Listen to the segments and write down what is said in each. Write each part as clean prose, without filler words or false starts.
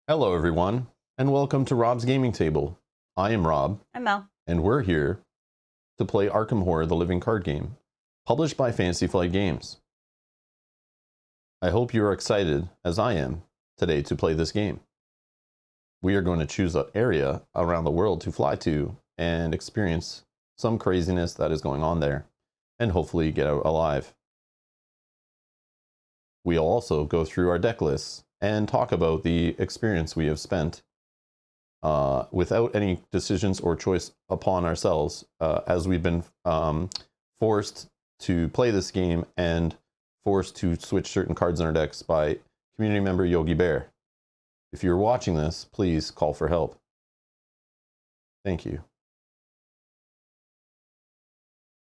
Hello everyone, and welcome to Rob's Gaming Table. I am Rob. I'm Mel. And we're here to play Arkham Horror, the living card game, published by Fantasy Flight Games. I hope you are excited, as I am, today to play this game. We are going to choose an area around the world to fly to and experience some craziness that is going on there, and hopefully get out alive. We'll also go through our deck lists and talk about the experience we have spent without any decisions or choice upon ourselves, as we've been forced to play this game and forced to switch certain cards in our decks by community member Yogi Bear. If you're watching this, please call for help. Thank you.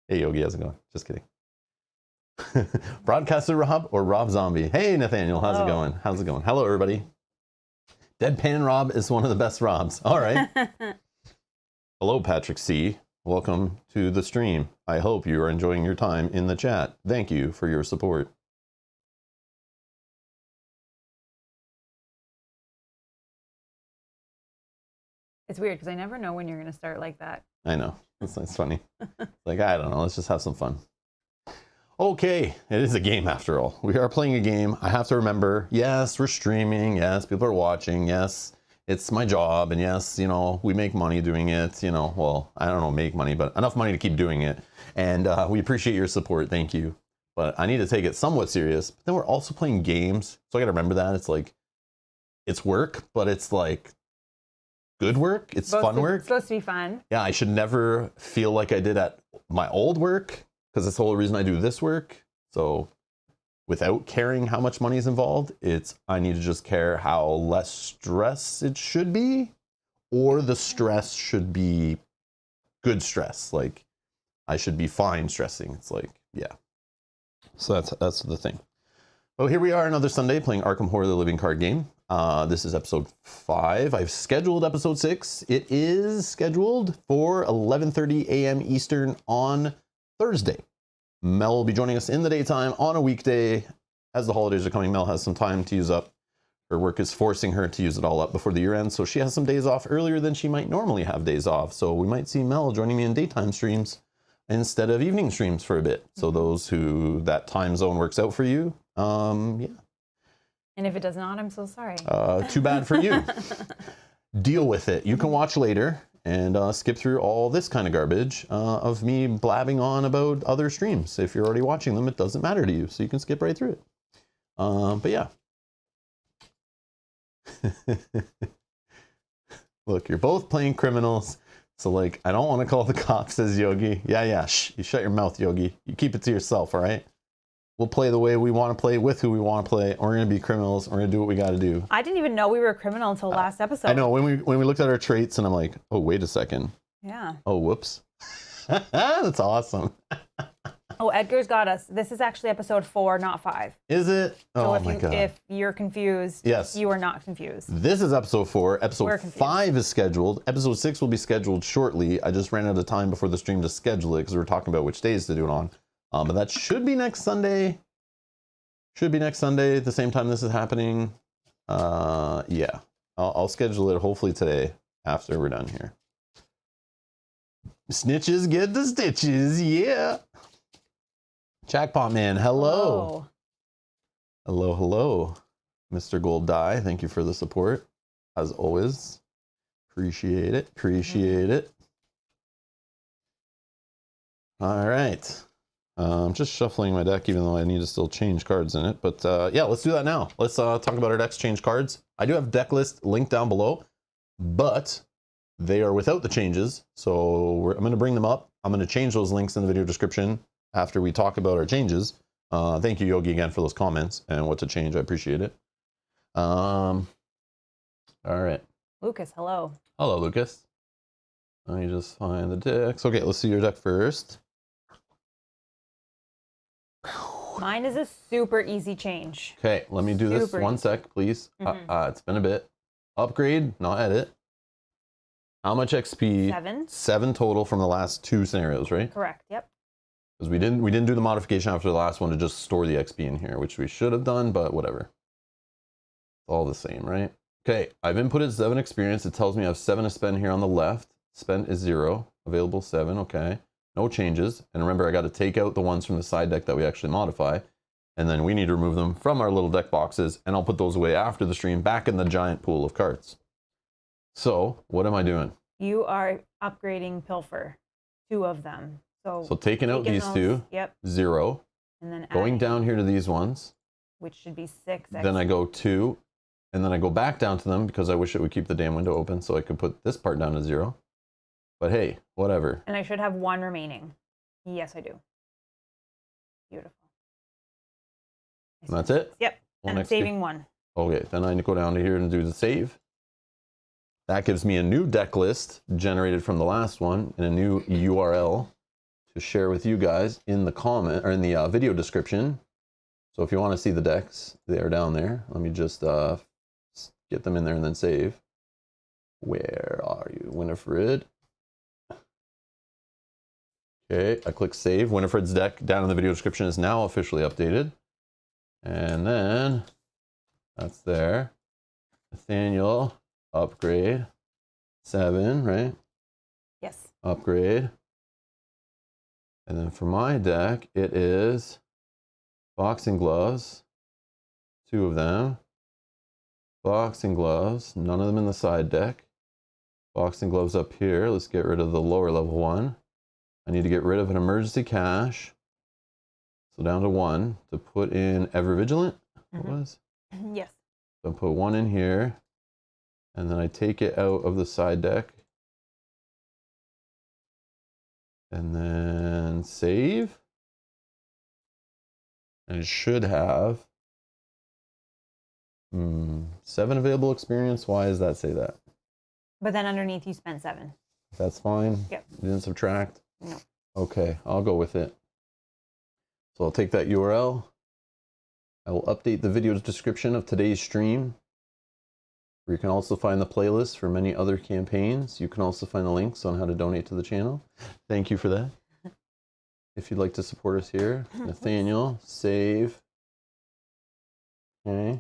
Hey Yogi, how's it going? Just kidding. Broadcaster Rob or Rob Zombie? Hey Nathaniel, how's it going? How's it going? Hello everybody. Deadpan Rob is one of the best Robs. All right. Hello Patrick C. Welcome to the stream. I hope you are enjoying your time in the chat. Thank you for your support. It's weird because I never know when you're going to start like that. I know. It's funny. Like, I don't know. Let's just have some fun. Okay, it is a game after all. We are playing a game. I have to remember, yes, we're streaming. Yes, people are watching. Yes, it's my job. And yes, you know, we make money doing it. You know, well, I don't know, make money, but enough money to keep doing it. And we appreciate your support. Thank you. But I need to take it somewhat serious. But then we're also playing games. So I got to remember that. It's like, it's work, but it's like good work. It's fun work. It's supposed to be fun. Yeah, I should never feel like I did at my old work, because that's the whole reason I do this work. So without caring how much money is involved, I need to just care how less stress it should be, or the stress should be good stress. Like, I should be fine stressing. It's like, yeah. So that's the thing. Well, here we are another Sunday playing Arkham Horror, the living card game. This is episode 5. I've scheduled episode 6. It is scheduled for 11:30 a.m. Eastern on Thursday. Mel will be joining us in the daytime on a weekday. As the holidays are coming, Mel has some time to use up. Her work is forcing her to use it all up before the year ends, so she has some days off earlier than she might normally have days off. So we might see Mel joining me in daytime streams instead of evening streams for a bit. So those who that time zone works out for you, yeah. And if it does not, I'm so sorry. Too bad for you. Deal with it. You can watch later and skip through all this kind of garbage of me blabbing on about other streams. If you're already watching them, it doesn't matter to you, so you can skip right through it. But yeah. Look, you're both playing criminals, so like, I don't want to call the cops, says Yogi. Yeah, shh, you shut your mouth, Yogi. You keep it to yourself, all right? We'll play the way we want to play, with who we want to play. We're going to be criminals. We're going to do what we got to do. I didn't even know we were a criminal until last episode. I know, when we looked at our traits, and I'm like, oh, wait a second. Yeah. Oh, whoops. That's awesome. Oh, Edgar's got us. This is actually episode 4, not 5. Is it? So Oh my God. If you're confused, yes, you are not confused. This is episode 4. Episode 5 is scheduled. Episode 6 will be scheduled shortly. I just ran out of time before the stream to schedule it because we were talking about which days to do it on. But that should be next Sunday. Should be next Sunday at the same time this is happening. Yeah, I'll schedule it hopefully today after we're done here. Snitches get the stitches, yeah. Jackpot Man, hello. Hello, Mr. Gold Die. Thank you for the support, as always. Appreciate it. All right. I'm just shuffling my deck, even though I need to still change cards in it. But yeah, let's do that now. Let's talk about our decks, change cards. I do have deck list linked down below, but they are without the changes. So I'm going to bring them up. I'm going to change those links in the video description after we talk about our changes. Thank you, Yogi, again, for those comments and what to change. I appreciate it. All right. Lucas, hello. Hello, Lucas. Let me just find the decks. Okay, let's see your deck first. Mine is a super easy change. Okay, let me do this one sec, please. It's been a bit. Upgrade, not edit. How much XP? 7. 7 total from the last 2 scenarios, right? Correct, yep. Because we didn't do the modification after the last one to just store the XP in here, which we should have done, but whatever. It's all the same, right? Okay, I've inputted 7 experience. It tells me I have 7 to spend here on the left. Spent is 0. Available 7. Okay. No changes. And remember, I got to take out the ones from the side deck that we actually modify. And then we need to remove them from our little deck boxes. And I'll put those away after the stream back in the giant pool of cards. So what am I doing? You are upgrading Pilfer. 2 of them. So taking out these 2. Yep. 0. And then going down here to these ones. Which should be 6. Then I go 2. And then I go back down to them because I wish it would keep the damn window open so I could put this part down to 0. But hey, whatever. And I should have 1 remaining. Yes, I do. Beautiful. And that's it? Yep. And I'm saving 1. Okay, then I go down to here and do the save. That gives me a new deck list generated from the last one and a new URL to share with you guys in the comment or in the video description. So if you want to see the decks, they are down there. Let me just get them in there and then save. Where are you, Winifred? Okay, I click save. Winifred's deck down in the video description is now officially updated. And then that's there. Nathaniel, upgrade. 7, right? Yes. Upgrade. And then for my deck, it is boxing gloves. 2 of them. Boxing gloves. None of them in the side deck. Boxing gloves up here. Let's get rid of the lower level one. I need to get rid of an emergency cache. So down to 1 to put in Ever Vigilant. What was? Yes. So I put 1 in here. And then I take it out of the side deck. And then save. And it should have 7 available experience. Why does that say that? But then underneath you spent 7. That's fine. Yep. You didn't subtract? No. Okay, I'll go with it. So I'll take that URL. I will update the video description of today's stream. Where you can also find the playlist for many other campaigns. You can also find the links on how to donate to the channel. Thank you for that. If you'd like to support us here, Nathaniel, save. Okay.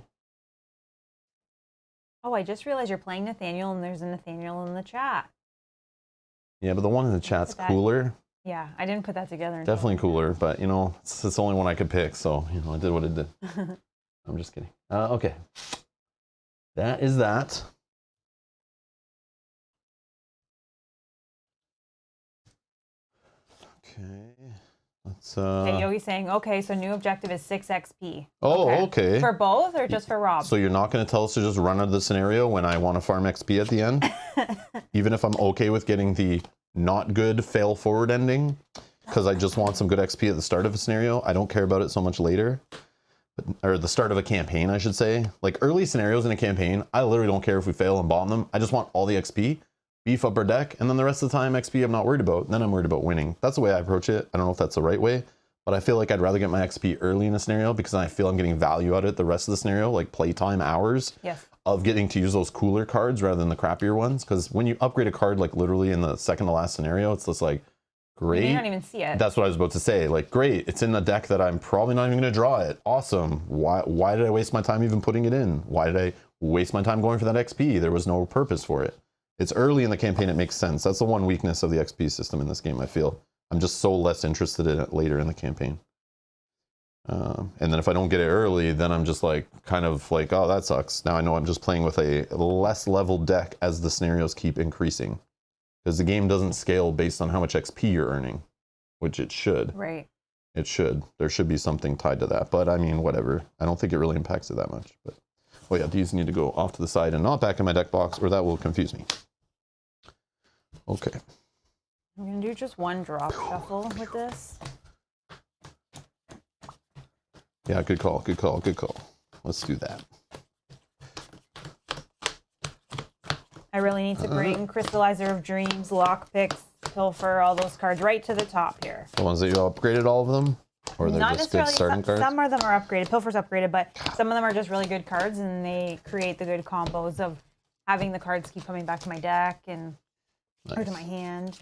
Oh, I just realized you're playing Nathaniel and there's a Nathaniel in the chat. Yeah, but the one in the chat's cooler. Yeah, I didn't put that together. Definitely cooler, but you know, it's the only one I could pick, so you know, I did what it did. I'm just kidding. Okay. That is that. Okay. Let's Okay, Yogi's saying, okay, so new objective is 6 XP. Oh, okay. For both or just for Rob? So you're not going to tell us to just run out of the scenario when I want to farm XP at the end? Even if I'm okay with getting the not good fail forward ending, because I just want some good XP at the start of a scenario. I don't care about it so much later. Or the start of a campaign, I should say. Like early scenarios in a campaign, I literally don't care if we fail and bomb them. I just want all the XP, beef up our deck, and then the rest of the time XP I'm not worried about. Then I'm worried about winning. That's the way I approach it. I don't know if that's the right way, but I feel like I'd rather get my XP early in a scenario because I feel I'm getting value out of it the rest of the scenario, like playtime hours of getting to use those cooler cards rather than the crappier ones. Because when you upgrade a card like literally in the second to last scenario, it's just like, great. You don't even see it. That's what I was about to say. Like, great, it's in a deck that I'm probably not even going to draw it. Awesome. Why did I waste my time even putting it in? Why did I waste my time going for that XP? There was no purpose for it. It's early in the campaign, it makes sense. That's the one weakness of the XP system in this game, I feel. I'm just so less interested in it later in the campaign. And then if I don't get it early, then I'm just like, kind of like, oh, that sucks. Now I know I'm just playing with a less leveled deck as the scenarios keep increasing. Because the game doesn't scale based on how much XP you're earning, which it should. Right. It should. There should be something tied to that. But I mean, whatever. I don't think it really impacts it that much. But oh yeah, these need to go off to the side and not back in my deck box, or that will confuse me. Okay. I'm going to do just one drop shuffle with this. Yeah, good call, good call, good call. Let's do that. I really need to bring Crystallizer of Dreams, Lockpicks, Pilfer, all those cards right to the top here. The ones that you upgraded, all of them? Or they're Not just good starting cards? Some of them are upgraded. Pilfer's upgraded, but some of them are just really good cards, and they create the good combos of having the cards keep coming back to my deck and or to my hand.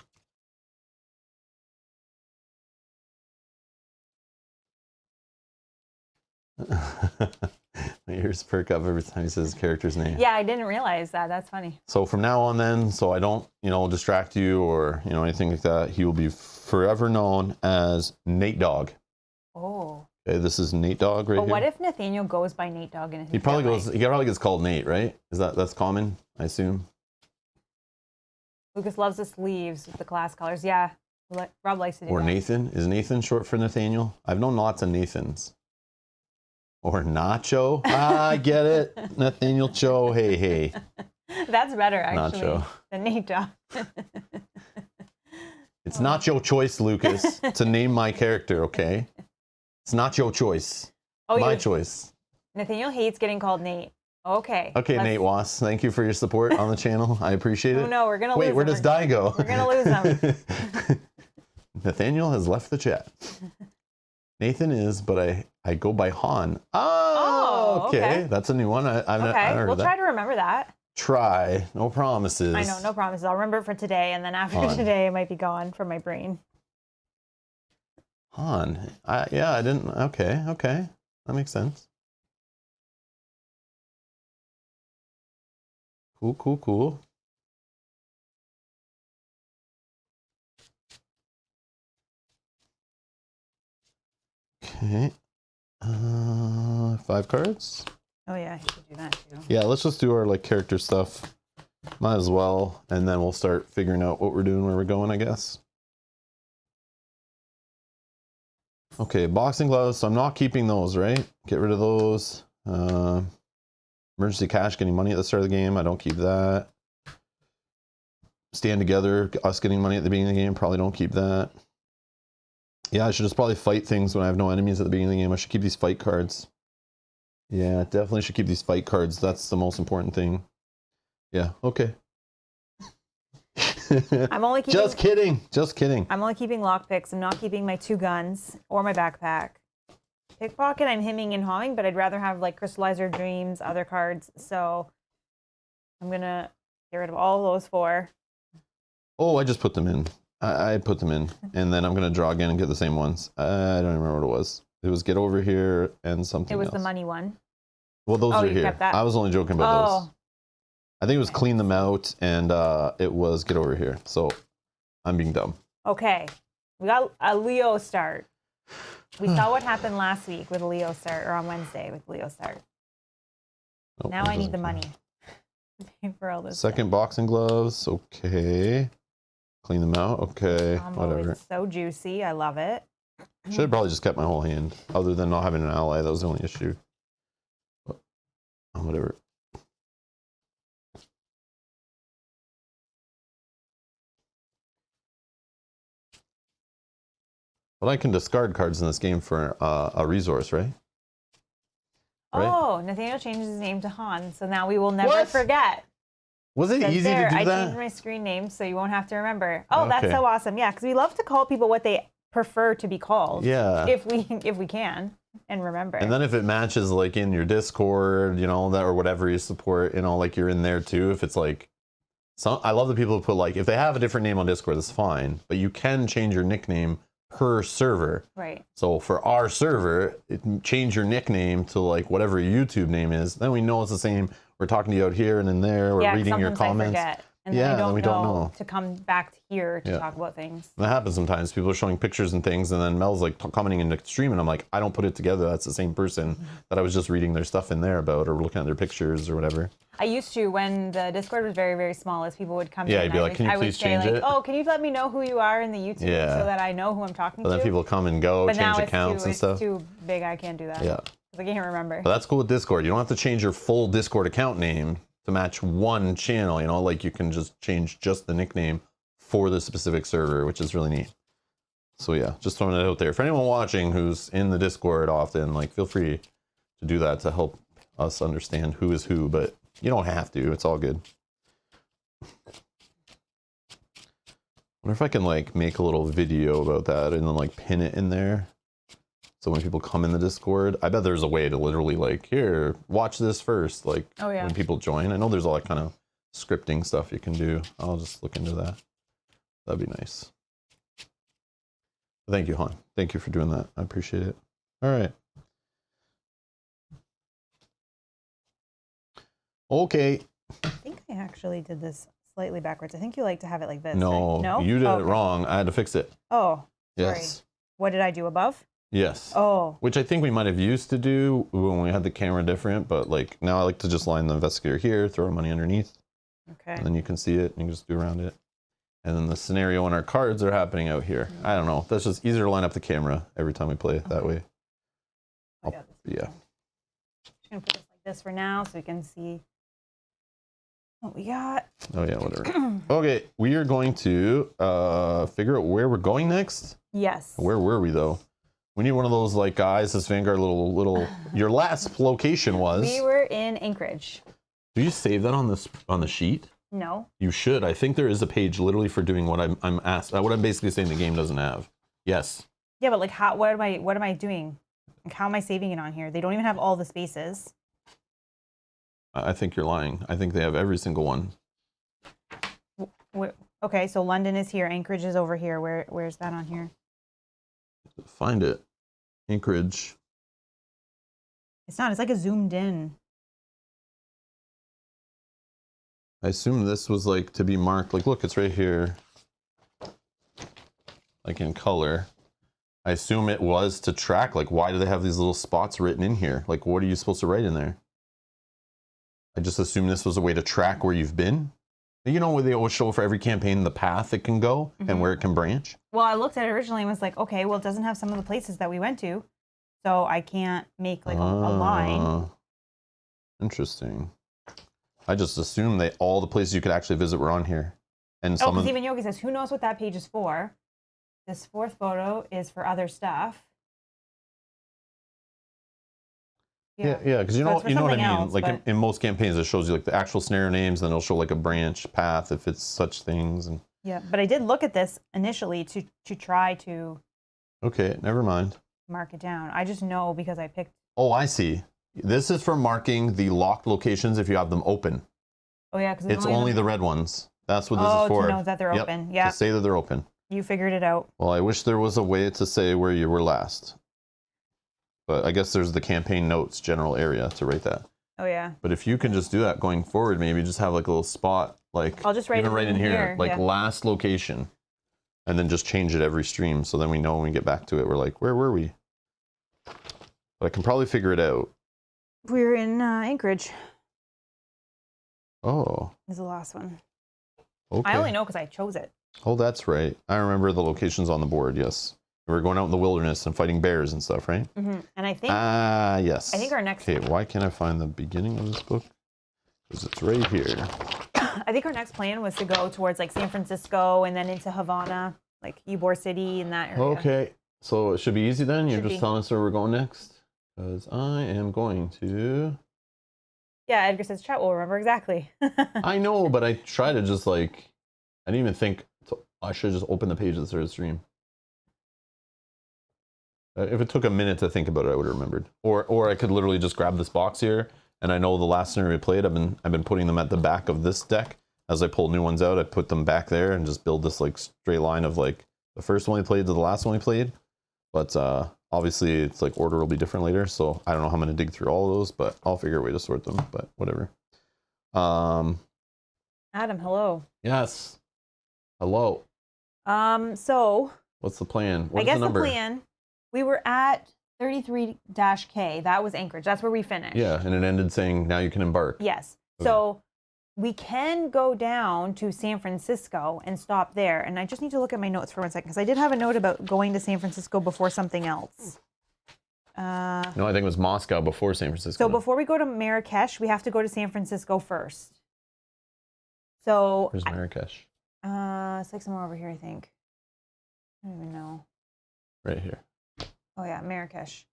My ears perk up every time he says his character's name. Yeah, I didn't realize that. That's funny. So from now on then, so I don't, distract you or, anything like that, he will be forever known as Nate Dog. Oh. Okay, this is Nate Dog right here. But what if Nathaniel goes by Nate Dog in his He probably gets called Nate, right? That's common, I assume? Lucas loves the sleeves with the class colors. Yeah, Rob likes to do Or that. Nathan. Is Nathan short for Nathaniel? I've known lots of Nathans. Or Nacho. I get it. Nathaniel Cho. Hey. That's better, actually, Nacho. than Nate Dog. It's not your choice, Lucas, to name my character, okay? It's not your choice. My choice. Nathaniel hates getting called Nate. Okay. Okay, Nate Wass, thank you for your support on the channel. I appreciate it. Oh, no, we're going to lose him. Wait, where does Di go? We're going to lose him. Nathaniel has left the chat. Nathan is, but I go by Han. Oh, okay. That's a new one. I've heard we'll of that. try to remember that. Try. No promises. I know, no promises. I'll remember it for today, and then after today, it might be gone from my brain. Han. I didn't. Okay. That makes sense. Cool. Okay. 5 cards. Oh yeah, I should do that too. Yeah, let's just do our character stuff. Might as well, and then we'll start figuring out what we're doing, where we're going, I guess. Okay, boxing gloves. So I'm not keeping those, right? Get rid of those. Emergency cash, getting money at the start of the game. I don't keep that. Stand together, us getting money at the beginning of the game. Probably don't keep that. Yeah, I should just probably fight things when I have no enemies at the beginning of the game. I should keep these fight cards. Yeah, definitely should keep these fight cards. That's the most important thing. Yeah, okay. I'm only keeping... Just kidding. I'm only keeping lockpicks. I'm not keeping my 2 guns or my backpack. Pickpocket, I'm hemming and hawing, but I'd rather have Crystallizer, Dreams, other cards. So I'm going to get rid of all of those 4. Oh, I just put them in. I put them in, and then I'm going to draw again and get the same ones. I don't remember what it was. It was get over here and something else. It was the money one. Well, those are you here. kept that. I was only joking about those. I think it was clean them out, and it was get over here. So I'm being dumb. Okay. We got a Leo start. We saw what happened last week with a Leo start, or on Wednesday with Leo start. Nope, now I need the money. Pay for all this Second boxing gloves. Okay. Clean them out. Okay. Whatever. It's so juicy. I love it. Should have probably just kept my whole hand, other than not having an ally. That was the only issue. But, whatever. But I can discard cards in this game for a resource, right? Oh, Nathaniel changes his name to Han, so now we will never forget. Was it easy to do I that? changed my screen name, so you won't have to remember. Oh, that's so awesome. Yeah, because we love to call people what they prefer to be called. Yeah. If we can and remember. And then if it matches in your Discord, that or whatever you support, you're in there too. If it's I love the people who put if they have a different name on Discord, that's fine. But you can change your nickname per server. Right. So for our server, change your nickname to whatever your YouTube name is. Then we know it's the same. We're talking to you out here and in there. We're reading your comments. I forget. And then we don't know to come back here to talk about things. That happens sometimes. People are showing pictures and things, and then Mel's commenting in the stream, and I'm like, I don't put it together. That's the same person that I was just reading their stuff in there about, or looking at their pictures or whatever. I used to, when the Discord was very, very small, as people would come in. Yeah, you'd be like, can you please change it? Oh, can you let me know who you are in the YouTube so that I know who I'm talking to? But then people come and go, but change accounts and stuff. It's too big. I can't do that. Yeah. I can't remember. But that's cool with Discord. You don't have to change your full Discord account name to match one channel, you can just change just the nickname for the specific server, which is really neat. So yeah, just throwing it out there. For anyone watching who's in the Discord often, feel free to do that to help us understand who is who, but you don't have to. It's all good. Wonder if I can make a little video about that and then pin it in there. So when people come in the Discord, I bet there's a way to literally here, watch this first. When people join. I know there's all that kind of scripting stuff you can do. I'll just look into that. That'd be nice. Thank you, Han. Thank you for doing that. I appreciate it. All right. Okay. I think I actually did this slightly backwards. I think you like to have it like this. No, right? No? you did Oh, it wrong. I had to fix it. Oh, sorry. Yes. What did I do above? Yes. Oh. Which I think we might have used to do when we had the camera different, but like now I like to just line the investigator here, throw money underneath, Okay. and then you can see it and you can just do around it. And then the scenario and our cards are happening out here. I don't know. That's just easier to line up the camera every time we play it that way. I got this. Yeah. Just gonna put this like this for now so we can see what we got. Oh yeah, whatever. Okay, we are going to figure out where we're going next. Yes. Where were we though? We need one of those like guys, this Vanguard little. Your last location was. We were in Anchorage. Do you save that on the sheet? No. You should. I think there is a page literally for doing what I'm asked. What I'm basically saying the game doesn't have. Yes. Yeah, but like how? What am I doing? Like how am I saving it on here? They don't even have all the spaces. I think you're lying. I think they have every single one. Okay, so London is here. Anchorage is over here. Where's that on here? Find it. Anchorage. It's not. It's like a zoomed in. I assume this was like to be marked. Like, look, it's right here. Like in color. I assume it was to track. Like, why do they have these little spots written in here? Like, what are you supposed to write in there? I just assume this was a way to track where you've been. You know, where they always show for every campaign the path it can go and where it can branch. Well, I looked at it originally and was like, okay, well, it doesn't have some of the places that we went to, so I can't make like a line. Interesting. I just assumed that all the places you could actually visit were on here. And some because even Yogi says, who knows what that page is for? This fourth photo is for other stuff. Yeah, because you know what I mean. Else, like in most campaigns, it shows you like the actual scenario names, then it'll show like a branch path if it's such things. And yeah, but I did look at this initially to try to. Okay, never mind. Mark it down. I just know because I picked. Oh, I see. This is for marking the locked locations if you have them open. Oh yeah, because it's only the red ones. That's what this is for. To know that they're open. Yeah. To say that they're open. You figured it out. Well, I wish there was a way to say where you were last. But I guess there's the campaign notes general area to write that. Oh yeah. But if you can just do that going forward, maybe just have like a little spot, like I'll just write even it right in here, like last location, and then just change it every stream. So then we know when we get back to it, we're like, where were we? But I can probably figure it out. We're in Anchorage. Oh. Is the last one. Okay. I only know because I chose it. Oh, that's right. I remember the locations on the board. Yes. We were going out in the wilderness and fighting bears and stuff, right? Mm-hmm. And I think. Yes. I think our next. Okay, why can't I find the beginning of this book? Because it's right here. I think our next plan was to go towards like San Francisco and then into Havana, like Ybor City and that area. Okay, so it should be easy then. You're Should just be. telling us where we're going next, because I am going to. Yeah, Edgar says chat will remember exactly. I know, but I try to just like. I didn't even think. I should just open the page that started the stream. If it took a minute to think about it, I would have remembered. Or I could literally just grab this box here, and I know the last scenario we played. I've been putting them at the back of this deck. As I pull new ones out, I put them back there and just build this like straight line of like the first one we played to the last one we played. But obviously, it's like order will be different later, so I don't know how I'm gonna dig through all of those, but I'll figure a way to sort them. But whatever. Adam, hello. Yes. Hello. So. What's the plan? I guess the plan. We were at 33-K. That was Anchorage. That's where we finished. Yeah, and it ended saying, now you can embark. Yes. Okay. So we can go down to San Francisco and stop there. And I just need to look at my notes for 1 second, because I did have a note about going to San Francisco before something else. No, I think it was Moscow before San Francisco. So before we go to Marrakesh, we have to go to San Francisco first. So where's Marrakesh? It's like somewhere over here, I think. I don't even know. Right here. Oh yeah, Marrakesh.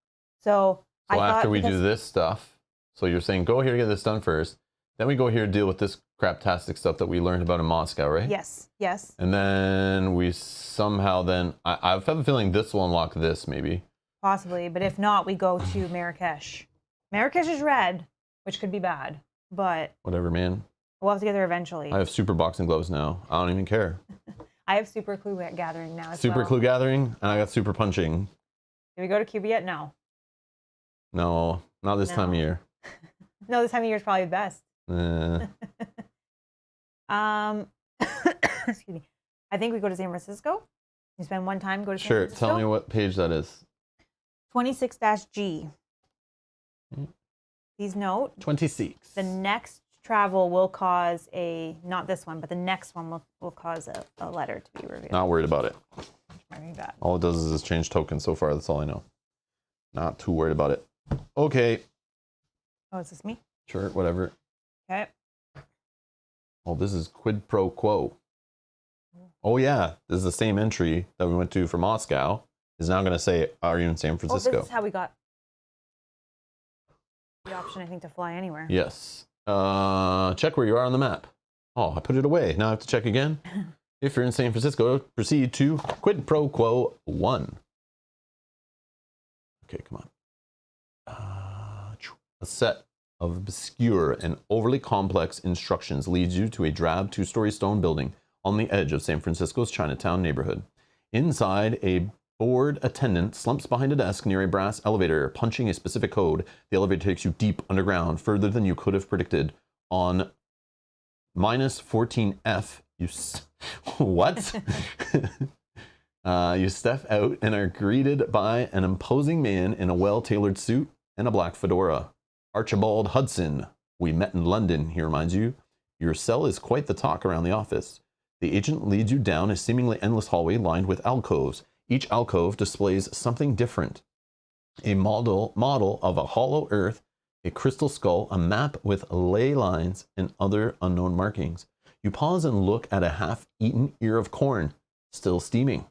So after we do this stuff, so you're saying go here to get this done first, then we go here to deal with this craptastic stuff that we learned about in Moscow, right? Yes, yes. And then we somehow I have a feeling this will unlock this maybe. Possibly, but if not, we go to Marrakesh. Marrakesh is red, which could be bad, but whatever, man. We'll have to get there eventually. I have super boxing gloves now. I don't even care. I have super clue gathering now. Super clue gathering, and I got super punching. Did we go to Cuba yet? No. No, not this time of year. No, this time of year is probably the best. Excuse me. I think we go to San Francisco. You spend one time, go to San Sure. Francisco. Tell me what page that is. 26-G. Please note, 26. the next travel will cause not this one, but the next one will cause a letter to be revealed. Not worried about it. Very bad. All it does is change tokens so far. That's all I know. Not too worried about it. Okay. Oh, is this me? Sure, whatever. Okay. Oh, this is quid pro quo. Oh, yeah. This is the same entry that we went to for Moscow. Is now going to say, are you in San Francisco? Oh, this is how we got the option, I think, to fly anywhere. Yes. Check where you are on the map. Oh, I put it away. Now I have to check again. If you're in San Francisco, proceed to quid pro quo 1. Okay, come on. A set of obscure and overly complex instructions leads you to a drab 2-story stone building on the edge of San Francisco's Chinatown neighborhood. Inside, a bored attendant slumps behind a desk near a brass elevator, punching a specific code. The elevator takes you deep underground, further than you could have predicted. On -14F, what? You step out and are greeted by an imposing man in a well-tailored suit and a black fedora. Archibald Hudson. We met in London, he reminds you. Your cell is quite the talk around the office. The agent leads you down a seemingly endless hallway lined with alcoves. Each alcove displays something different. A model of a hollow earth, a crystal skull, a map with ley lines, and other unknown markings. You pause and look at a half-eaten ear of corn, still steaming.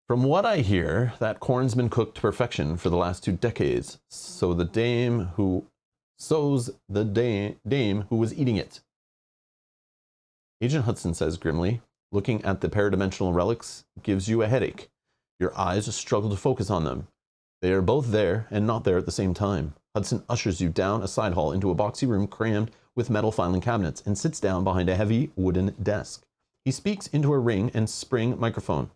From what I hear, that corn's been cooked to perfection for the last 2 decades. So the dame who was eating it. Agent Hudson says grimly, looking at the paradimensional relics gives you a headache. Your eyes struggle to focus on them. They are both there and not there at the same time. Hudson ushers you down a side hall into a boxy room crammed with metal filing cabinets and sits down behind a heavy wooden desk. He speaks into a ring and spring microphone.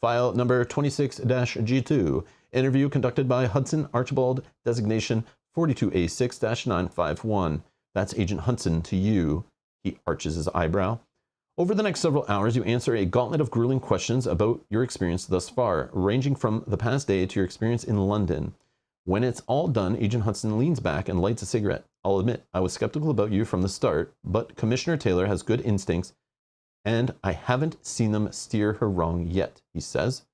File number 26-G2. Interview conducted by Hudson Archibald, designation 42A6-951. That's Agent Hudson to you. He arches his eyebrow. Over the next several hours, you answer a gauntlet of grueling questions about your experience thus far, ranging from the past day to your experience in London. When it's all done, Agent Hudson leans back and lights a cigarette. I'll admit, I was skeptical about you from the start, but Commissioner Taylor has good instincts, and I haven't seen them steer her wrong yet, he says.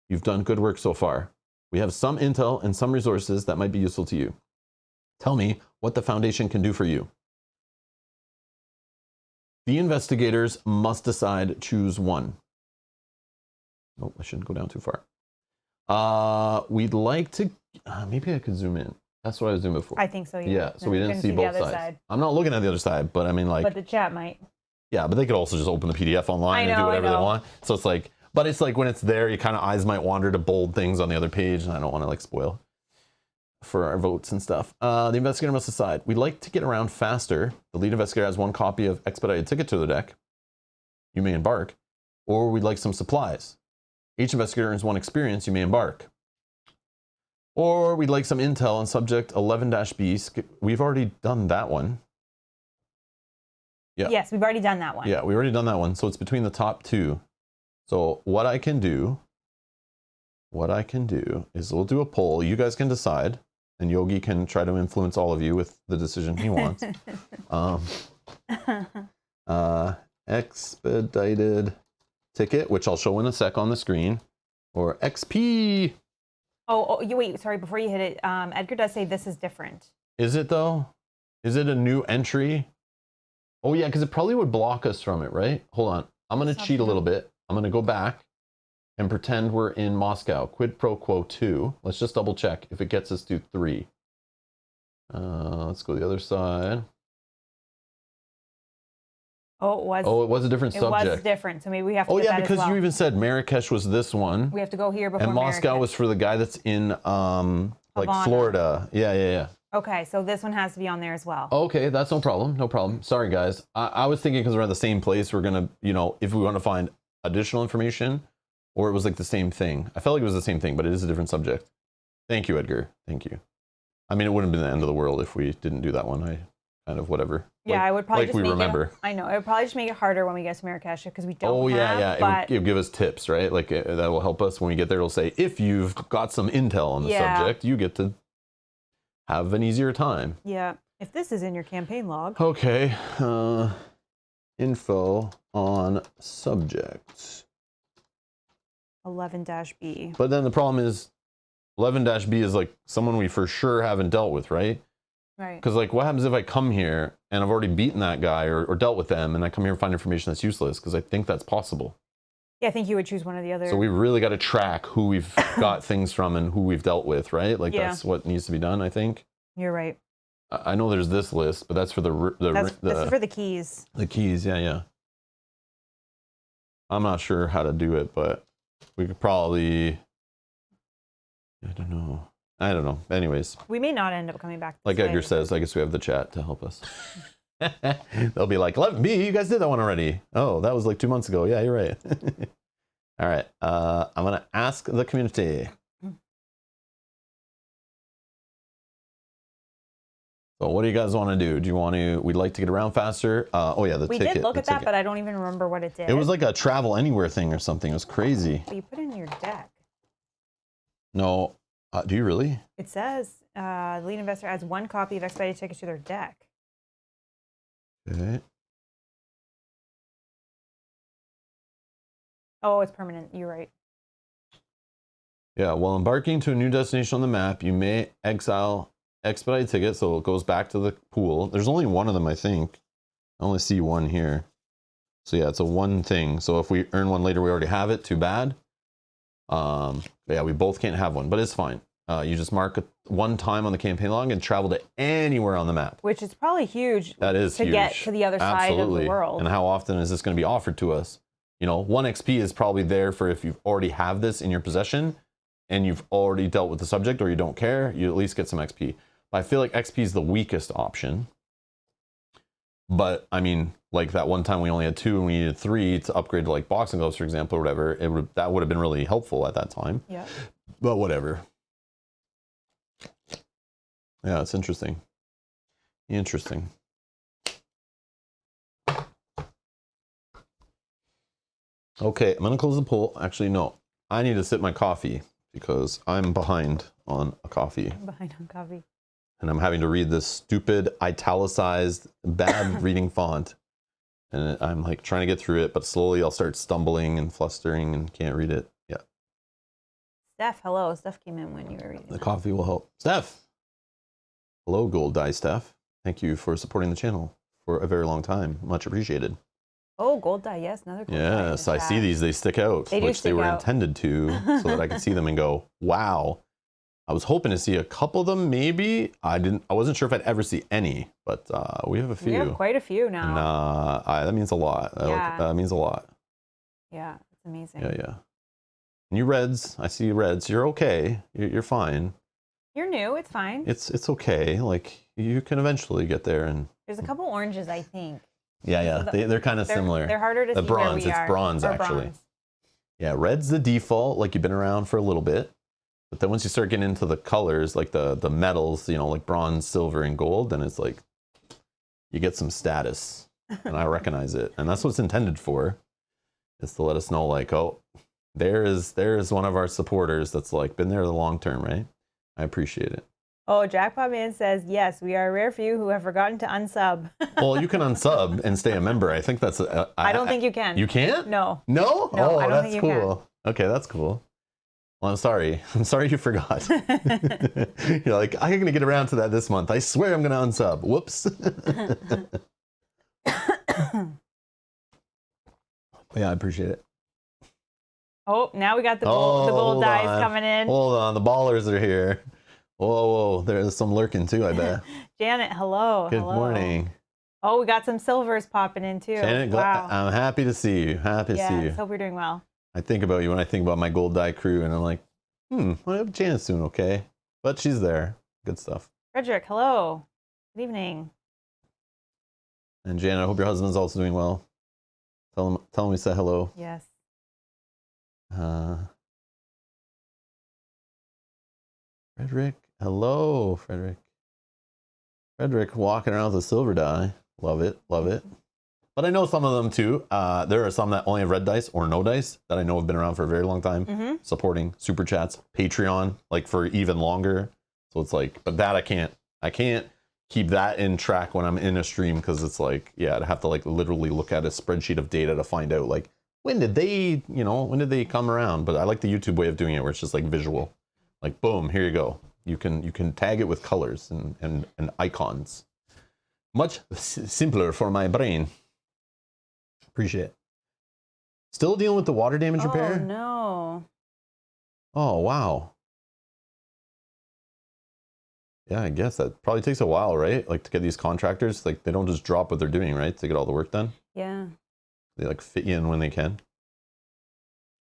You've done good work so far. We have some intel and some resources that might be useful to you. Tell me what the Foundation can do for you. The investigators must decide, choose one. Oh, I shouldn't go down too far. We'd like to, maybe I could zoom in. That's what I was doing before. I think so, yeah. Yeah, so we didn't see the both other sides. side. I'm not looking at the other side, but I mean like. But the chat might. Yeah, but they could also just open the PDF online and do whatever they want. So it's like, but it's like when it's there, you kind of eyes might wander to bold things on the other page, and I don't want to like spoil for our votes and stuff. The investigator must decide. We'd like to get around faster. The lead investigator has one copy of expedited ticket to the deck. You may embark. Or we'd like some supplies. Each investigator earns 1 experience. You may embark. Or we'd like some intel on subject 11-B. We've already done that one. Yeah. Yes, we've already done that one. Yeah, we've already done that one. So it's between the top 2. So what I can do is we'll do a poll. You guys can decide. And Yogi can try to influence all of you with the decision he wants. Expedited ticket, which I'll show in a sec on the screen, or XP. Oh, you wait. Sorry, before you hit it, Edgar does say this is different. Is it though? Is it a new entry? Oh yeah, because it probably would block us from it, right? Hold on. I'm going to cheat a little bit. I'm going to go back and pretend we're in Moscow. Quid pro quo 2. Let's just double check if it gets us to 3. Let's go the other side. Oh, it was a different subject. It was different, so maybe we have to Oh get yeah, that because as well. you even said Marrakesh was this one. We have to go here before And Moscow Marrakesh. was for the guy that's in like Havana. Florida. Yeah. Okay, so this one has to be on there as well. Okay, that's no problem. Sorry guys. I was thinking because we're at the same place, we're gonna, if we want to find additional information, or it was like the same thing. I felt like it was the same thing, but it is a different subject. Thank you, Edgar. Thank you. I mean, it wouldn't have been the end of the world if we didn't do that one. kind of whatever. Yeah, I would probably like just we make remember. it. I know it would probably just make it harder when we get to Marrakesh because we don't. Oh yeah, have, yeah. But It would give us tips, right? Like that will help us when we get there. It'll say if you've got some intel on the subject, you get to have an easier time. Yeah. If this is in your campaign log. Okay. Info on subject. 11-B. But then the problem is 11-B is like someone we for sure haven't dealt with, right? Right. Because like what happens if I come here and I've already beaten that guy or dealt with them and I come here and find information that's useless? Because I think that's possible. Yeah, I think you would choose one or the other. So we really got to track who we've got things from and who we've dealt with, right? Like that's what needs to be done, I think. You're right. I know there's this list, but that's for That's for the keys. The keys, yeah. I'm not sure how to do it, but we could probably. I don't know. Anyways, we may not end up coming back. Like Edgar says, I guess we have the chat to help us. They'll be like, 11B, you guys did that one already. Oh, that was like 2 months ago. Yeah, you're right. All right. I'm going to ask the community. So what do you guys want to do? Do you want to, we'd like to get around faster. Oh yeah, the ticket. We did look at that, but I don't even remember what it did. It was like a travel anywhere thing or something. It was crazy. But you put it in your deck. No. Do you really? It says the lead investor adds 1 copy of expedited tickets to their deck. Okay. Oh, it's permanent. You're right. Yeah, while embarking to a new destination on the map, you may exile expedited tickets, so it goes back to the pool. There's only one of them, I think. I only see one here. So yeah, it's a one thing. So if we earn one later, we already have it. Too bad. Yeah, we both can't have one, but it's fine. You just mark it 1 time on the campaign log and travel to anywhere on the map. Which is probably huge. That is to huge. Get to the other side of the world. And how often is this going to be offered to us? You know, 1 XP is probably there for if you already have this in your possession and you've already dealt with the subject or you don't care, you at least get some XP. But I feel like XP is the weakest option. But I mean, like that one time we only had 2 and we needed 3 to upgrade to like boxing gloves, for example, or whatever. That would have been really helpful at that time. Yeah. But whatever. Yeah, it's interesting. Interesting. Okay, I'm gonna close the poll. Actually, no. I need to sip my coffee because I'm behind on a coffee. I'm behind on coffee. And I'm having to read this stupid, italicized, bad reading font. And I'm like trying to get through it, but slowly I'll start stumbling and flustering and can't read it. Yeah. Steph, hello. Steph came in when you were reading. The coffee will help. Steph! Hello, Gold Die Steph. Thank you for supporting the channel for a very long time. Much appreciated. Oh, gold die, yes, another gold die. Yes, I see these. They stick out, which they were intended to, so that I could see them and go, wow. I was hoping to see a couple of them, maybe. I wasn't sure if I'd ever see any, but we have a few. We have quite a few now. And that means a lot. Yeah. That means a lot. Yeah, it's amazing. Yeah. And you reds, I see reds. You're okay. You're fine. You're new. It's fine. It's okay. Like you can eventually get there. And there's a couple oranges, I think. Yeah. So they're kind of similar. They're harder to see bronze. where we are. It's bronze, actually. Bronze. Yeah, red's the default. Like you've been around for a little bit. But then once you start getting into the colors, like the metals, you know, like bronze, silver, and gold, then it's like you get some status. And I recognize it. And that's what it's intended for. Is to let us know, like, oh, there is one of our supporters that's like been there the long term, right? I appreciate it. Oh, Jackpot Man says, yes, we are a rare few who have forgotten to unsub. Well, you can unsub and stay a member. I think that's... I don't think you can. You can't? No. No? No, I don't that's think you cool. can. Okay, that's cool. Well, I'm sorry. I'm sorry you forgot. You're like, I'm going to get around to that this month. I swear I'm going to unsub. Whoops. Yeah, I appreciate it. Oh, now we got the gold dice coming in. Hold on, the ballers are here. Whoa, there's some lurking too, I bet. Janet, hello. Good morning. Oh, we got some silvers popping in too. Janet, wow. I'm happy to see you. Happy to see you. Hope you're doing well. I think about you when I think about my gold die crew, and I'm like, I hope Janet's doing okay. But she's there. Good stuff. Frederick, hello. Good evening. And Janet, I hope your husband's also doing well. Tell him we said hello. Yes. Frederick. Hello, Frederick. Frederick walking around with a silver die. Love it. Love it. But I know some of them too. There are some that only have red dice or no dice that I know have been around for a very long time, supporting super chats, Patreon, like for even longer. So it's like, but that I can't keep that in track when I'm in a stream because it's like, yeah, I'd have to like literally look at a spreadsheet of data to find out like when did they come around. But I like the YouTube way of doing it where it's just like visual, like boom, here you go. You can tag it with colors and icons. Much simpler for my brain. Appreciate it. Still dealing with the water damage repair? Oh, no. Oh, wow. Yeah, I guess that probably takes a while, right? Like to get these contractors, like they don't just drop what they're doing, right? To get all the work done. Yeah. They like fit you in when they can.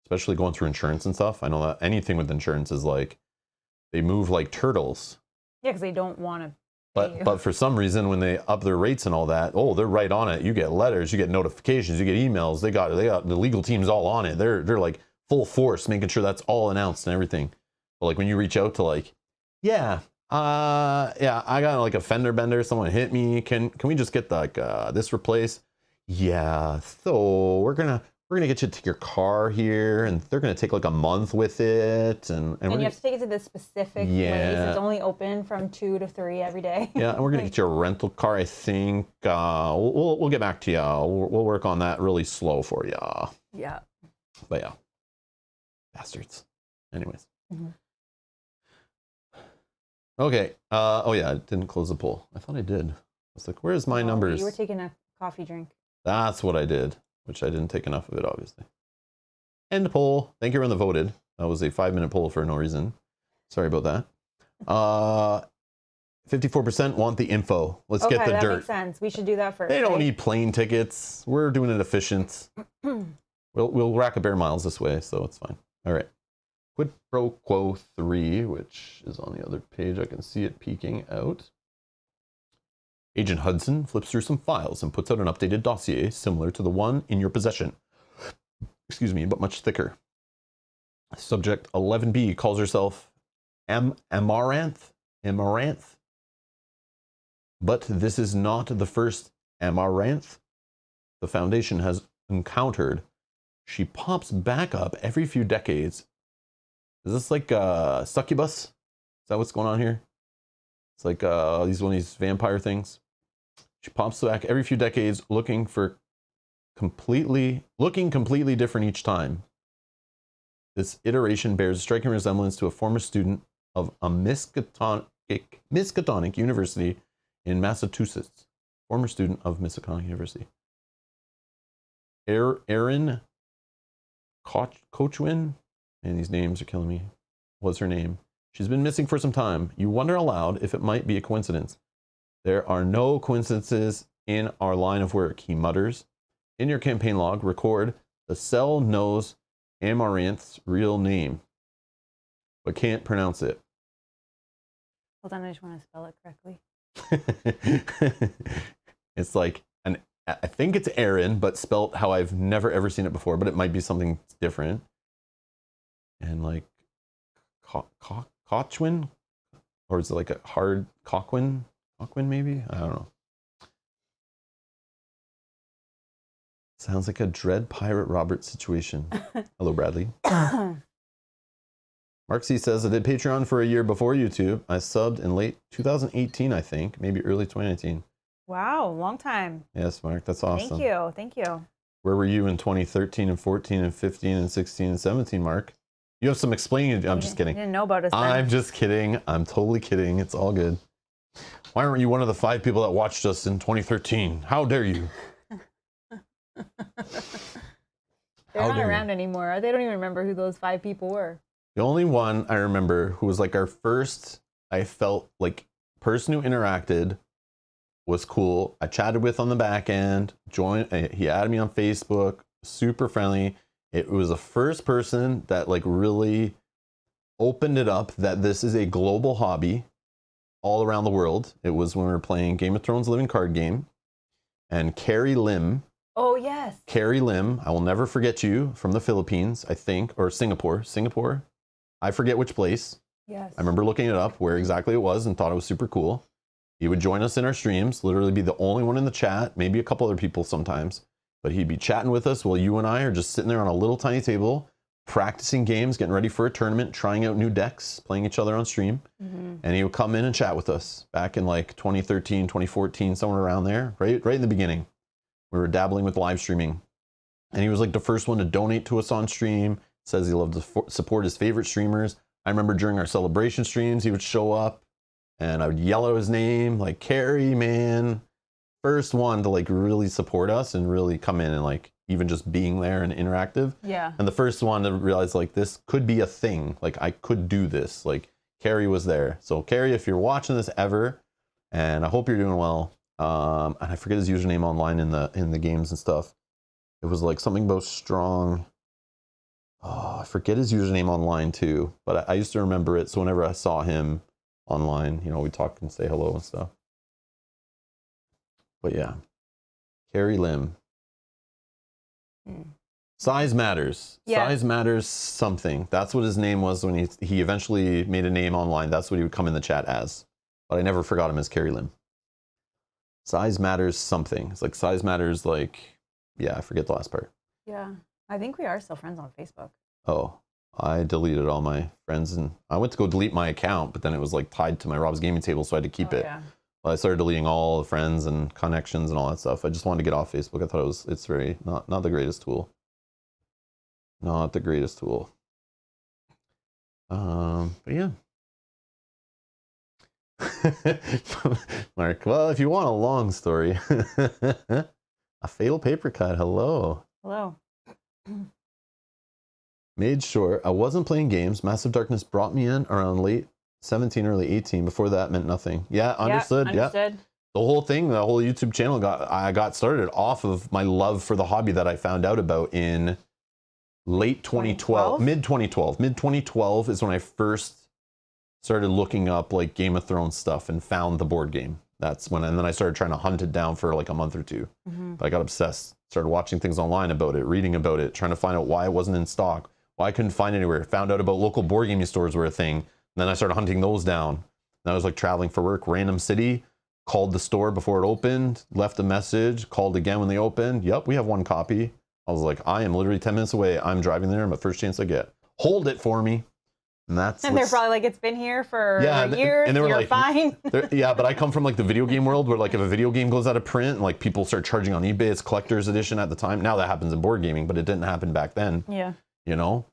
Especially going through insurance and stuff. I know that anything with insurance is like, they move like turtles. Yeah, because they don't want to. But for some reason, when they up their rates and all that, oh, they're right on it. You get letters, you get notifications, you get emails. They got the legal team's all on it. They're like full force, making sure that's all announced and everything. But like when you reach out to like, yeah, I got like a fender bender. Someone hit me. Can we just get like this replaced? Yeah. So we're gonna get you to your car here, and they're gonna take like a month with it, and you have to take it to this specific place. It's only open from 2 to 3 every day. Yeah, and we're gonna get you a rental car. I think we'll get back to you. We'll work on that really slow for you. Yeah. But yeah, bastards. Anyways. Okay. Oh yeah, I didn't close the poll. I thought I did. I was like, where's my numbers? You were taking a coffee drink. That's what I did. Which I didn't take enough of it, obviously. End poll. Thank you, everyone that voted. That was a 5-minute poll for no reason. Sorry about that. 54% want the info. Let's get the that dirt. Makes sense. We should do that first. They don't need plane tickets. We're doing it efficient. We'll rack up air miles this way, so it's fine. All right. Quid pro quo 3, which is on the other page. I can see it peeking out. Agent Hudson flips through some files and puts out an updated dossier similar to the one in your possession. Excuse me, but much thicker. Subject 11B calls herself Amaranth. But this is not the first Amaranth the Foundation has encountered. She pops back up every few decades. Is this like succubus? Is that what's going on here? It's like one of these vampire things. She pops back every few decades, looking completely different each time. This iteration bears a striking resemblance to a former student of a Miskatonic University in Massachusetts. Former student of Miskatonic University. Erin Cochwin, and these names are killing me. What's her name? She's been missing for some time. You wonder aloud if it might be a coincidence. There are no coincidences in our line of work, he mutters. In your campaign log, record the cell knows Amaranth's real name, but can't pronounce it. Hold on, I just want to spell it correctly. It's like, I think it's Aaron, but spelt how I've never ever seen it before, but it might be something different. And like, Cochwin? Or is it like a hard Cochwin? Cochwin maybe? I don't know. Sounds like a Dread Pirate Robert situation. Hello, Bradley. Mark C says, I did Patreon for a year before YouTube. I subbed in late 2018, I think. Maybe early 2019. Wow, long time. Yes, Mark, that's awesome. Thank you. Where were you in 2013 and 14 and 15 and 16 and 17, Mark? You have some explaining. I'm just kidding. You didn't know about us then. I'm just kidding. I'm totally kidding. It's all good. Why weren't you one of the 5 people that watched us in 2013? How dare you? They're not around anymore. They don't even remember who those 5 people were. The only one I remember who was like our first, I felt like, person who interacted was cool. I chatted with on the back end. He added me on Facebook. Super friendly. It was the first person that like really opened it up that this is a global hobby all around the world. It was when we were playing Game of Thrones Living Card Game. And Carrie Lim. Oh, yes. Carrie Lim. I will never forget you, from the Philippines, I think, or Singapore. Singapore. I forget which place. Yes. I remember looking it up where exactly it was and thought it was super cool. He would join us in our streams, literally be the only one in the chat, maybe a couple other people sometimes. But he'd be chatting with us while you and I are just sitting there on a little tiny table, practicing games, getting ready for a tournament, trying out new decks, playing each other on stream. And he would come in and chat with us back in like 2013, 2014, somewhere around there, right in the beginning. We were dabbling with live streaming. And he was like the first one to donate to us on stream. Says he loved to support his favorite streamers. I remember during our celebration streams, he would show up and I would yell out his name, like, Carrie, man. First one to like really support us and really come in and like even just being there and interactive. Yeah. And the first one to realize like this could be a thing. Like I could do this. Like Carrie was there. So Carrie, if you're watching this ever, and I hope you're doing well. And I forget his username online in the games and stuff. It was like something about strong. Oh, I forget his username online too, but I used to remember it. So whenever I saw him online, you know, we'd talk and say hello and stuff. But yeah, Carrie Lim. Size matters. Yeah. Size matters something. That's what his name was when he eventually made a name online. That's what he would come in the chat as. But I never forgot him as Carrie Lim. Size matters something. It's like size matters like, yeah, I forget the last part. Yeah. I think we are still friends on Facebook. Oh, I deleted all my friends and I went to go delete my account, but then it was like tied to my Rob's Gaming Table, so I had to keep it. Yeah. I started deleting all the friends and connections and all that stuff. I just wanted to get off Facebook. I thought it's very not the greatest tool. Not the greatest tool. But yeah. Mark, well, if you want a long story. A fatal paper cut. Hello. Hello. Made sure I wasn't playing games. Massive Darkness brought me in around late 17, early 18. Before that meant nothing. Yeah, understood. Yeah. Understood. The whole thing, the whole YouTube channel I got started off of my love for the hobby that I found out about in late 2012, mid 2012. Mid 2012 is when I first started looking up like Game of Thrones stuff and found the board game. That's when, and then I started trying to hunt it down for like a month or two. But I got obsessed, started watching things online about it, reading about it, trying to find out why it wasn't in stock, why I couldn't find it anywhere. Found out about local board gaming stores were a thing. And then I started hunting those down. And I was like traveling for work, random city, called the store before it opened, left a message, called again when they opened. Yep, we have one copy. I was like, I am literally 10 minutes away. I'm driving there. My first chance I get. Hold it for me. And they're probably like, it's been here for years, and they were you're like, fine. Yeah, but I come from like the video game world where like if a video game goes out of print, like people start charging on eBay, it's collector's edition at the time. Now that happens in board gaming, but it didn't happen back then. Yeah. You know?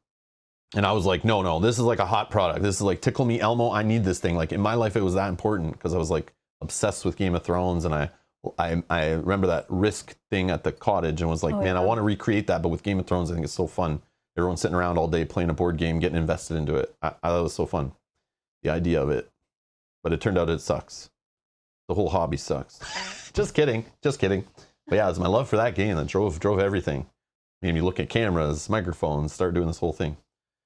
And I was like, no, this is like a hot product. This is like, tickle me Elmo, I need this thing. Like in my life, it was that important because I was like obsessed with Game of Thrones. And I remember that Risk thing at the cottage and was like, man, I want to recreate that. But with Game of Thrones, I think it's so fun. Everyone's sitting around all day playing a board game, getting invested into it. I thought it was so fun, the idea of it. But it turned out it sucks. The whole hobby sucks. Just kidding. But yeah, it's my love for that game that drove everything. Made me look at cameras, microphones, start doing this whole thing.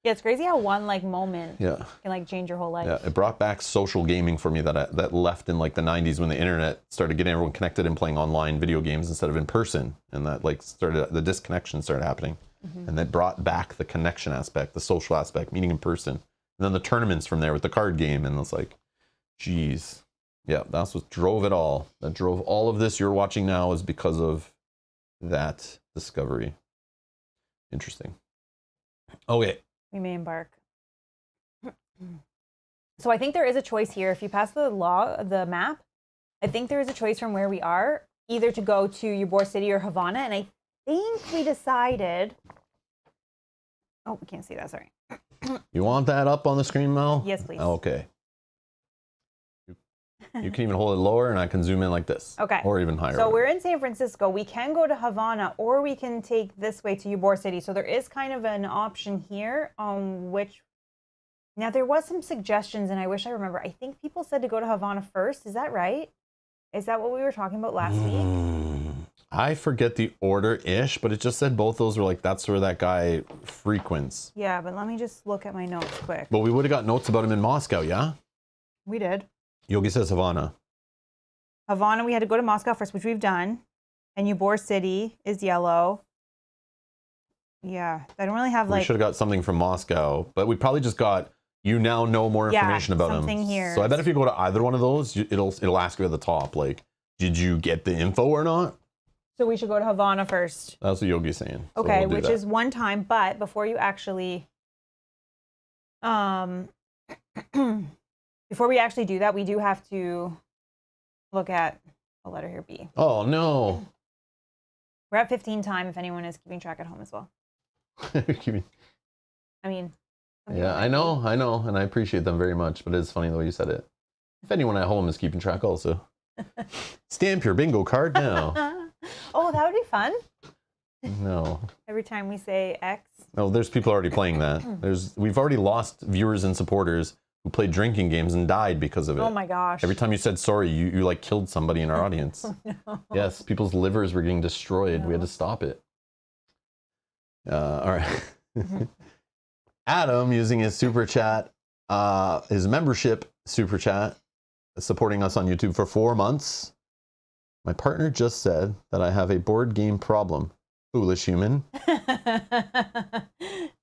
Yeah, it's crazy how one like moment can like change your whole life. Yeah, it brought back social gaming for me that left in like the 90s when the internet started getting everyone connected and playing online video games instead of in person, and that like started the disconnection started happening. And that brought back the connection aspect, the social aspect, meeting in person. And then the tournaments from there with the card game. And it's like, geez. Yeah, that's what drove it all. That drove all of this you're watching now is because of that discovery. Interesting. Okay. We may embark. So I think there is a choice here. If you pass the map, I think there is a choice from where we are, either to go to Ybor City or Havana. And I think we decided. Oh, we can't see that. Sorry. You want that up on the screen, Mel? Yes, please. Okay. You can even hold it lower, and I can zoom in like this. Okay. Or even higher. So we're in San Francisco. We can go to Havana, or we can take this way to Ybor City. So there is kind of an option here on which. Now there was some suggestions, and I wish I remember. I think people said to go to Havana first. Is that right? Is that what we were talking about last week? I forget the order-ish, but it just said both those were like, that's where that guy frequents. Yeah, but let me just look at my notes quick. But we would have got notes about him in Moscow, yeah? We did. Yogi says Havana. Havana, we had to go to Moscow first, which we've done. And Ybor City is yellow. Yeah, I don't really have like... We should have got something from Moscow, but we probably just got you now know more information about something him. here. So I bet if you go to either one of those, it'll ask you at the top, like, did you get the info or not? So we should go to Havana first. That's what Yogi's saying. So Okay, we'll do which that. is one time, but before you actually, before we actually do that, we do have to look at a letter here, B. Oh, no. We're at 15 time if anyone is keeping track at home as well. I mean. Yeah, I know, and I appreciate them very much, but it's funny the way you said it. If anyone at home is keeping track also. Stamp your bingo card now. Oh, that would be fun. No. Every time we say X. No, there's people already playing that. We've already lost viewers and supporters who played drinking games and died because of it. Oh my gosh. Every time you said sorry, you like killed somebody in our audience. Oh, no. Yes, people's livers were getting destroyed. No. We had to stop it. All right. Adam using his super chat, his membership super chat, supporting us on YouTube for 4 months. My partner just said that I have a board game problem. Foolish human.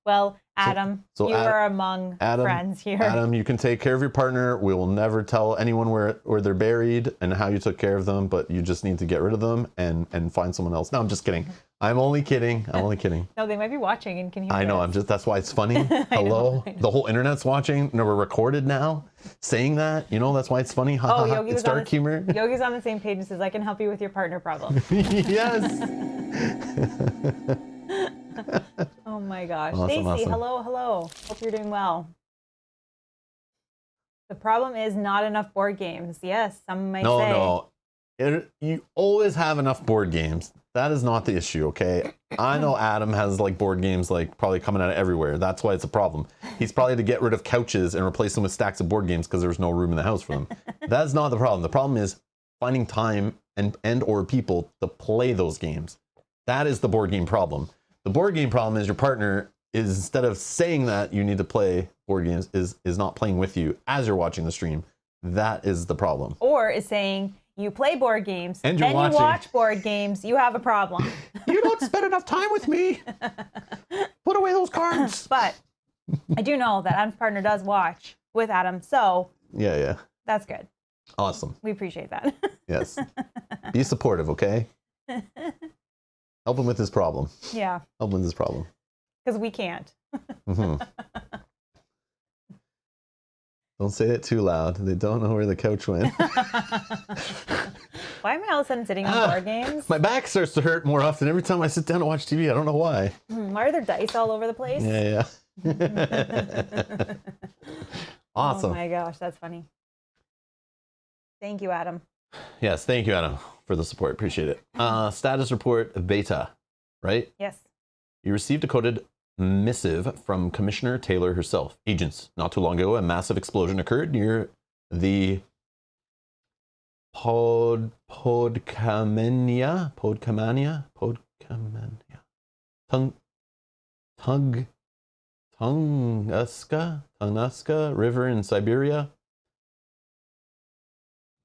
Well, Adam, you are among friends here. Adam, you can take care of your partner. We will never tell anyone where they're buried and how you took care of them, but you just need to get rid of them and find someone else. No, I'm just kidding. I'm only kidding. No, they might be watching and can hear I know. That's why it's funny. Hello. I know. The whole internet's watching. No, we're recorded now saying that. That's why it's funny. Yogi it's dark humor. Yogi's on the same page and says, I can help you with your partner problem. Yes. Oh my gosh. Awesome, Stacy, hello. Hope you're doing well. The problem is not enough board games. Yes, some might say. No. You always have enough board games. That is not the issue, okay? I know Adam has like board games like probably coming out of everywhere. That's why it's a problem. He's probably to get rid of couches and replace them with stacks of board games because there's no room in the house for them. That's not the problem. The problem is finding time and or people to play those games. That is the board game problem. The board game problem is your partner is, instead of saying that you need to play board games, is not playing with you as you're watching the stream. That is the problem. Or is saying you play board games, and then you watch board games, you have a problem. You don't spend enough time with me. Put away those cards. But I do know that Adam's partner does watch with Adam, so yeah. That's good. Awesome. We appreciate that. Yes. Be supportive, okay? Help him with his problem. Yeah. Help him with his problem. Because we can't. Mm-hmm. Don't say it too loud. They don't know where the couch went. Why am I all of a sudden sitting on board games? My back starts to hurt more often every time I sit down to watch TV. I don't know why. Why are there dice all over the place? Yeah. Awesome. Oh my gosh, that's funny. Thank you, Adam. Yes, thank you, Adam, for the support. Appreciate it. Status report beta, right? Yes. You received a coded missive from Commissioner Taylor herself. Agents, not too long ago, a massive explosion occurred near the Podkamania Tunguska River in Siberia.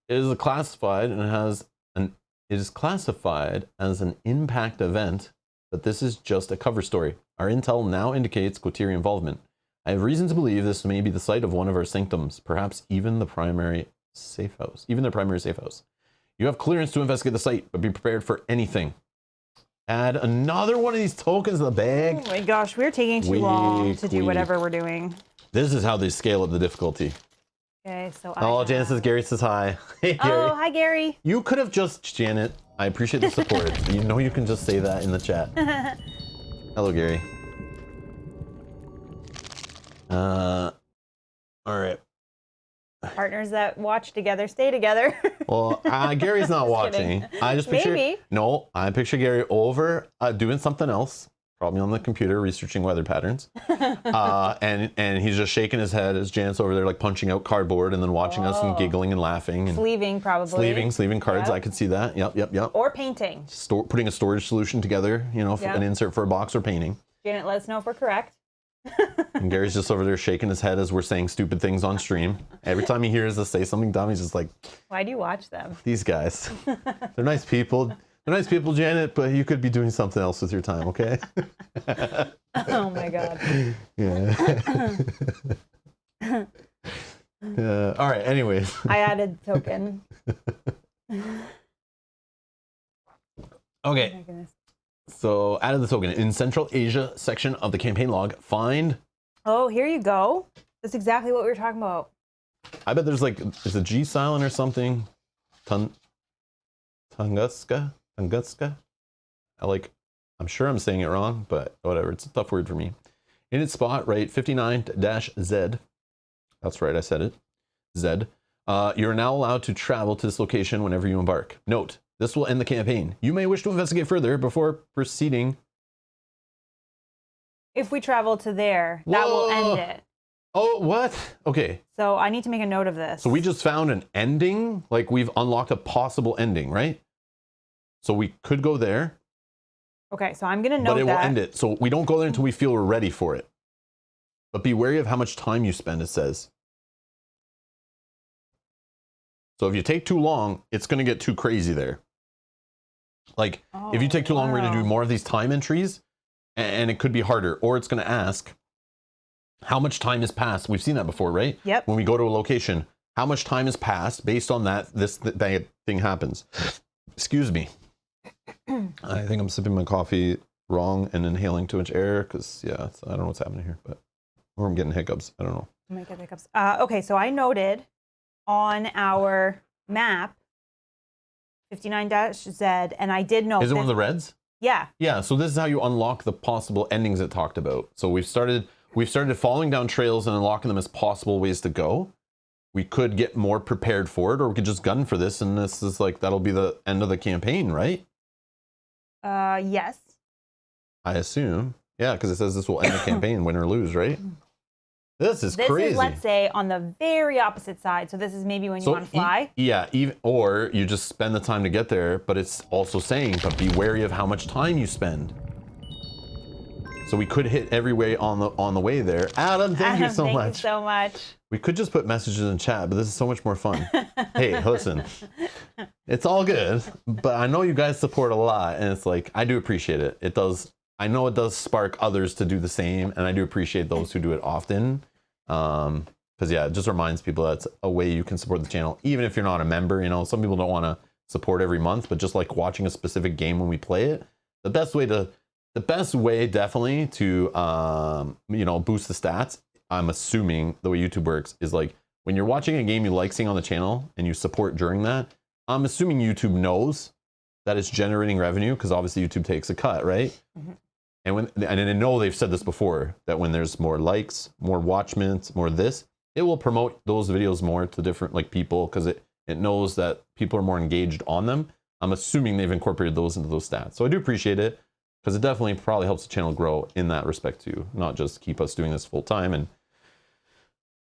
It is classified as an impact event, but this is just a cover story. Our intel now indicates Quatiri involvement. I have reason to believe this may be the site of one of our sanctums, perhaps even the primary safe house. You have clearance to investigate the site, but be prepared for anything. Add another one of these tokens to the bag. Oh my gosh, we're taking too long to do whatever we're doing. This is how they scale up the difficulty. Okay, so Janet says, Gary says hi. Hey, Gary. Oh, hi, Gary. You could have just, Janet, I appreciate the support. You know you can just say that in the chat. Hello, Gary. All right. Partners that watch together stay together. Well, Gary's not watching. Kidding. I just picture Maybe. No, I picture Gary over doing something else, probably on the computer researching weather patterns, and he's just shaking his head as Janet's over there like punching out cardboard and then watching us and giggling and laughing and sleeving probably. Sleeving cards. Yep. I could see that. Yep. Or painting. Putting a storage solution together, for an insert for a box or painting. Janet, let us know if we're correct. And Gary's just over there shaking his head as we're saying stupid things on stream. Every time he hears us say something dumb, he's just like, why do you watch them? These guys. They're nice people. They're nice people, Janet, but you could be doing something else with your time, okay? Oh my God. Yeah. All right. Anyways. I added token. Okay. Oh my goodness. So added the token in Central Asia section of the campaign log. Find. Oh, here you go. That's exactly what we were talking about. I bet there's like, is a G silent or something? Tunguska? I'm sure I'm saying it wrong, but whatever. It's a tough word for me. In its spot, right, 59-Z. That's right, I said it. Z. You're now allowed to travel to this location whenever you embark. Note, this will end the campaign. You may wish to investigate further before proceeding. If we travel to there, that will end it. Oh, what? Okay. So I need to make a note of this. So we just found an ending? Like we've unlocked a possible ending, right? So we could go there. Okay, so I'm going to note that. But it will end it. So we don't go there until we feel we're ready for it. But be wary of how much time you spend, it says. So if you take too long, it's going to get too crazy there. Like, if you take too long, we're going to do more of these time entries, and it could be harder. Or it's going to ask, how much time has passed? We've seen that before, right? Yep. When we go to a location, how much time has passed? Based on that, that thing happens. Excuse me. I think I'm sipping my coffee wrong and inhaling too much air because, yeah, I don't know what's happening here, or I'm getting hiccups. I don't know. I might get hiccups. Okay, so I noted on our map 59-Z, and I did note. Is it one of the reds? Yeah. Yeah. So this is how you unlock the possible endings it talked about. So we've started following down trails and unlocking them as possible ways to go. We could get more prepared for it, or we could just gun for this, and this is like that'll be the end of the campaign, right? Yes. I assume. Yeah, because it says this will end the campaign, win or lose, right? This is crazy. This is, let's say, on the very opposite side. So this is maybe when you want to fly. Or you just spend the time to get there, but it's also saying, but be wary of how much time you spend. So we could hit every way on the way there. Adam, thank you so much. Thank you so much. We could just put messages in chat, but this is so much more fun. Hey, listen, it's all good, but I know you guys support a lot, and it's like, I do appreciate it. It does. I know it does spark others to do the same, and I do appreciate those who do it often. Because yeah, it just reminds people that's a way you can support the channel, even if you're not a member. You know, some people don't want to support every month, but just like watching a specific game when we play it, the best way definitely to boost the stats, I'm assuming the way YouTube works is like when you're watching a game you like seeing on the channel and you support during that, I'm assuming YouTube knows that it's generating revenue because obviously YouTube takes a cut, right? Mm-hmm. And I know they've said this before, that when there's more likes, more watch minutes, more this, it will promote those videos more to different like people because it knows that people are more engaged on them. I'm assuming they've incorporated those into those stats. So I do appreciate it because it definitely probably helps the channel grow in that respect too, not just keep us doing this full time and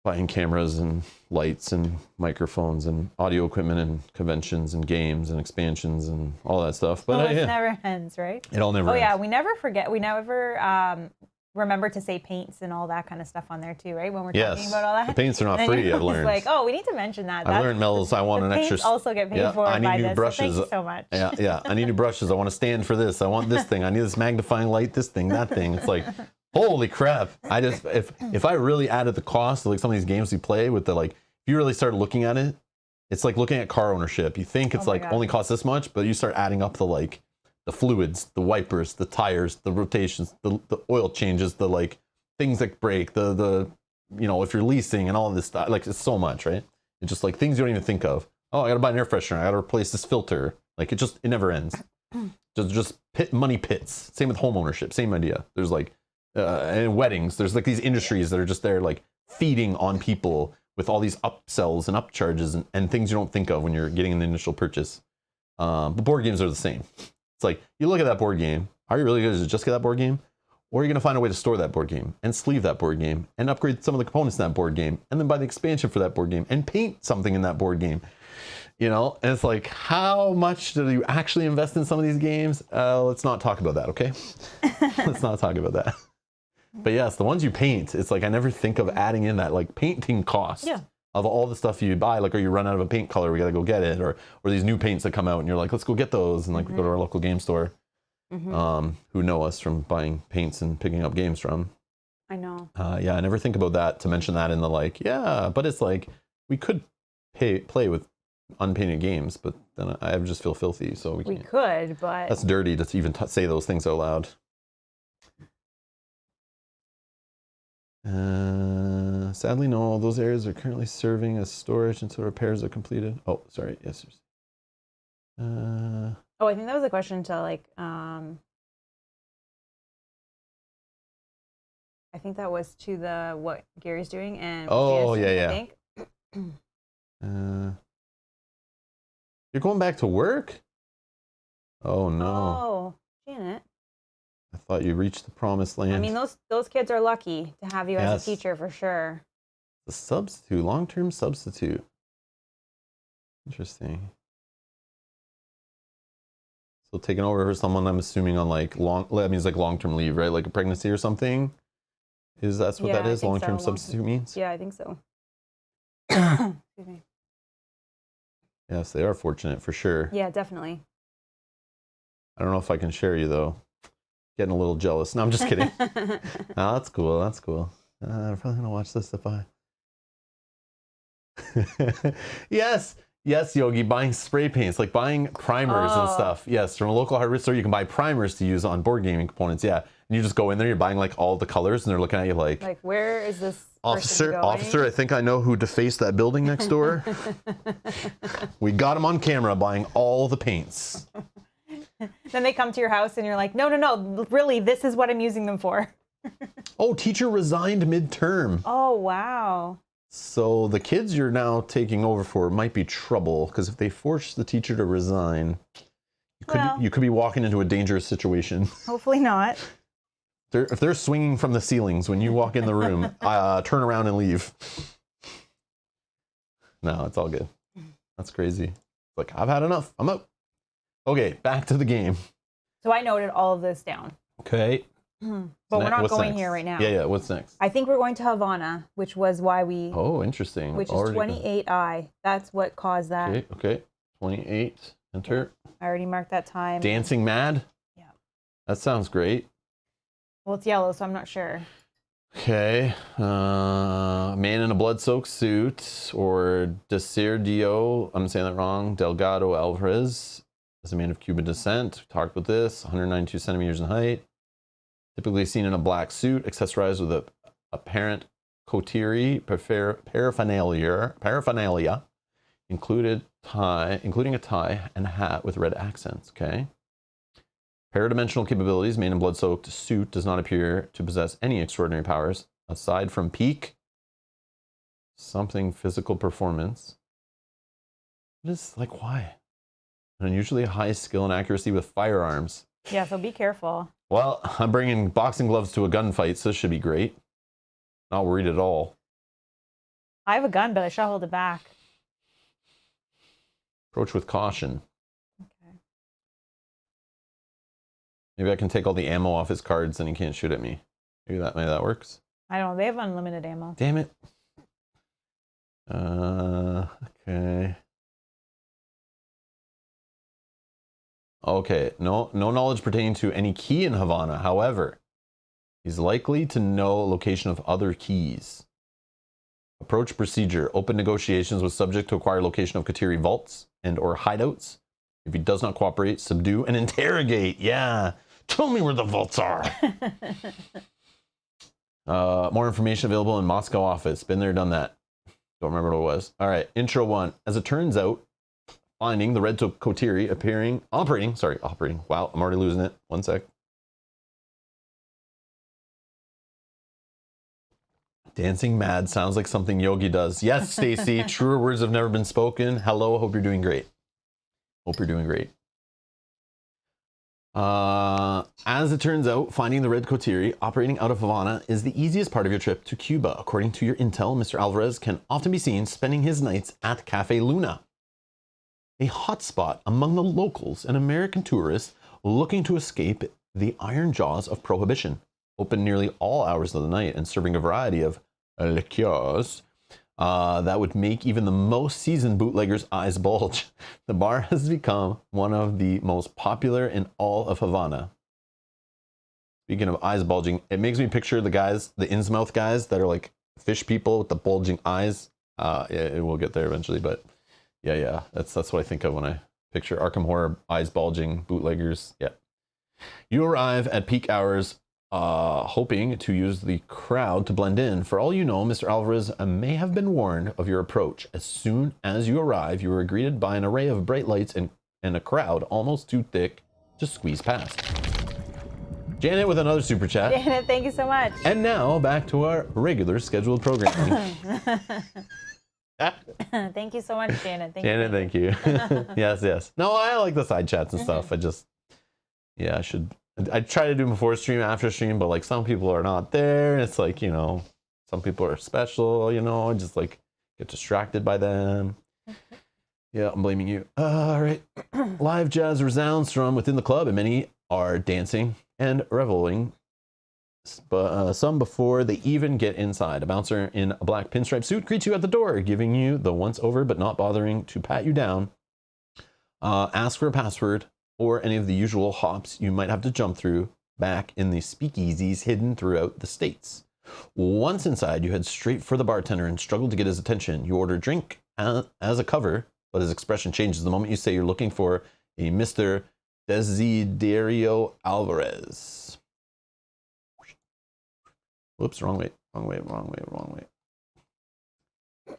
buying cameras and lights and microphones and audio equipment and conventions and games and expansions and all that stuff. But it never ends, right? It all never ends. Oh yeah, we never forget. We never remember to say paints and all that kind of stuff on there too, right? When we're talking about all that. The paints are not free, I've learned. Like, oh, we need to mention that. I learned, Mel's, I want an extra. Paints also get paid for I need by new this, brushes. So thank you so much. Yeah. I need new brushes. I want to stand for this. I want this thing. I need this magnifying light, this thing, that thing. It's like, holy crap. If I really added the cost of like some of these games we play with the like, if you really start looking at it, it's like looking at car ownership. You think it's only costs this much, but you start adding up the fluids, the wipers, the tires, the rotations, the oil changes, the like things that break, the if you're leasing and all of this stuff, like it's so much, right? It's just like things you don't even think of. Oh, I gotta buy an air freshener. I gotta replace this filter. Like it never ends. just money pits. Same with home ownership. Same idea. There's like, and weddings, there's like these industries that are just there like feeding on people with all these upsells and upcharges and things you don't think of when you're getting an initial purchase. But board games are the same. It's like, you look at that board game, are you really going to just get that board game? Or are you going to find a way to store that board game and sleeve that board game and upgrade some of the components in that board game and then buy the expansion for that board game and paint something in that board game? And it's like, how much do you actually invest in some of these games? Let's not talk about that, okay? Let's not talk about that. But yes, the ones you paint, it's like I never think of adding in that like painting cost of all the stuff you buy. Like, or you run out of a paint color, we gotta go get it, or these new paints that come out and you're like, let's go get those, and like we go to our local game store, who know us from buying paints and picking up games from. I know. know. Yeah, I never think about that to mention that in the like, yeah, but it's like we could play with unpainted games, but then I just feel filthy, so we can't. Could, but That's dirty to even say those things out loud. Sadly, no. Those areas are currently serving as storage until repairs are completed. Oh, sorry. Yes. Oh, I think that was a question to like. I think that was to the what Gary's doing and. Oh, Jansen, yeah. I think. You're going back to work? Oh no. Oh, Janet. I thought you reached the promised land. I mean, those kids are lucky to have you as a teacher for sure. The substitute, long-term substitute. Interesting. So taking over for someone, I'm assuming on like that means like long-term leave, right? Like a pregnancy or something. That's what that is? Long-term substitute means? Yeah, I think so. Excuse me. Yes, they are fortunate for sure. Yeah, definitely. I don't know if I can share you though. Getting a little jealous. No, I'm just kidding. No, that's cool. That's cool. I'm probably gonna watch this if I. Yes, Yogi. Buying spray paints, like buying primers and stuff. Yes, from a local hardware store, you can buy primers to use on board gaming components. Yeah, and you just go in there, you're buying like all the colors, and they're looking at you like where is this officer? I think I know who defaced that building next door. We got him on camera buying all the paints. Then they come to your house and you're like, no, really, this is what I'm using them for. Oh, teacher resigned midterm. Oh, wow. So the kids you're now taking over for might be trouble, because if they force the teacher to resign, you could be walking into a dangerous situation. Hopefully not. If they're swinging from the ceilings when you walk in the room, turn around and leave. No, it's all good. That's crazy. Like, I've had enough. I'm out. Okay, back to the game. So I noted all of this down. Okay. But we're not going here right now. Yeah, what's next? I think we're going to Havana, which was why we... Oh, interesting. Which is 28I. That's what caused that. Okay. 28. Enter. I already marked that time. Dancing Mad? Yeah. That sounds great. Well, it's yellow, so I'm not sure. Okay. Man in a blood-soaked suit, or Desirdio, I'm saying that wrong, Delgado Alvarez, is a man of Cuban descent. We talked about this, 192 centimeters in height. Typically seen in a black suit, accessorized with a apparent coterie paraphernalia, including a tie and a hat with red accents. Okay. Paradimensional capabilities. Man in blood-soaked suit does not appear to possess any extraordinary powers aside from peak something physical performance. Just like, why? An unusually high skill and accuracy with firearms. Yeah, so be careful. Well, I'm bringing boxing gloves to a gunfight, so this should be great. Not worried at all. I have a gun, but I should hold it back. Approach with caution. Okay. Maybe I can take all the ammo off his cards and he can't shoot at me. Maybe that works. I don't know. They have unlimited ammo. Damn it. Okay. Okay, no knowledge pertaining to any key in Havana. However, he's likely to know location of other keys. Approach procedure. Open negotiations with subject to acquire location of Kateri vaults and or hideouts. If he does not cooperate, subdue and interrogate. Yeah. Tell me where the vaults are. More information available in Moscow office. Been there, done that. Don't remember what it was. All right, intro 1. As it turns out, finding the red coterie operating. Wow, I'm already losing it. One sec. Dancing Mad sounds like something Yogi does. Yes, Stacy, truer words have never been spoken. Hello, hope you're doing great. Hope you're doing great. As it turns out, finding the red coterie operating out of Havana is the easiest part of your trip to Cuba. According to your intel, Mr. Alvarez can often be seen spending his nights at Cafe Luna, a hotspot among the locals and American tourists looking to escape the iron jaws of prohibition. Open nearly all hours of the night and serving a variety of liqueurs that would make even the most seasoned bootlegger's eyes bulge. The bar has become one of the most popular in all of Havana. Speaking of eyes bulging, it makes me picture the guys, the Innsmouth guys that are like fish people with the bulging eyes. It will get there eventually, but yeah, that's what I think of when I picture Arkham Horror eyes bulging bootleggers. Yeah. You arrive at peak hours, hoping to use the crowd to blend in. For all you know, Mr. Alvarez may have been warned of your approach. As soon as you arrive, you are greeted by an array of bright lights and a crowd almost too thick to squeeze past. Janet with another super chat. Janet, thank you so much. And now back to our regular scheduled programming. Thank you so much, Janet. Thank you. Yes. No, I like the side chats and stuff. I try to do them before stream, after stream, but like some people are not there. It's like, some people are special, I just like get distracted by them. Yeah, I'm blaming you. All right. Live jazz resounds from within the club, and many are dancing and reveling. But some before they even get inside. A bouncer in a black pinstripe suit greets you at the door, giving you the once over but not bothering to pat you down, ask for a password, or any of the usual hops you might have to jump through back in the speakeasies hidden throughout the States. Once inside, you head straight for the bartender and struggle to get his attention. You order a drink as a cover, but his expression changes the moment you say you're looking for a Mr. Desiderio Alvarez. Whoops, wrong way.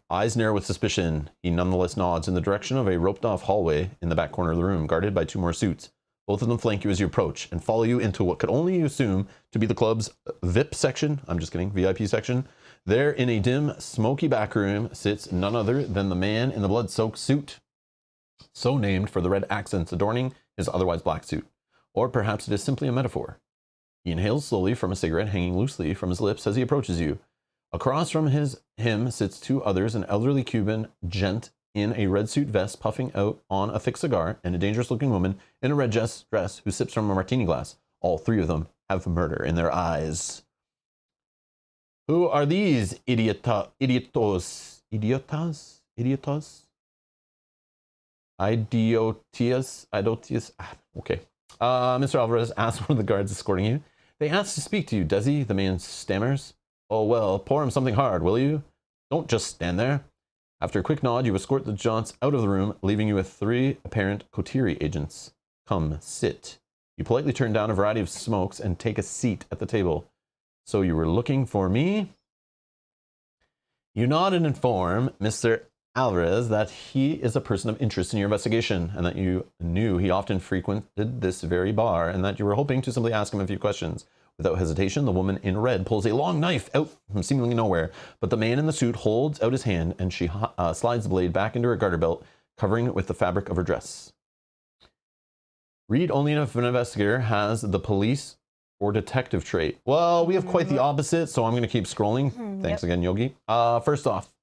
Eyes narrow with suspicion, he nonetheless nods in the direction of a roped-off hallway in the back corner of the room, guarded by two more suits. Both of them flank you as you approach and follow you into what could only assume to be the club's VIP section. I'm just kidding, VIP section. There, in a dim, smoky back room, sits none other than the man in the blood-soaked suit, so named for the red accents adorning his otherwise black suit. Or perhaps it is simply a metaphor. He inhales slowly from a cigarette hanging loosely from his lips as he approaches you. Across from him sits two others, an elderly Cuban gent in a red suit vest puffing out on a thick cigar, and a dangerous-looking woman in a red dress who sips from a martini glass. All three of them have murder in their eyes. Who are these idiotas? Idiotias? Okay. Mr. Alvarez asks one of the guards escorting you. They ask to speak to you, Desi, the man stammers. Oh, well, pour him something hard, will you? Don't just stand there. After a quick nod, you escort the jaunts out of the room, leaving you with three apparent Coterie agents. Come, sit. You politely turn down a variety of smokes and take a seat at the table. So you were looking for me? You nod and inform Mr. Alvarez that he is a person of interest in your investigation, and that you knew he often frequented this very bar, and that you were hoping to simply ask him a few questions. Without hesitation, the woman in red pulls a long knife out from seemingly nowhere, but the man in the suit holds out his hand, and she slides the blade back into her garter belt, covering it with the fabric of her dress. Read only if an investigator has the police or detective trait. Well, we have quite the opposite, so I'm going to keep scrolling. Thanks again, Yogi. First off,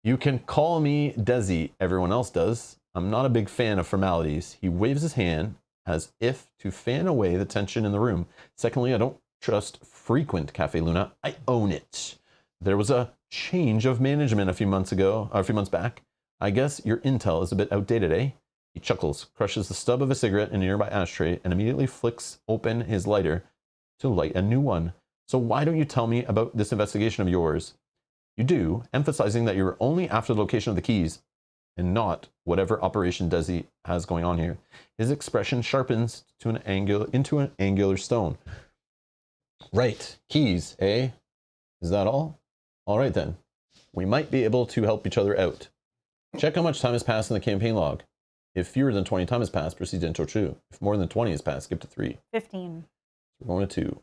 you can call me Desi. Everyone else does. I'm not a big fan of formalities. He waves his hand as if to fan away the tension in the room. Secondly, I don't trust frequent Cafe Luna. I own it. There was a change of management a few months back. I guess your intel is a bit outdated, eh? He chuckles, crushes the stub of a cigarette in a nearby ashtray, and immediately flicks open his lighter to light a new one. So why don't you tell me about this investigation of yours? You do, emphasizing that you're only after the location of the keys, and not whatever operation Desi has going on here. His expression sharpens to into an angular stone. Right, keys, eh? Is that all? All right then. We might be able to help each other out. Check how much time has passed in the campaign log. If fewer than 20 time has passed, proceed to intro 2. If more than 20 has passed, skip to 3. 15. We're going to 2.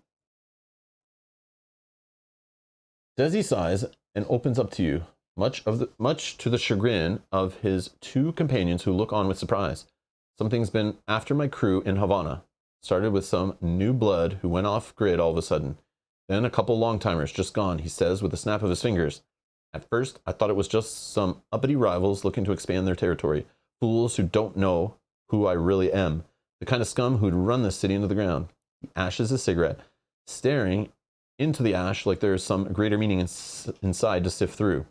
Desi sighs and opens up to you, much to the chagrin of his two companions who look on with surprise. Something's been after my crew in Havana. Started with some new blood who went off grid all of a sudden. Then a couple long-timers just gone, he says with a snap of his fingers. At first, I thought it was just some uppity rivals looking to expand their territory. Fools who don't know who I really am. The kind of scum who'd run this city into the ground. He ashes his cigarette, staring into the ash like there's some greater meaning inside to sift through.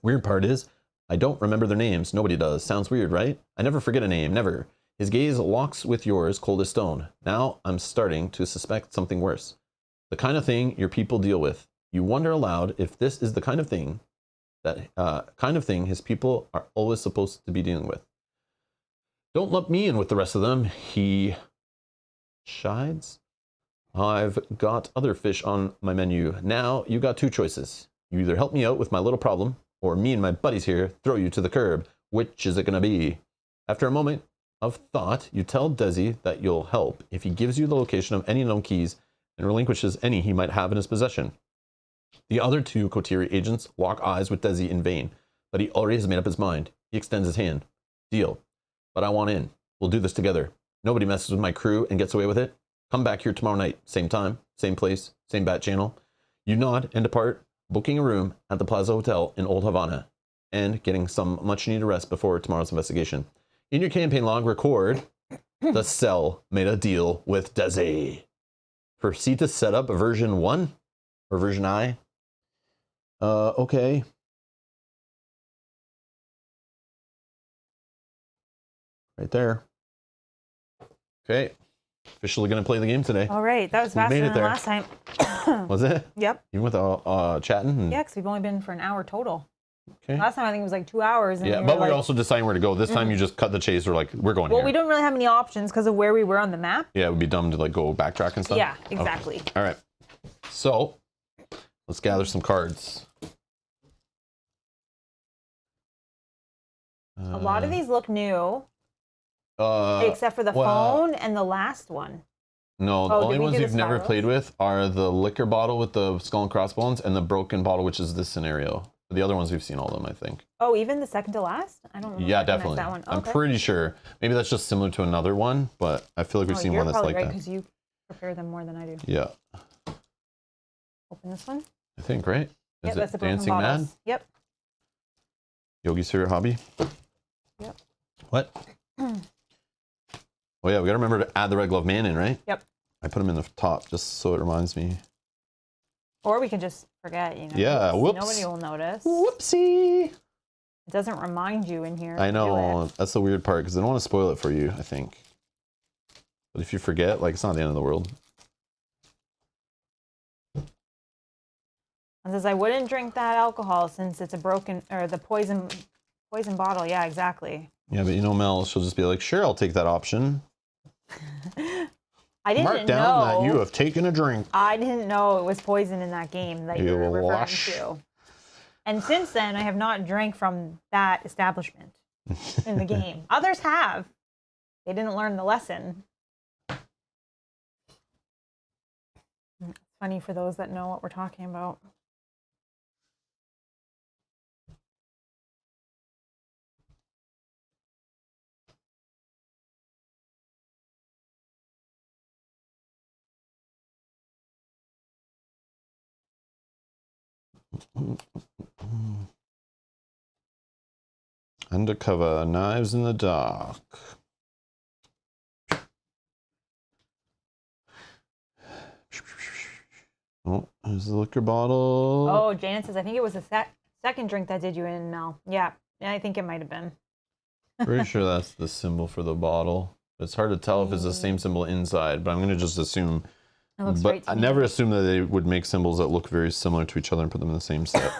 Weird part is, I don't remember their names. Nobody does. Sounds weird, right? I never forget a name, never. His gaze locks with yours, cold as stone. Now I'm starting to suspect something worse. The kind of thing your people deal with. You wonder aloud if this is the kind of thing his people are always supposed to be dealing with. Don't lump me in with the rest of them, he chides. I've got other fish on my menu. Now you got two choices. You either help me out with my little problem, or me and my buddies here throw you to the curb. Which is it going to be? After a moment of thought, you tell Desi that you'll help if he gives you the location of any known keys and relinquishes any he might have in his possession. The other two Kotiri agents lock eyes with Desi in vain, but he already has made up his mind. He extends his hand. Deal. But I want in. We'll do this together. Nobody messes with my crew and gets away with it. Come back here tomorrow night. Same time, same place, same bat channel. You nod and depart, booking a room at the Plaza Hotel in Old Havana and getting some much needed rest before tomorrow's investigation. In your campaign log, record the cell made a deal with Desi. Proceed to set up version 1 or version I. Okay. Right there. Okay. Officially going to play the game today. All right, that was faster than last time. Was it? Yep. Even with chatting? Yeah, because we've only been for an hour total. Okay. Last time I think it was like 2 hours. And yeah, but we're also deciding where to go. This time you just cut the chase. We're like, we're going here. Well, we don't really have any options because of where we were on the map. Yeah, it would be dumb to like go backtrack and stuff. Yeah, exactly. Okay. All right. So let's gather some cards. A lot of these look new. Except for the phone and the last one. No, the only ones we've never played with are the liquor bottle with the skull and crossbones and the broken bottle, which is this scenario. The other ones we've seen all of them, I think. Oh, even the second to last? I don't know. Yeah, definitely. That one. I'm pretty sure. Maybe that's just similar to another one, but I feel like we've seen one that's like that. Because you prepare them more than I do. Yeah. Open this one. I think, right? Yep, that's the Dancing Mad? Yep. Yogi's favorite hobby? Yep. What? Oh yeah, we gotta remember to add the Red Glove Man in, right? Yep. I put him in the top just so it reminds me. Or we can just forget, you know. Yeah, whoops. Nobody will notice. Whoopsie. It doesn't remind you in here. I know. That's the weird part because I don't want to spoil it for you, I think. But if you forget, like, it's not the end of the world. It says, I wouldn't drink that alcohol since it's a broken, or the poison bottle. Yeah, exactly. Yeah, but you know, Mel, she'll just be like, sure, I'll take that option. I didn't Mark down that you have taken a drink. I didn't know it was poison in that game that you were referring to. And since then, I have not drank from that establishment in the game. Others have. They didn't learn the lesson. It's funny for those that know what we're talking about. Undercover, knives in the dark. Oh, there's the liquor bottle. Oh, Janet says, I think it was the second drink that did you in, Mel. Yeah, I think it might have been. Pretty sure that's the symbol for the bottle. It's hard to tell if it's the same symbol inside, but I'm going to just assume. It looks but right to I me. never assume that they would make symbols that look very similar to each other and put them in the same set.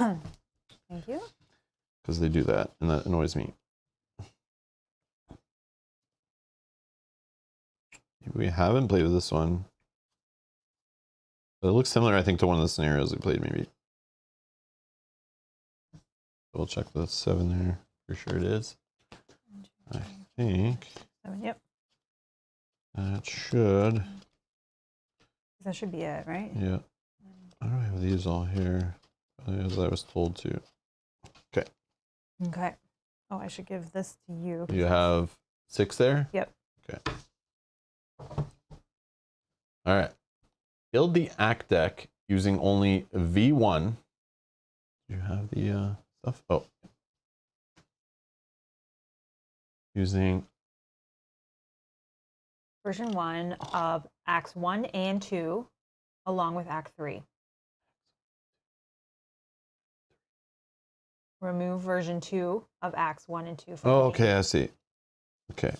Thank you. Because they do that, and that annoys me. We haven't played with this one. But it looks similar, I think, to one of the scenarios we played, maybe. We'll check the 7 there. For sure it is. I think 7, yep. that should. That should be it, right? Yeah. I don't have these all here, as I was told to. Okay. Okay. Oh, I should give this to you. You have 6 there? Yep. Okay. All right. Build the act deck using only V1. Do you have the stuff? Oh. Using Version 1 of Acts 1 and 2, along with Act 3. Remove version 2 of Acts 1 and 2 from Oh, the okay, game. I see. Okay.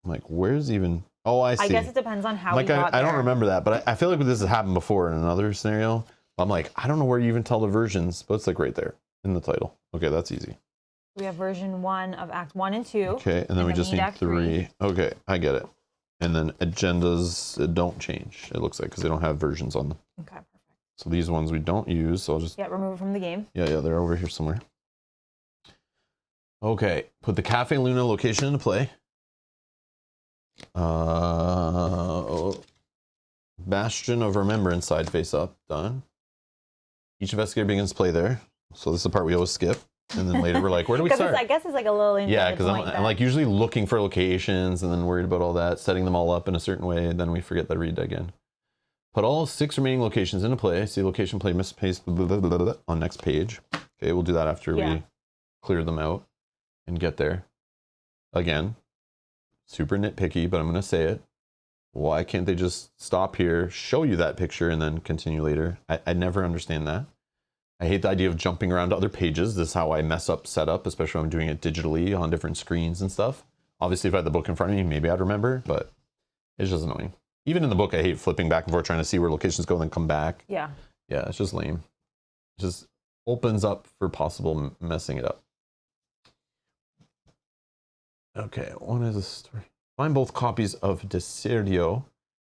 I'm like, where's even... Oh, I see. I guess it depends on how like, we got I there. don't remember that, but I feel like this has happened before in another scenario. I'm like, I don't know where you even tell the versions, but it's like right there in the title. Okay, that's easy. We have version 1 of Act 1 and 2. Okay, and then we just need Act 3. Okay, I get it. And then agendas don't change, it looks like, because they don't have versions on them. Okay, perfect. So these ones we don't use, so I'll just... Yeah, remove it from the game. Yeah, they're over here somewhere. Okay, put the Cafe Luna location into play. Bastion of Remembrance side face up, done. Each investigator begins play there. So this is the part we always skip. And then later we're like, where do we start? I guess it's like a little... Yeah, because I'm like usually looking for locations and then worried about all that, setting them all up in a certain way, and then we forget to read again. Put all 6 remaining locations into play. See location play misplaced on next page. Okay, we'll do that after we clear them out and get there. Again, super nitpicky, but I'm going to say it. Why can't they just stop here, show you that picture, and then continue later? I never understand that. I hate the idea of jumping around to other pages. This is how I mess up setup, especially when I'm doing it digitally on different screens and stuff. Obviously, if I had the book in front of me, maybe I'd remember, but it's just annoying. Even in the book, I hate flipping back and forth, trying to see where locations go and then come back. Yeah. Yeah, it's just lame. It just opens up for possible messing it up. Okay, one is a story. Find both copies of Deserdio,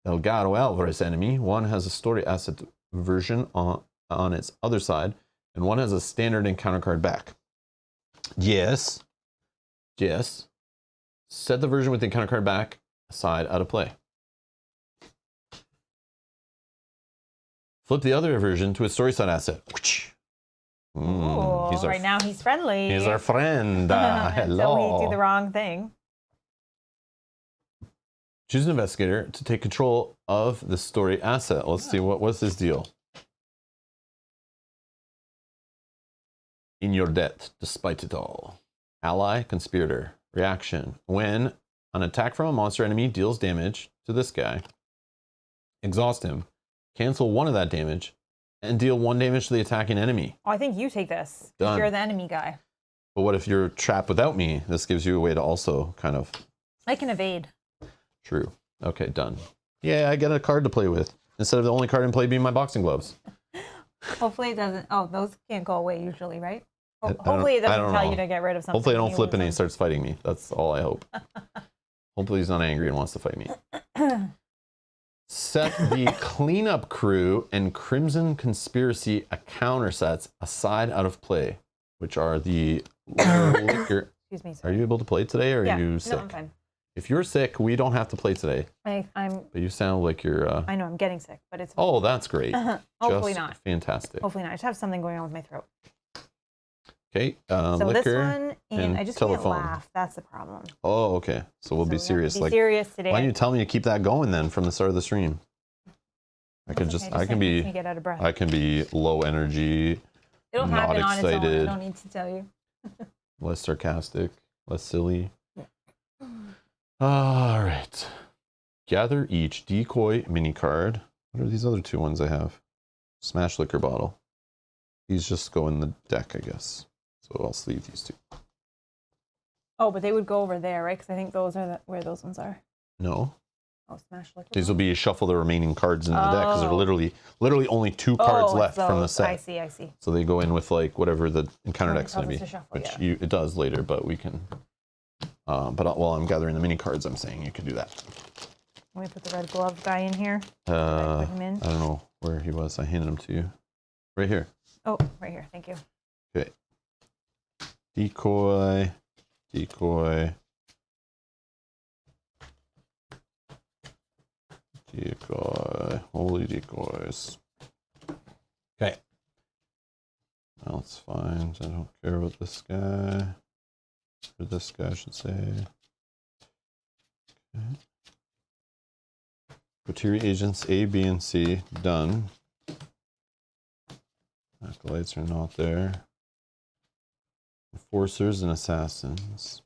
Delgado Alvarez Enemy. One has a story asset version on its other side, and one has a standard encounter card back. Yes. Yes. Set the version with the encounter card back side out of play. Flip the other version to a story side asset. Ooh, right now he's friendly. He's our friend. Hello. So he do the wrong thing. Choose an investigator to take control of the story asset. Let's see, what's this deal? In your debt, despite it all. Ally, conspirator. Reaction. When an attack from a monster enemy deals damage to this guy, exhaust him, cancel one of that damage, and deal 1 damage to the attacking enemy. Oh, I think you take this. Done. You're the enemy guy. But what if you're trapped without me? This gives you a way to also kind of... I can evade. True. Okay, done. Yeah, I get a card to play with. Instead of the only card in play being my boxing gloves. Hopefully it doesn't... Oh, those can't go away usually, right? I Hopefully it doesn't tell know. you to get rid of something. Hopefully I don't flip and he starts fighting me. That's all I hope. Hopefully he's not angry and wants to fight me. Set the cleanup crew and Crimson Conspiracy counter sets aside out of play, which are the liquor. Excuse me, sir. Are you able to play today, or are you sick? No, I'm fine. If you're sick, we don't have to play today. I'm. But you sound like you're. I know I'm getting sick, but it's. Oh, that's great. Hopefully just not. Fantastic. Hopefully not. I just have something going on with my throat. Okay. So liquor this one, and I just telephone. can't laugh. That's the problem. Oh, okay. So we'll be serious. Be serious today. Why don't you tell me to keep that going then from the start of the stream? I can just I can be get out of breath. I can be low energy, It'll not happen on its own. excited, I don't need to tell you. less sarcastic, less silly. All right. Gather each decoy mini card. What are these other 2 ones I have? Smash liquor bottle. These just go in the deck, I guess. So I'll sleeve these 2. Oh, but they would go over there, right? Because I think those are where those ones are. No. Oh, smash liquor. These will be shuffle the remaining cards into the deck because there are literally only 2 cards left from the set. I see. So they go in with like whatever the encounter deck's going to be, shuffle, which it does later, but we can. But while I'm gathering the mini cards, I'm saying you can do that. Let me put the red glove guy in here. Put him in. I don't know where he was. I handed him to you. Right here. Oh, right here. Thank you. Okay. Decoy. Decoy. Decoy. Holy decoys. Okay. Now let's find. I don't care about this guy. Or this guy, I should say. Okay. Coterie agents A, B, and C done. Acolytes are not there. Enforcers and assassins.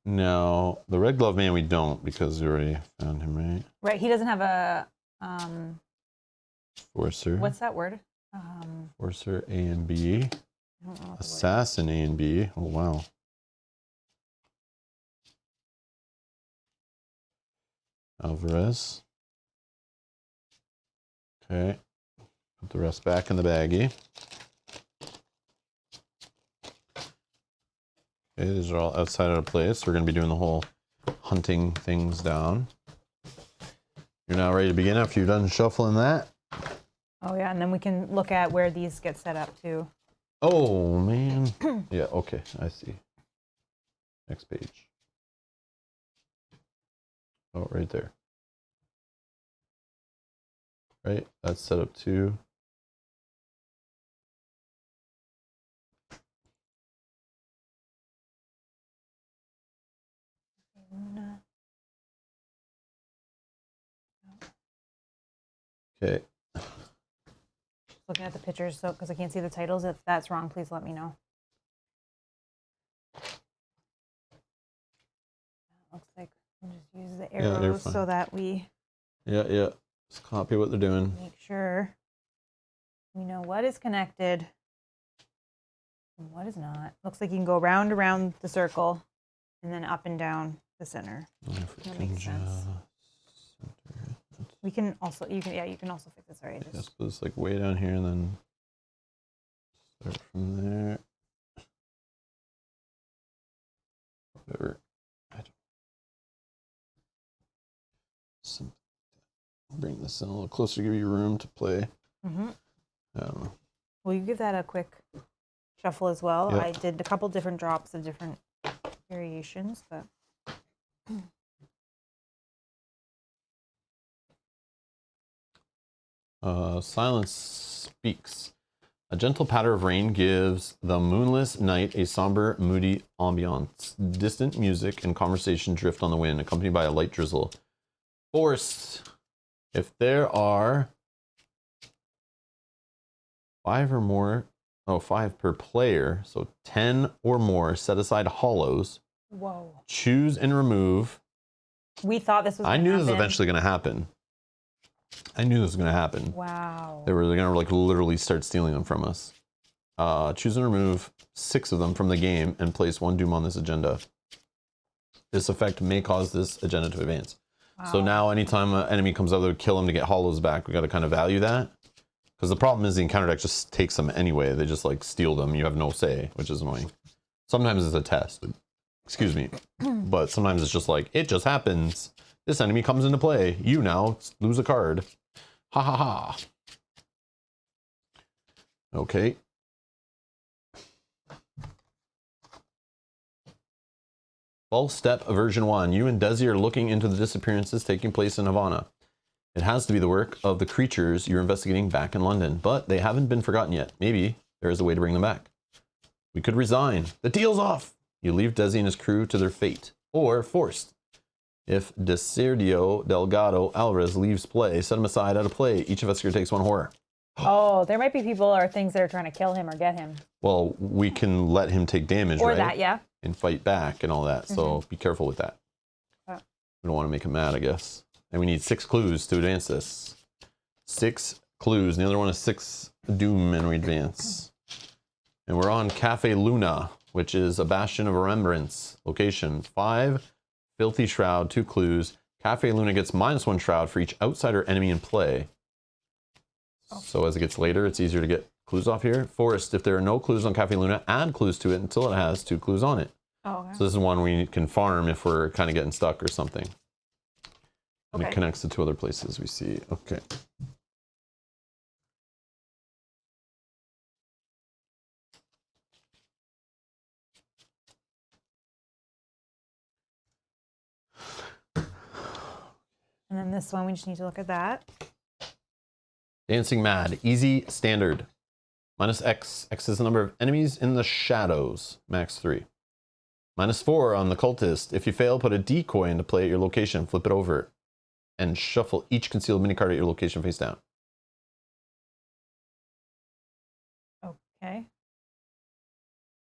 Now, the red glove man we don't because we already found him, right? Right, he doesn't have a Enforcer. what's that word? Enforcer A and B. I don't know what the word is. Assassin A and B. Oh, wow. Alvarez. Okay. Put the rest back in the baggie. Okay, these are all outside of place. We're going to be doing the whole hunting things down. You're now ready to begin after you've done shuffling that. Oh yeah, and then we can look at where these get set up too. Oh, man. Yeah, okay. I see. Next page. Oh, right there. Right? That's set up too. Okay. Looking at the pictures, so because I can't see the titles. If that's wrong, please let me know. Looks like we'll just use the Yeah, they're arrows fine. so that we Yeah. Just copy what they're doing. make sure we know what is connected and what is not. Looks like you can go round around the circle and then up and down the center. That makes sense. We can also, you can also fix it. Sorry, Yes, but it's like way down here and then start from there. Whatever. Bring this in a little closer, give you room to play. Mm-hmm. I don't know. Will you give that a quick shuffle as well? Yep. I did a couple different drops of different variations, but Silence speaks. A gentle patter of rain gives the moonless night a somber, moody ambiance. Distant music and conversation drift on the wind, accompanied by a light drizzle. Forced. If there are 5 or more, 5 per player, so 10 or more, set aside hollows. whoa. Choose and remove. We thought this was I gonna knew this was happen. eventually going to happen. I knew this was going to happen. Wow. They were going to like literally start stealing them from us. Choose and remove 6 of them from the game and place 1 doom on this agenda. This effect may cause this agenda to advance. Wow. So now anytime an enemy comes out, they kill them to get hollows back. We got to kind of value that. Because the problem is the encounter deck just takes them anyway. They just like steal them. You have no say, which is annoying. Sometimes it's a test. Excuse me. But sometimes it's just like, it just happens. This enemy comes into play. You now lose a card. Ha ha ha. Okay. False Step version 1. You and Desi are looking into the disappearances taking place in Havana. It has to be the work of the creatures you're investigating back in London, but they haven't been forgotten yet. Maybe there is a way to bring them back. We could resign. The deal's off. You leave Desi and his crew to their fate. Or forced. If Deserdio Delgado Alvarez leaves play, set him aside out of play. Each investigator takes 1 horror. Oh, there might be people or things that are trying to kill him or get him. Well, we can let him take damage, Or right? that, yeah. And fight back and all that. So be careful with that. We don't want to make him mad, I guess. And we need 6 clues to advance this. 6 clues. And the other one is 6 doom and we advance. And we're on Cafe Luna, which is a bastion of remembrance. Location 5, Filthy Shroud, 2 clues. Cafe Luna gets -1 shroud for each outsider enemy in play. So as it gets later, it's easier to get clues off here. Forest, if there are no clues on Cafe Luna, add clues to it until it has 2 clues on it. Oh, okay. So this is one we can farm if we're kind of getting stuck or something. And Okay. it connects to 2 other places we see. Okay. And then this one, we just need to look at that. Dancing Mad, easy standard. -X. X is the number of enemies in the shadows. Max 3. -4 on the cultist. If you fail, put a decoy into play at your location, flip it over, and shuffle each concealed mini card at your location face down. Okay.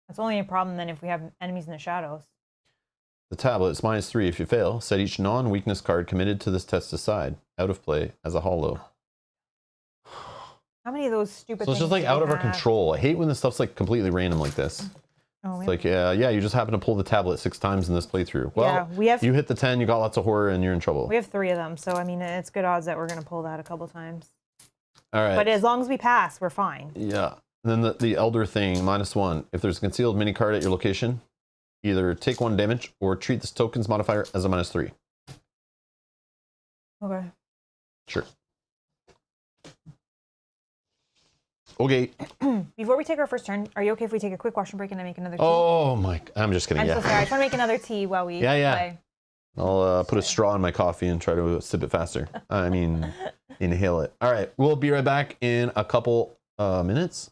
That's only a problem then if we have enemies in the shadows. The tablet is -3. If you fail, set each non-weakness card committed to this test aside, out of play, as a hollow. How many of those stupid So it's things just like do out we of our have? control. I hate when this stuff's like completely random like this. Oh, It's like, yeah, you just happen to pull the tablet 6 times in this playthrough. Well, yeah, we have you hit the 10, you got lots of horror, and you're in trouble. we have 3 of them, so I mean it's good odds that we're gonna pull that a couple times. All right. But as long as we pass, we're fine. Yeah. And then the Elder thing, -1. If there's a concealed mini card at your location, either take 1 damage or treat this token's modifier as a -3. Okay. Sure. Okay. Before we take our first turn, are you okay if we take a quick washroom break and I make another tea? Oh my! I'm just kidding. I'm Yeah. so sorry. I just want to make another tea while we play. I'll put a straw in my coffee and try to sip it faster. I mean, inhale it. All right. We'll be right back in a couple minutes.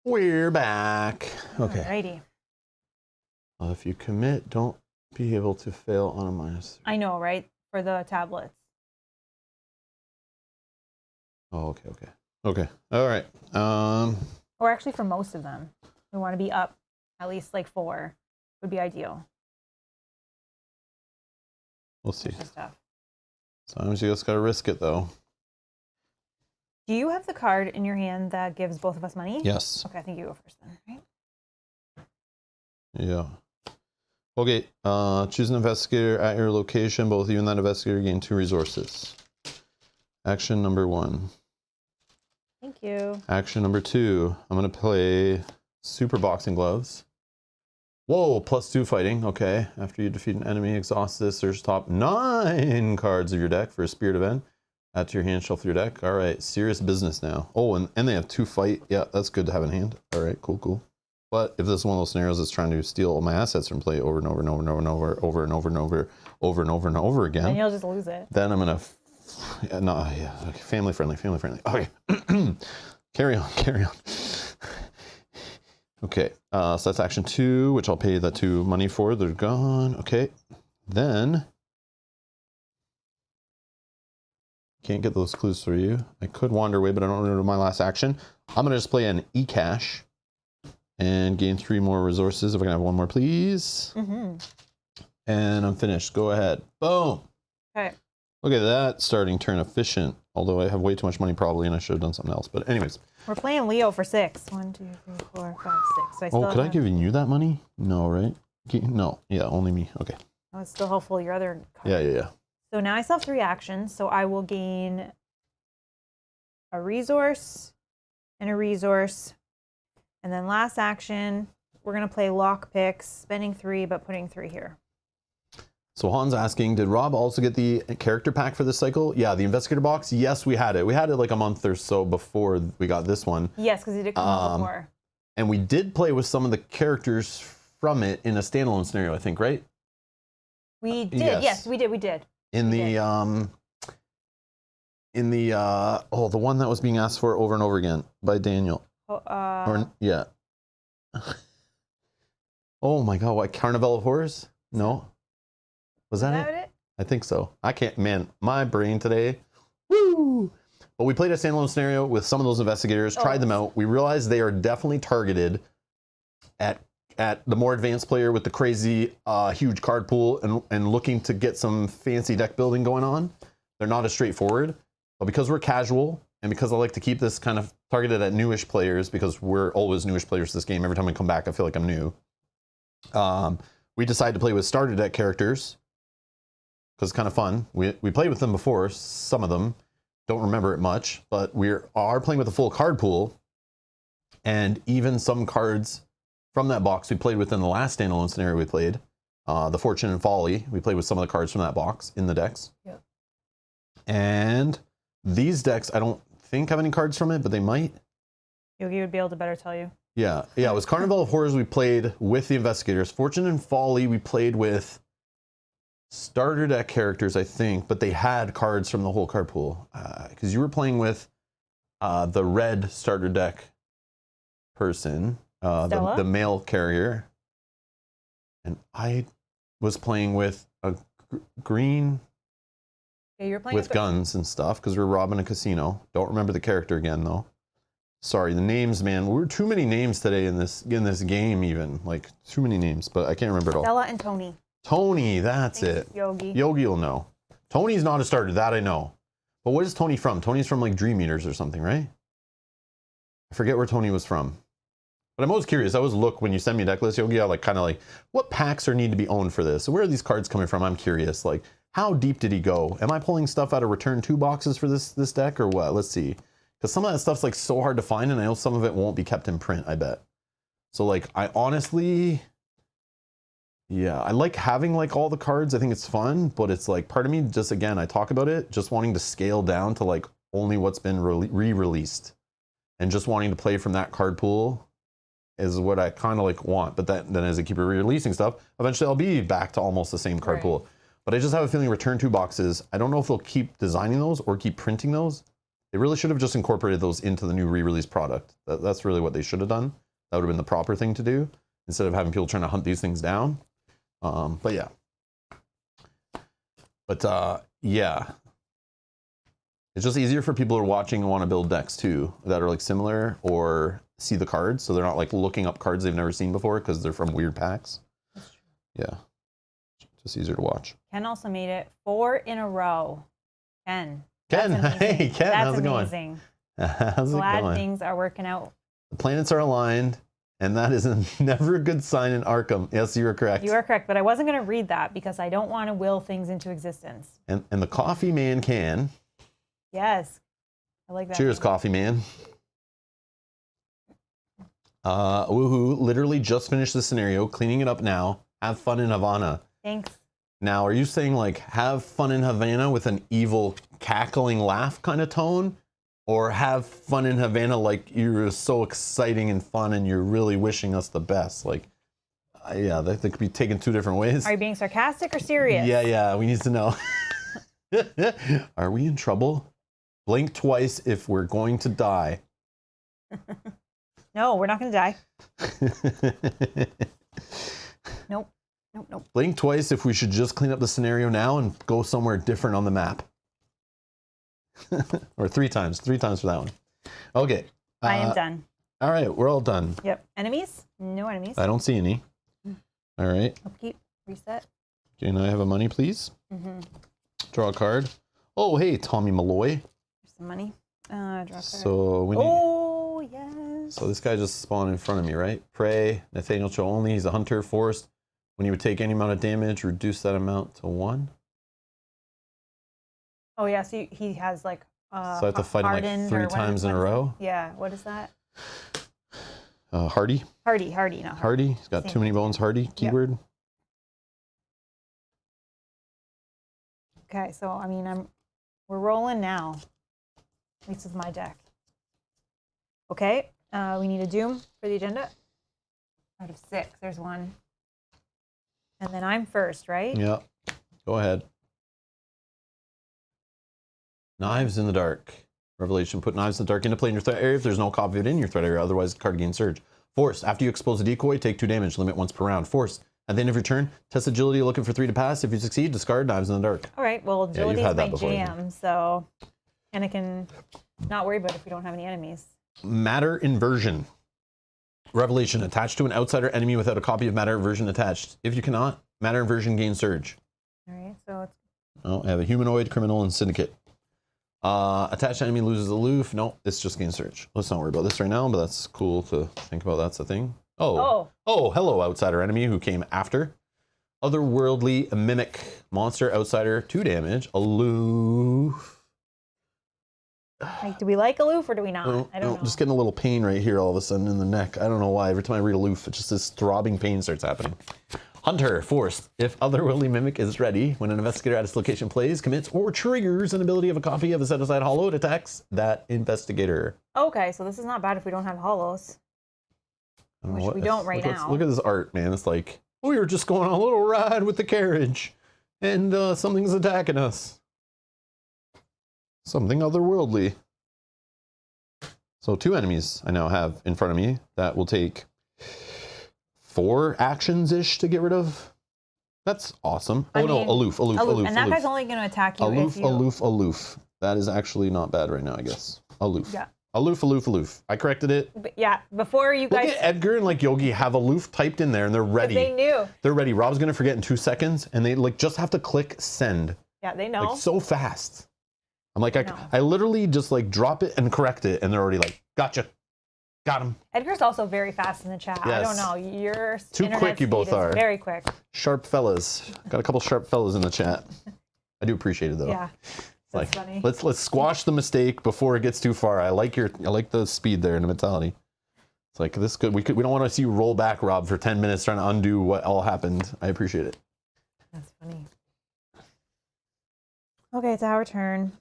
We're back. Okay. Alrighty. If you commit, don't be able to fail on a -3. I know, right? For the tablets. Oh, okay, okay. Okay. All right. Or actually for most of them. We want to be up at least like 4 would be ideal. We'll see. Stuff. Sometimes you just gotta risk it though. Do you have the card in your hand that gives both of us money? Yes. Okay, I think you go first then, right? Yeah. Okay. Choose an investigator at your location. Both you and that investigator gain 2 resources. Action number 1. Thank you. Action number 2. I'm gonna play super boxing gloves. Whoa, +2 fighting. Okay. After you defeat an enemy, exhaust this. Search top 9 cards of your deck for a spirit event. Add to your hand, shuffle your deck. All right, serious business now. Oh, and they have 2 fight. Yeah, that's good to have in hand. All right, cool, cool. But if this is one of those scenarios that's trying to steal all my assets from play over and over and over and over and over, over and over and over, over and over and over again, then you'll just lose it. then I'm gonna, okay, family friendly, family friendly. Okay, carry on, carry on. Okay, so that's action 2, which I'll pay that 2 money for. They're gone. Okay, then can't get those clues for you. I could wander away, but I don't want to do my last action. I'm gonna just play an e-cash and gain 3 more resources. If I can have 1 more, please. Mm-hmm. And I'm finished. Go ahead. Boom. Okay. Look at that starting turn efficient. Although I have way too much money probably, and I should have done something else. But anyways. We're playing Leo for 6. 1, 2, 3, 4, 5, 6. So I still could I give you that money? No, right? No. Yeah, only me. Okay. Oh, it's still helpful. Your other card. Yeah. So now I still have 3 actions. So I will gain a resource and a resource. And then last action, we're going to play lock picks, spending 3, but putting 3 here. So Han's asking, did Rob also get the character pack for this cycle? Yeah, the investigator box. Yes, we had it. We had it like a month or so before we got this one. Yes, because it did come out before. And we did play with some of the characters from it in a standalone scenario, I think, right? We did. Yes, we did. We did. In the the one that was being asked for over and over again by Daniel. Yeah. Oh my God! What, Carnival of Horrors? No. Was that it? I think so. I can't. Man, my brain today. Woo! But we played a standalone scenario with some of those investigators. Tried them out. We realized they are definitely targeted at the more advanced player with the crazy huge card pool and looking to get some fancy deck building going on. They're not as straightforward, but because we're casual and because I like to keep this kind of targeted at newish players, because we're always newish players to this game. Every time I come back, I feel like I'm new. We decided to play with starter deck characters because it's kind of fun. We played with them before, some of them. Don't remember it much, but we are playing with a full card pool, and even some cards from that box we played with in the last standalone scenario we played, the Fortune and Folly. We played with some of the cards from that box in the decks. Yep. And these decks, I don't think have any cards from it, but they might. Yogi would be able to better tell you. Yeah. It was Carnival of Horrors we played with the investigators. Fortune and Folly we played with starter deck characters, I think, but they had cards from the whole card pool. Because you were playing with the red starter deck person, the male carrier, and I was playing with a green you're playing with guns and stuff because we were robbing a casino. Don't remember the character again though. Sorry, the names, man. We were too many names today in this game, even like too many names, but I can't remember it all. Stella and Tony. Tony, that's it. Yogi. Yogi will know. Tony's not a starter, that I know. But what is Tony from? Tony's from like Dream Eaters or something, right? I forget where Tony was from. But I'm always curious. I always look when you send me a deck list, Yogi, I kind of what packs need to be owned for this? So where are these cards coming from? I'm curious. Like, how deep did he go? Am I pulling stuff out of return 2 boxes for this deck or what? Let's see. Because some of that stuff's like so hard to find, and I know some of it won't be kept in print, I bet. So like, I honestly, yeah, I like having like all the cards. I think it's fun, but it's like part of me just, again, I talk about it, just wanting to scale down to like only what's been re-released and just wanting to play from that card pool is what I kind of like want. But then as I keep re-releasing stuff, eventually I'll be back to almost the same card pool. But I just have a feeling return 2 boxes, I don't know if they'll keep designing those or keep printing those. They really should have just incorporated those into the new re-release product. That's really what they should have done. That would have been the proper thing to do instead of having people trying to hunt these things down. But yeah. But yeah. It's just easier for people who are watching and want to build decks too that are like similar or see the cards. So they're not like looking up cards they've never seen before because they're from weird packs. Yeah. Just easier to watch. Ken also made it 4 in a row. Ken, hey, Ken, how's it going? Amazing. How's it Glad going? things are working out. The planets are aligned, and that is never a good sign in Arkham. Yes, you are correct. You are correct, but I wasn't going to read that because I don't want to will things into existence. And the coffee man can. Yes, I like that. Cheers, name. coffee man. Woohoo! Literally just finished the scenario, cleaning it up now. Have fun in Havana. Thanks. Now, are you saying like have fun in Havana with an evil cackling laugh kind of tone? Or have fun in Havana like you're so exciting and fun and you're really wishing us the best? Like, yeah, they could be taken two different ways. Are you being sarcastic or serious? Yeah, we need to know. Are we in trouble? Blink twice if we're going to die. No, we're not going to die. Nope. Blink twice if we should just clean up the scenario now and go somewhere different on the map. Or 3 times for that one. Okay. I am done. All right, we're all done. Yep. Enemies? No enemies. I don't see any. All right. Upkeep. Reset. Can I have a money, please? Mm-hmm. Draw a card. Oh, hey, Tommy Malloy. Here's some money. Draw a card. So we need... Oh, yes. So this guy just spawned in front of me, right? Prey, Nathaniel Cho only. He's a hunter, forced. When you would take any amount of damage, reduce that amount to 1. Oh, yeah, so he has like... so I have to fight him like 3 times in a row? Yeah, what is that? Hardy. Hardy, not Hardy. He's got too many bones. Hardy, keyword. Yep. Okay, so I mean, we're rolling now. At least with my deck. Okay, we need a Doom for the agenda. Out of 6, there's 1. And then I'm first, right? Yeah. Go ahead. Knives in the Dark. Revelation. Put Knives in the Dark into play in your threat area if there's no copy of it in your threat area. Otherwise, the card gains surge. Force. After you expose a decoy, take 2 damage. Limit once per round. Force. At the end of your turn, test agility looking for 3 to pass. If you succeed, discard Knives in the Dark. All right. Well, agility is my before, jam, so... And I can not worry about it if we don't have any enemies. Matter Inversion. Revelation. Attached to an outsider enemy without a copy of Matter Inversion attached. If you cannot, Matter Inversion gains surge. All right. So it's... Oh, I have a humanoid, criminal, and syndicate. Attached enemy loses aloof. No, it's just gain surge. Let's not worry about this right now, but that's cool to think about. That's a thing. Oh, hello, outsider enemy who came after. Otherworldly mimic. Monster, outsider, 2 damage. Aloof. Like, do we like aloof or do we not? I don't know. Just getting a little pain right here all of a sudden in the neck. I don't know why. Every time I read aloof, it's just this throbbing pain starts happening. Hunter, forced. If Otherworldly Mimic is ready, when an investigator at its location plays, commits, or triggers an ability of a copy of a set-aside hollow, it attacks that investigator. Okay, so this is not bad if we don't have hollows. Which we don't right now. Look at this art, man. It's like, we were just going on a little ride with the carriage, and something's attacking us. Something otherworldly. So 2 enemies I now have in front of me that will take 4 actions-ish to get rid of. That's awesome. Aloof. And that guy's only going to attack you if you... Aloof. That is actually not bad right now, I guess. Aloof. Yeah. Aloof. I corrected it. But yeah, before you guys... Look at Edgar and like Yogi have aloof typed in there and they're ready. They knew. They're ready. Rob's going to forget in 2 seconds and they like just have to click send. Yeah, they know. Like so fast. I'm like, I literally just like drop it and correct it and they're already like, gotcha. Got him. Edgar's also very fast in the chat. Yes. I don't know. Your too quick you both are. Very quick. Sharp fellas. Got a couple sharp fellas in the chat. I do appreciate it though. Yeah. That's like, funny. Let's squash the mistake before it gets too far. I like the speed there and the mentality. It's like this good. We don't want to see you roll back, Rob, for 10 minutes trying to undo what all happened. I appreciate it. That's funny. Okay, it's our turn.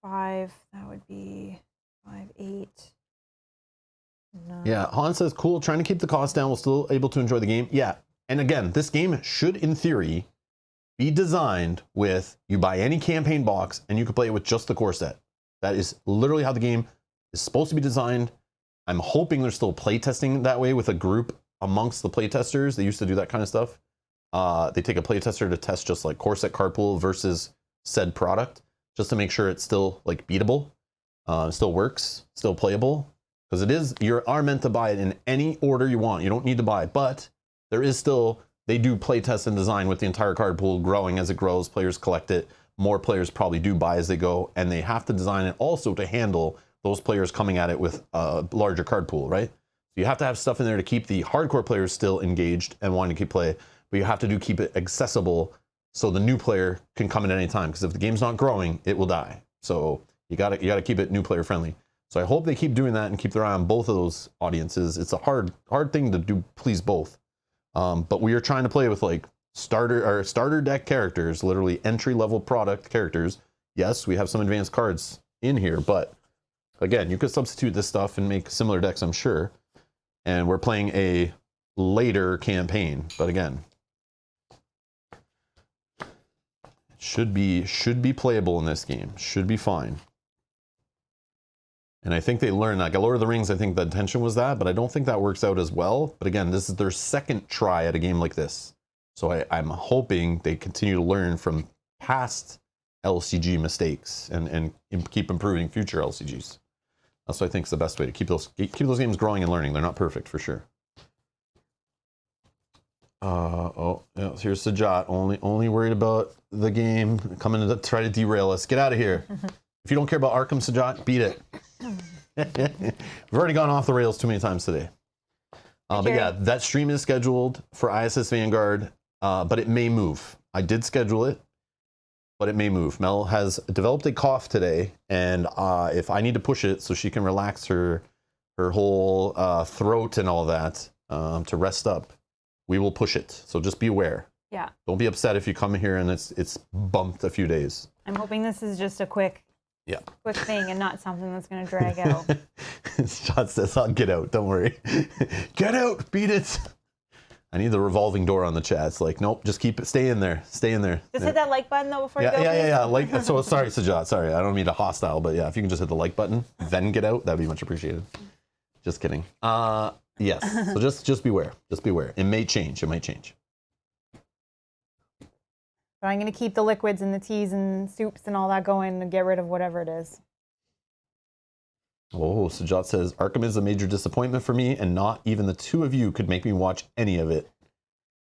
5. That would be 5, 8. 9. Yeah, Han says, cool. Trying to keep the cost down. We're still able to enjoy the game. Yeah, and again, this game should, in theory, be designed with, you buy any campaign box and you can play it with just the core set. That is literally how the game is supposed to be designed. I'm hoping they're still playtesting that way with a group amongst the playtesters. They used to do that kind of stuff. They take a playtester to test just like core set card pool versus said product, just to make sure it's still like beatable, still works, still playable. Because it is, you are meant to buy it in any order you want. You don't need to buy it, but there is still, they do play test and design with the entire card pool growing as it grows. Players collect it. More players probably do buy as they go, and they have to design it also to handle those players coming at it with a larger card pool, right? So you have to have stuff in there to keep the hardcore players still engaged and wanting to keep play, but you have to keep it accessible so the new player can come in at any time. Because if the game's not growing, it will die. So you gotta keep it new player friendly. So I hope they keep doing that and keep their eye on both of those audiences. It's a hard thing to do, please both. But we are trying to play with like starter deck characters, literally entry level product characters. Yes, we have some advanced cards in here, but again, you could substitute this stuff and make similar decks, I'm sure. And we're playing a later campaign, but again, it should be playable in this game. Should be fine. And I think they learned, like Lord of the Rings, I think the intention was that, but I don't think that works out as well. But again, this is their second try at a game like this. So I'm hoping they continue to learn from past LCG mistakes and keep improving future LCGs. That's what I think is the best way to keep those games growing and learning. They're not perfect for sure. Oh, yeah, here's Sajat, only worried about the game coming to try to derail us. Get out of here. If you don't care about Arkham, Sajat, beat it. We've already gone off the rails too many times today. But yeah, that stream is scheduled for ISS Vanguard, but it may move. I did schedule it, but it may move. Mel has developed a cough today, and if I need to push it so she can relax her whole throat and all that to rest up, we will push it. So just be aware. Yeah. Don't be upset if you come here and it's bumped a few days. I'm hoping this is just a quick thing and not something that's going to drag out. Shot says, I'll get out. Don't worry. Get out. Beat it. I need the revolving door on the chat. It's like, nope, just keep it. Stay in there. Stay in there. Just hit that like button, though, before you go. Yeah. Like, so sorry, Sajat. Sorry. I don't mean to hostile, but yeah, if you can just hit the like button, then get out, that'd be much appreciated. Just kidding. Yes. So just beware. Just beware. It may change. It might change. But I'm going to keep the liquids and the teas and soups and all that going and get rid of whatever it is. Oh, Sajat says, Arkham is a major disappointment for me, and not even the two of you could make me watch any of it.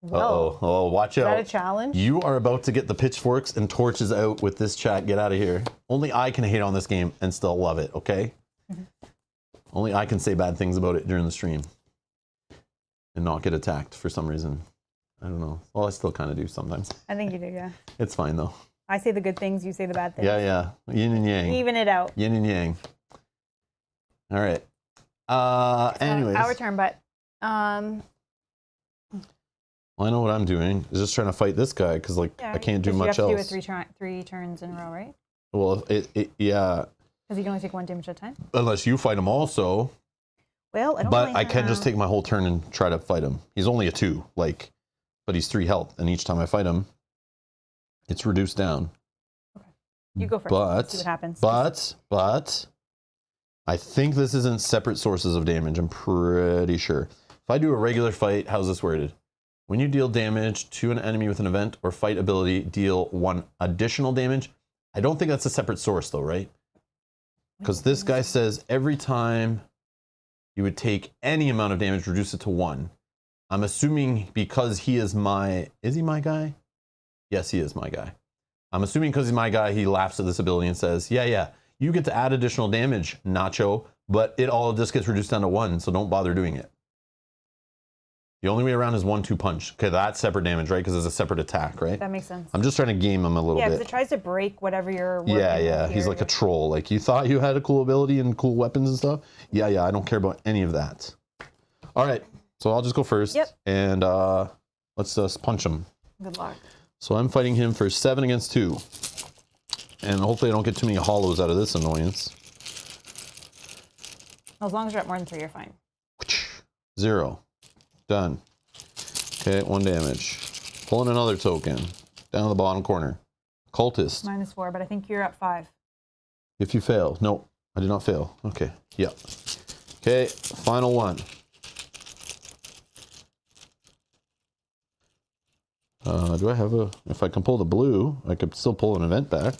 Uh-oh. Oh, watch out. Is that a challenge? You are about to get the pitchforks and torches out with this chat. Get out of here. Only I can hate on this game and still love it, okay? Only I can say bad things about it during the stream and not get attacked for some reason. I don't know. Well, I still kind of do sometimes. I think you do, yeah. It's fine, though. I say the good things, you say the bad things. Yeah. Yin and yang. Even it out. Yin and yang. All right. Anyways. Our turn, but... Well, I know what I'm doing. Is just trying to fight this guy, because, like, I can't do much else. You have to do it three turns in a row, right? Well, yeah. Because you can only take one damage at a time? Unless you fight him also. Well, I don't But I can just take my whole turn and try to fight him. He's only a 2, like... But he's 3 health, and each time I fight him, it's reduced down. Okay. You go first. But, see what happens. But, I think this isn't separate sources of damage. I'm pretty sure. If I do a regular fight, how's this worded? When you deal damage to an enemy with an event or fight ability, deal 1 additional damage. I don't think that's a separate source, though, right? Because this guy says every time you would take any amount of damage, reduce it to 1. I'm assuming because he is is he my guy? Yes, he is my guy. I'm assuming because he's my guy, he laughs at this ability and says, yeah, you get to add additional damage, Nacho, but it all just gets reduced down to 1, so don't bother doing it. The only way around is 1-2 punch. Okay, that's separate damage, right? Because it's a separate attack, right? That makes sense. I'm just trying to game him a little bit. Yeah, because it tries to break whatever you're working Yeah. with He's like a troll. Like, you thought you had a cool ability and cool weapons and stuff? Yeah, I don't care about any of that. All right. So I'll just go first. Yep. And let's just punch him. Good luck. So I'm fighting him for 7 against 2. And hopefully I don't get too many hollows out of this annoyance. As long as you're at more than 3, you're fine. 0. Done. Okay, 1 damage. Pulling another token. Down in the bottom corner. Cultist. -4, but I think you're at 5. If you fail. No, I did not fail. Okay. Yep. Okay, final one. Do I have a... If I can pull the blue, I could still pull an event back.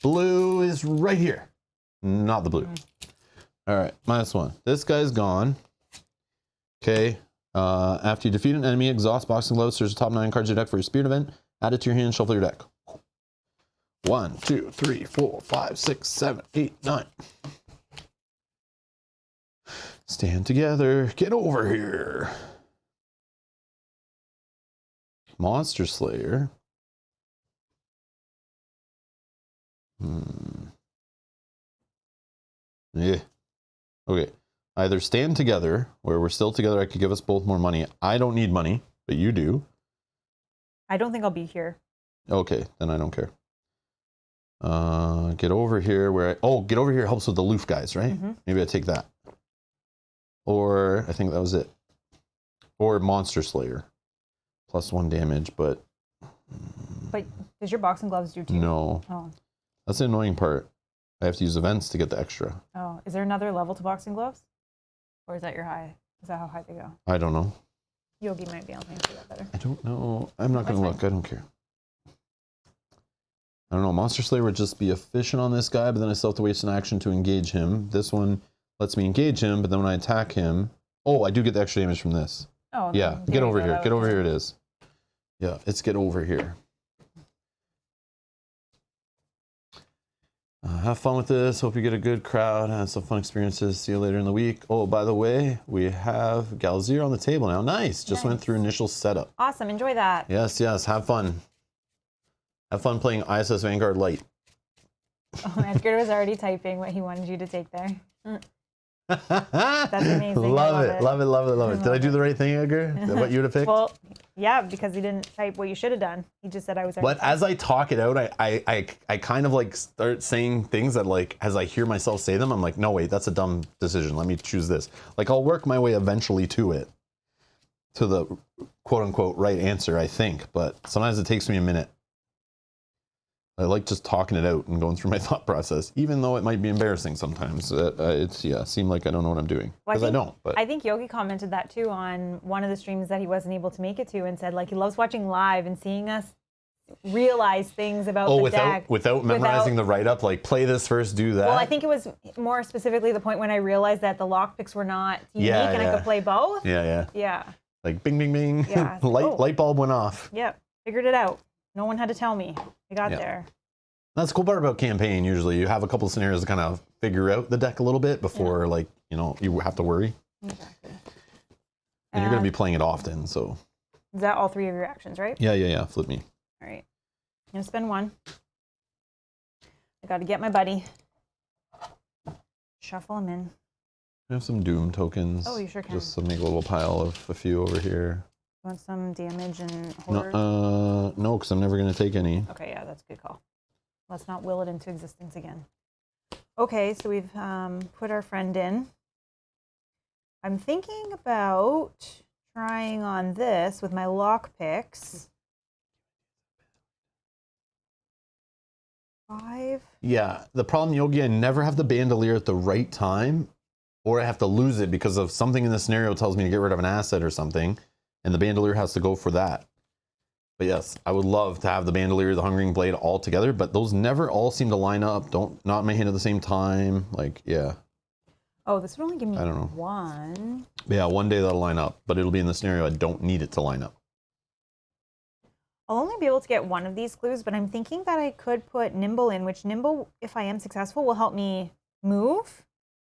Blue is right here. Not the blue. All right, -1. This guy's gone. Okay. After you defeat an enemy, exhaust boxing gloves, search the top 9 cards of your deck for your spirit event. Add it to your hand, shuffle your deck. 1, 2, 3, 4, 5, 6, 7, 8, 9. Stand together. Get over here. Monster Slayer. Yeah. Okay. Either stand together, where we're still together, I could give us both more money. I don't need money, but you do. I don't think I'll be here. Okay, then I don't care. Get over here where get over here helps with the loof guys, right? Maybe I take that. Or I think that was it. Or Monster Slayer. +1 damage, but... But does your boxing gloves do 2? No. Oh. That's the annoying part. I have to use events to get the extra. Oh, is there another level to boxing gloves? Or is that your high? Is that how high they go? I don't know. Yogi might be able to answer that better. I don't know. I'm not going to look. I don't care. I don't know. Monster Slayer would just be efficient on this guy, but then I still have to waste an action to engage him. This one lets me engage him, but then when I attack him... Oh, I do get the extra damage from this. Oh, yeah. Get over here. Get over here it is. Yeah, it's get over here. Have fun with this. Hope you get a good crowd. Have some fun experiences. See you later in the week. Oh, by the way, we have Galzir on the table now. Nice. Just went through initial setup. Awesome. Enjoy that. Yes, yes. Have fun. Have fun playing ISS Vanguard Light. Oh, Edgar was already typing what he wanted you to take there. That's amazing. Love it. Love it, love it, love it. Did I do the right thing, Edgar? Is that what you would have picked? Well, yeah, because he didn't type what you should have done. He just said I was already But as I talk it out, I kind of like start saying things that like, as I hear myself say them, I'm like, no, wait, that's a dumb decision. Let me choose this. Like I'll work my way eventually to it, to the quote unquote right answer, I think. But sometimes it takes me a minute. I like just talking it out and going through my thought process, even though it might be embarrassing sometimes. Seem like I don't know what I'm doing, because I don't. But I think Yogi commented that too on one of the streams that he wasn't able to make it to, and said like he loves watching live and seeing us realize things about the deck. without memorizing the write-up, like play this first, do that. Well, I think it was more specifically the point when I realized that the lockpicks were not unique and I could play both. Yeah. Like bing, bing, bing. Yeah. Light bulb went off. Yep. Figured it out. No one had to tell me. I got there. That's the cool part about campaign. Usually you have a couple of scenarios to kind of figure out the deck a little bit before like, you have to worry. Exactly. And you're going to be playing it often, so. Is that all 3 of your actions, right? Yeah. Flip me. All right. I'm going to spend 1. I got to get my buddy. Shuffle him in. I have some Doom tokens. Oh, you sure can. Just to make a little pile of a few over here. You want some damage and horror? No, because I'm never going to take any. Okay, yeah, that's a good call. Let's not will it into existence again. Okay, so we've put our friend in. I'm thinking about trying on this with my lock picks. 5. Yeah, the problem, Yogi, I never have the bandolier at the right time, or I have to lose it because of something in the scenario tells me to get rid of an asset or something, and the bandolier has to go for that. But yes, I would love to have the bandolier, the Hungering Blade all together, but those never all seem to line up. Not in my hand at the same time. Like, yeah. Oh, this would only give me I don't know. 1. Yeah, one day that'll line up, but it'll be in the scenario I don't need it to line up. I'll only be able to get 1 of these clues, but I'm thinking that I could put Nimble in, which Nimble, if I am successful, will help me move,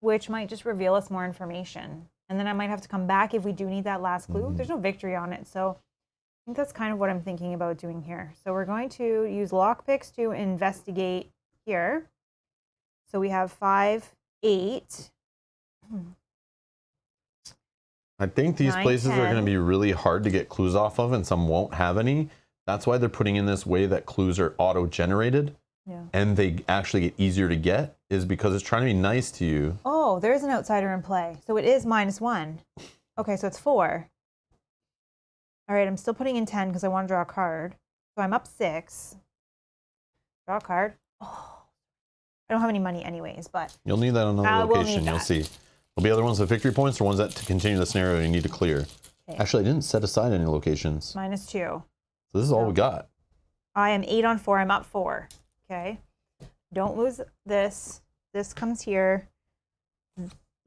which might just reveal us more information. And then I might have to come back if we do need that last clue. There's no victory on it, so I think that's kind of what I'm thinking about doing here. So we're going to use lockpicks to investigate here. So we have 5, 8. I think these 9, places 10. are going to be really hard to get clues off of, and some won't have any. That's why they're putting in this way that clues are auto-generated, and they actually get easier to get, is because it's trying to be nice to you. Oh, there is an outsider in play. So it is -1. Okay, so it's 4. All right, I'm still putting in 10 because I want to draw a card. So I'm up 6. Draw a card. Oh, I don't have any money anyways, but You'll need that on another will location. need You'll that. see. There'll be other ones with victory points or ones that to continue the scenario you need to clear. Okay. Actually, I didn't set aside any locations. -2. So this is all we got. I am 8 on 4. I'm up 4. Okay. Don't lose this. This comes here.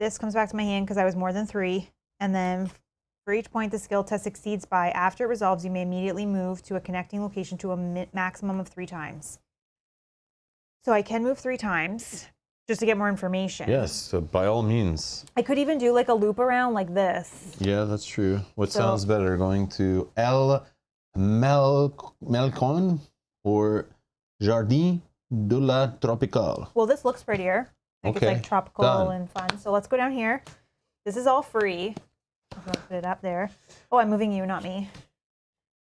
This comes back to my hand because I was more than 3. And then for each point the skill test succeeds by, after it resolves, you may immediately move to a connecting location to a maximum of 3 times. So I can move 3 times just to get more information. Yes, so by all means. I could even do like a loop around like this. Yeah, that's true. What sounds better, going to El Melcon or Jardin de la Tropicale? Well, this looks prettier. Like Okay, it's like tropical done. and fun. So let's go down here. This is all free. I'm gonna put it up there. Oh, I'm moving you, not me.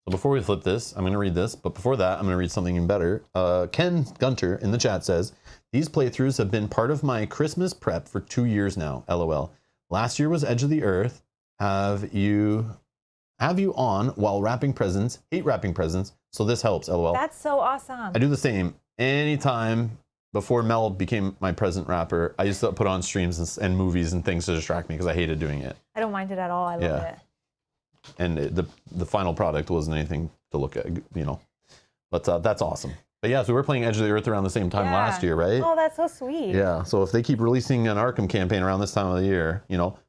So before we flip this, I'm going to read this. But before that, I'm going to read something even better. Ken Gunter in the chat says, these playthroughs have been part of my Christmas prep for 2 years now. LOL. Last year was Edge of the Earth. Have you on while wrapping presents. Hate wrapping presents. So this helps. LOL. That's so awesome. I do the same. Anytime before Mel became my present wrapper, I used to put on streams and movies and things to distract me because I hated doing it. I don't mind it at all. I love it. And the final product wasn't anything to look at, you know. But that's awesome. But yeah, so we're playing Edge of the Earth around the same time last year, right? Oh, that's so sweet. Yeah, so if they keep releasing an Arkham campaign around this time of the year, you know,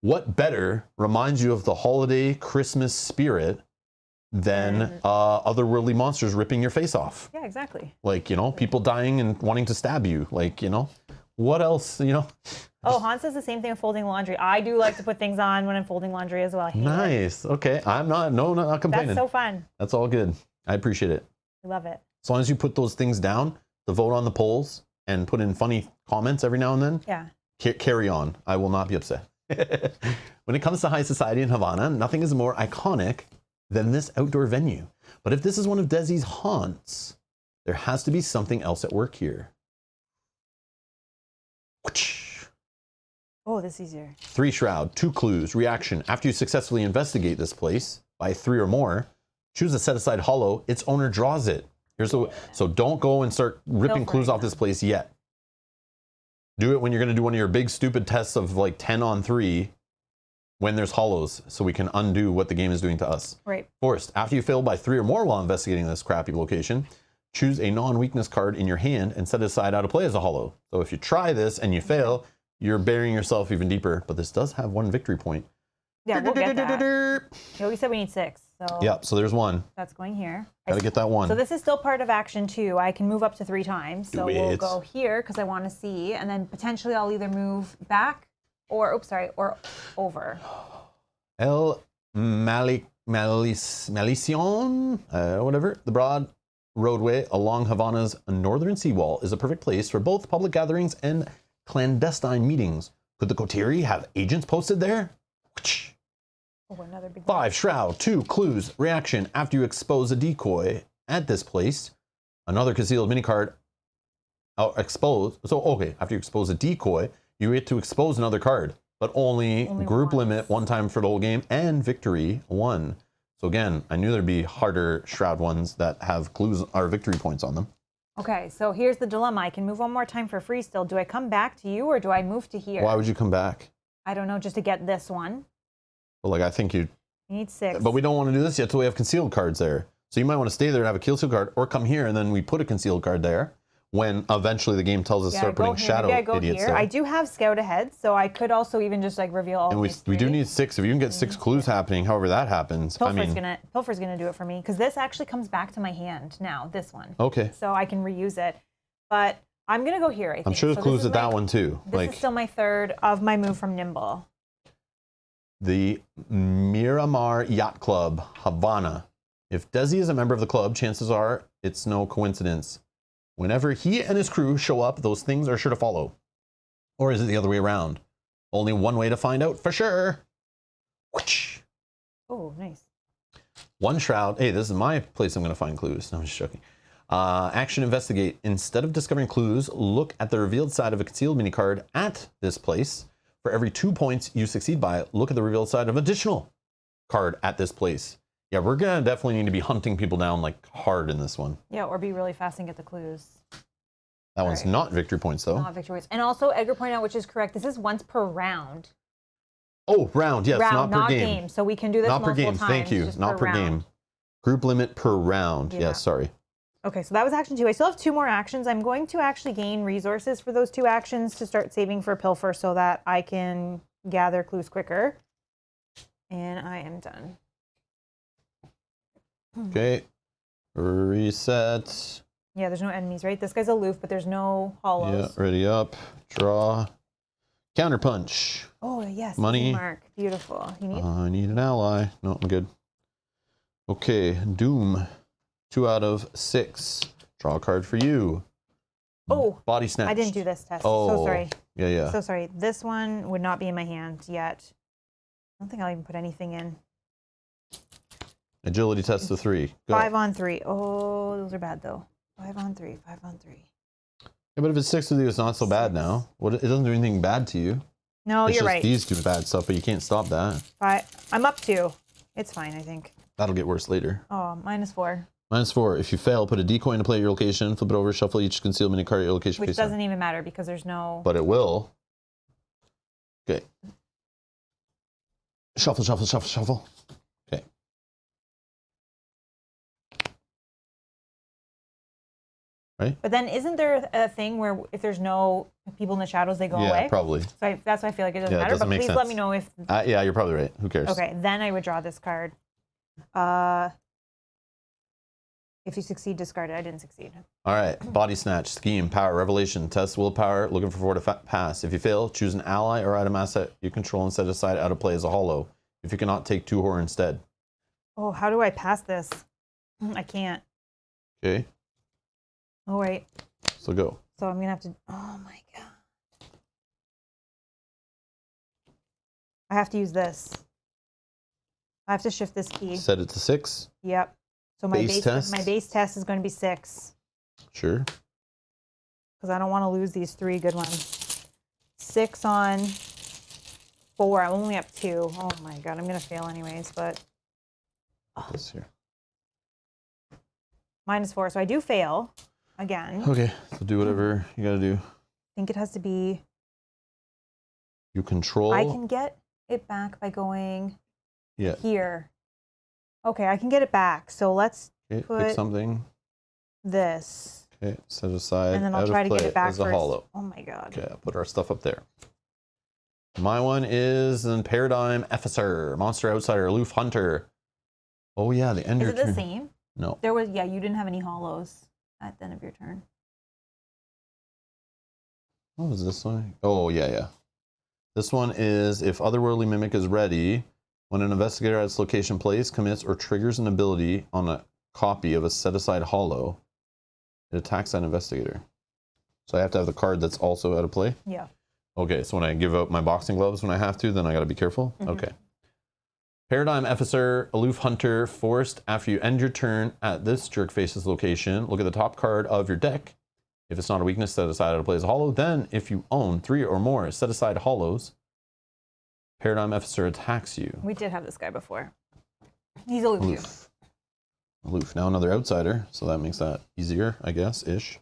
what better reminds you of the holiday Christmas spirit than otherworldly monsters ripping your face off? Yeah, exactly. Like, you know, people dying and wanting to stab you. Like, you know, what else, you know? Oh, Hans says the same thing with folding laundry. I do like to put things on when I'm folding laundry as well. I hate it. Nice. Okay. I'm not complaining. That's so fun. That's all good. I appreciate it. I love it. As long as you put those things down to vote on the polls and put in funny comments every now and then, Yeah. carry on. I will not be upset. When it comes to high society in Havana, nothing is more iconic than this outdoor venue. But if this is one of Desi's haunts, there has to be something else at work here. Oh, this is easier. 3 shroud, 2 clues, reaction. After you successfully investigate this place by 3 or more, choose a set aside hollow. Its owner draws it. So don't go and start ripping clues off this place yet. Do it when you're going to do one of your big stupid tests of like 10 on 3 when there's hollows, so we can undo what the game is doing to us. Right. Forced. After you fail by 3 or more while investigating this crappy location, choose a non-weakness card in your hand and set it aside how to play as a hollow. So if you try this and you fail, you're burying yourself even deeper. But this does have 1 victory point. Yeah, we'll get that. Yeah, we said we need 6. So Yep, so there's 1. that's going here. Gotta get that 1. So this is still part of action 2. I can move up to 3 times. So we'll go here because I want to see, and then potentially I'll either move back or, or over. El Malicion, whatever. The broad roadway along Havana's northern seawall is a perfect place for both public gatherings and clandestine meetings. Could the Coterie have agents posted there? Oh, another big 5 shroud, 2 clues, reaction. After you expose a decoy at this place, another concealed mini card expose. So, okay, after you expose a decoy, you get to expose another card, but only group limit 1 time for the whole game and victory 1. So again, I knew there'd be harder shroud ones that have clues or victory points on them. Okay, so here's the dilemma. I can move 1 more time for free still. Do I come back to you or do I move to here? Why would you come back? I don't know, just to get this one. Well, like, I think you need 6. But we don't want to do this yet till we have concealed cards there. So you might want to stay there and have a concealed card, or come here and then we put a concealed card there when eventually the game tells us to start putting shadow idiots there. I do have scout ahead, so I could also even just like reveal all. And we do need 6. If you can get 6 clues happening, however that happens. Pilfer's gonna do it for me because this actually comes back to my hand now. This one. Okay. So I can reuse it, but I'm gonna go here. I think. I'm sure there's clues at that one too. This is still my 3rd of my move from Nimble. The Miramar Yacht Club, Havana. If Desi is a member of the club, chances are it's no coincidence. Whenever he and his crew show up, those things are sure to follow. Or is it the other way around? Only one way to find out for sure. Oh, nice. 1 shroud. Hey, this is my place I'm going to find clues. No, I'm just joking. Action investigate. Instead of discovering clues, look at the revealed side of a concealed mini card at this place. For every 2 points you succeed by, look at the revealed side of an additional card at this place. Yeah, we're gonna definitely need to be hunting people down like hard in this one. Yeah, or be really fast and get the clues. That one's not victory points though. Not victory points. And also, Edgar pointed out, which is correct, this is once per round. Oh, round, yes, Round, not per game. So we can do this not per multiple game, times. thank you. Just Not per round. game. Group limit per round. Yeah. Yes, sorry. Okay, so that was action 2. I still have 2 more actions. I'm going to actually gain resources for those 2 actions to start saving for Pilfer so that I can gather clues quicker. And I am done. Okay. Reset. Yeah, there's no enemies, right? This guy's aloof, but there's no hollows. Yeah, ready up. Draw. Counter punch. Oh, yes. Money. Mark. Beautiful. You need? I need an ally. No, I'm good. Okay, Doom. 2 out of 6. Draw a card for you. Oh, Body snatch. I didn't do this test. Oh, So sorry. Yeah. So sorry. This one would not be in my hand yet. I don't think I'll even put anything in. Agility test of 3. Go. 5 on 3. Oh, those are bad though. 5 on 3. 5 on 3. Yeah, but if it's 6 with you, it's not so bad now. What? It doesn't do anything bad to you. No, It's you're just right. these do bad stuff, but you can't stop that. I'm up 2. It's fine, I think. That'll get worse later. Oh, -4. -4. If you fail, put a decoy into play at your location, flip it over, shuffle each concealed mini card at your location. Which doesn't even matter because there's no... But it will. Okay. Shuffle, shuffle, shuffle, shuffle. Okay. Right? But then isn't there a thing where if there's no people in the shadows, they go away? Yeah, probably. So that's why I feel like it doesn't Yeah, it matter. doesn't But make please sense. let me know if... Yeah, you're probably right. Who cares? Okay, then I would draw this card. If you succeed, discard it. I didn't succeed. All right. Body snatch, scheme, power, revelation, test willpower, looking for 4 to pass. If you fail, choose an ally or item asset you control and set aside out of play as a hollow. If you cannot, take 2 horror instead. Oh, how do I pass this? I can't. Okay. Oh, wait. So go. So I'm going to have to... Oh, my God. I have to use this. I have to shift this key. Set it to 6. Yep. So my Base test? my base test is going to be 6. Sure. Because I don't want to lose these 3 good ones. 6 on 4. I'm only up 2. Oh, my God. I'm going to fail anyways, but... This here. -4. So I do fail again. Okay. So do whatever you got to do. I think it has to be... You control. I can get it back by going Yeah. here. Okay, I can get it back. So let's Okay, put pick something. this. Okay, set aside. And then I'll out try of to get play it back as a first. hollow. Oh my God. Okay, I'll put our stuff up there. My one is an Paradigm Officer, Monster Outsider, Aloof Hunter. Oh yeah, the end Is of it your the turn. same? No. There was, yeah, you didn't have any hollows at the end of your turn. What was this one? Oh yeah. This one is if Otherworldly Mimic is ready, when an investigator at its location plays, commits, or triggers an ability on a copy of a set-aside hollow, it attacks that investigator. So I have to have the card that's also out of play? Yeah. Okay, so when I give out my boxing gloves when I have to, then I gotta be careful? Okay. Paradigm Officer, Aloof Hunter, forced after you end your turn at this Jerkface's location, look at the top card of your deck. If it's not a weakness, set aside out of play as a hollow. Then, if you own 3 or more set aside hollows, Paradigm Officer attacks you. We did have this guy before. He's aloof. Aloof. Aloof. Now another outsider, so that makes that easier, I guess, ish.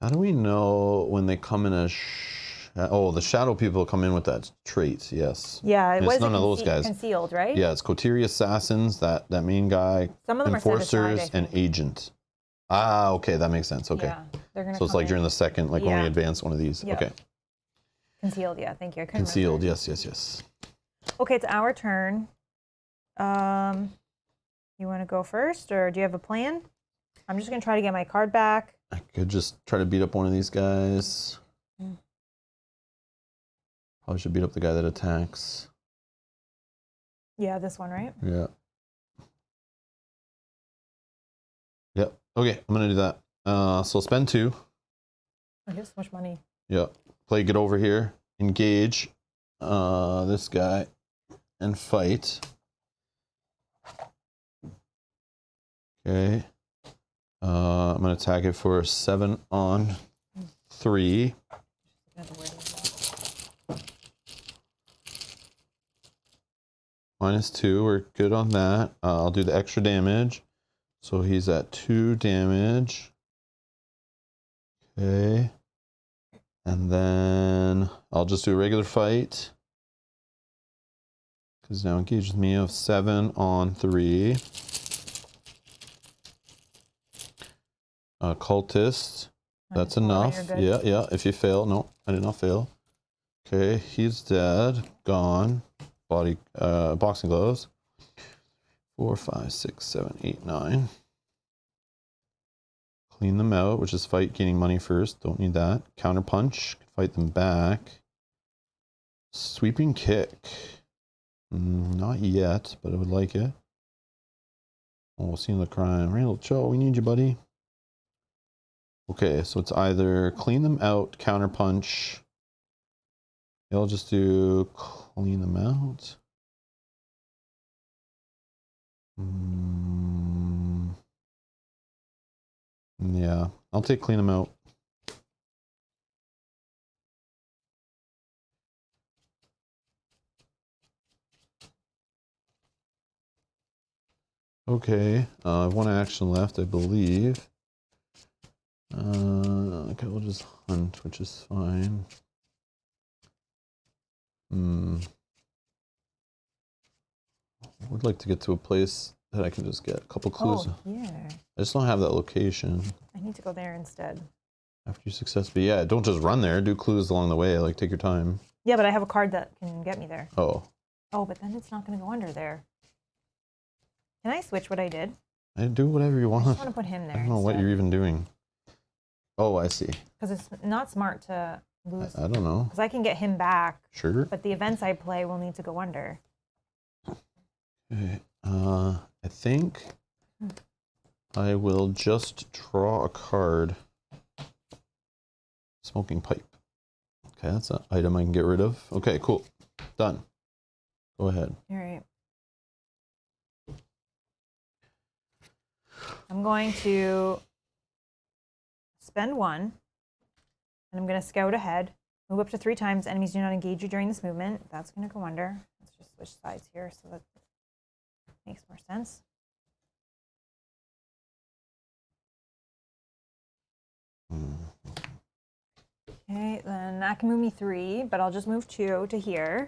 How do we know when they come in a... Oh, the shadow people come in with that trait, yes. Yeah, it And was it's none of those guys. concealed, right? Yeah, it's Coterie Assassins, that main guy, Some of them are set aside, I Enforcers, and think. Agent. Ah, okay, that makes sense, okay. Yeah, they're gonna So it's come like during in. the second, like when Yeah. we advance one of these. Yeah. Okay. Concealed, yeah, thank you. I couldn't Concealed, remember. yes. Okay, it's our turn. You want to go first, or do you have a plan? I'm just gonna try to get my card back. I could just try to beat up one of these guys. Probably should beat up the guy that attacks. Yeah, this one, right? Yeah. Yep. Okay, I'm gonna do that. So spend 2. I have so much money. Yep. Play get over here. Engage this guy and fight. Okay. I'm gonna attack it for 7 on 3. -2. We're good on that. I'll do the extra damage. So he's at 2 damage. Okay. And then I'll just do a regular fight. Because now engages me of 7 on 3. Cultist. That's enough. Yeah. If you fail. No, I did not fail. Okay, he's dead. Gone. Body, boxing gloves. 4, 5, 6, 7, 8, 9. Clean them out, which is fight, gaining money first. Don't need that. Counter punch. Fight them back. Sweeping kick. Not yet, but I would like it. Oh, scene of the crime. Randall Cho, we need you, buddy. Okay, so it's either clean them out, counter punch. I'll just do clean them out. Yeah, I'll take clean them out. Okay, I have 1 action left, I believe. Okay, we'll just hunt, which is fine. I would like to get to a place that I can just get a couple clues. Oh, yeah. I just don't have that location. I need to go there instead. After you successfully, yeah, don't just run there. Do clues along the way. Like, take your time. Yeah, but I have a card that can get me there. Oh. Oh, but then it's not going to go under there. Can I switch what I did? I do whatever you want. I just want to put him there. I don't know what you're even doing. Oh, I see. Because it's not smart to lose. I don't know. Because I can get him back. Sure. But the events I play will need to go under. Okay. I think I will just draw a card. Smoking pipe. Okay, that's an item I can get rid of. Okay, cool. Done. Go ahead. All right. I'm going to spend 1, and I'm going to scout ahead. Move up to 3 times. Enemies do not engage you during this movement. That's going to go under. Let's just switch sides here so that makes more sense. Okay, then that can move me 3, but I'll just move 2 to here.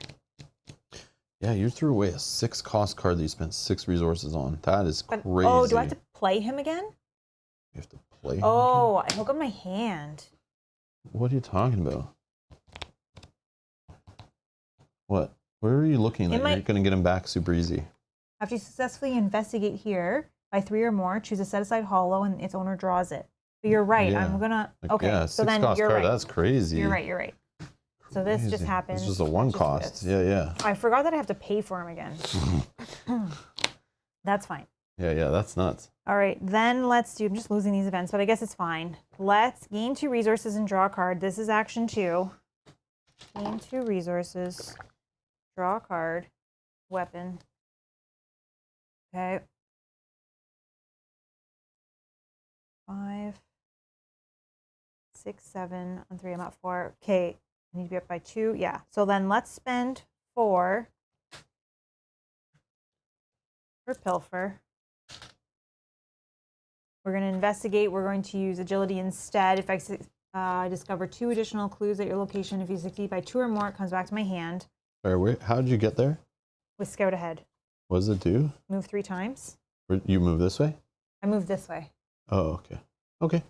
Yeah, you threw away a 6 cost card that you spent 6 resources on. That is crazy. Oh, do I have to play him again? You have to play him Oh, again? I hook up my hand. What are you talking about? What? Where are you looking? That you're going to get him back super easy. After you successfully investigate here by 3 or more, choose a set-aside hollow and its owner draws it. But you're right. Yeah. I'm gonna. Okay. Yeah, so then you're card, right. That's crazy. You're right. You're right. So this just happens. It's just a 1 cost. Yeah. I forgot that I have to pay for him again. That's fine. Yeah. That's nuts. All right. Then let's do. I'm just losing these events, but I guess it's fine. Let's gain 2 resources and draw a card. This is action 2. Gain 2 resources. Draw a card. Weapon. Okay. 5, 6, 7 on 3. I'm at 4. Okay, I need to be up by 2. Yeah. So then let's spend 4 for pilfer. We're going to investigate. We're going to use agility instead. If I discover 2 additional clues at your location, if you succeed by 2 or more, it comes back to my hand. All right, how did you get there? With scout ahead. What does it do? Move 3 times. You move this way? I move this way. Oh, okay. Okay.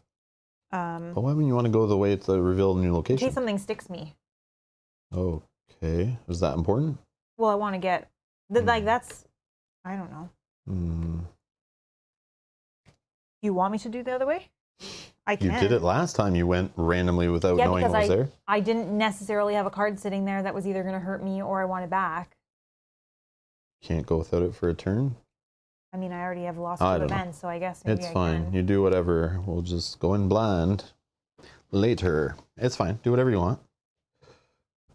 But why wouldn't you want to go the way to reveal a new location? In case something sticks me. Okay. Is that important? Well, I want to get... Like, that's... I don't know. You want me to do the other way? I can. You did it last time. You went randomly without knowing what was there. I didn't necessarily have a card sitting there that was either going to hurt me or I want it back. Can't go without it for a turn? I mean, I already have lost 2 events, so I guess maybe it's fine. You do whatever. We'll just go in blind later. It's fine. Do whatever you want.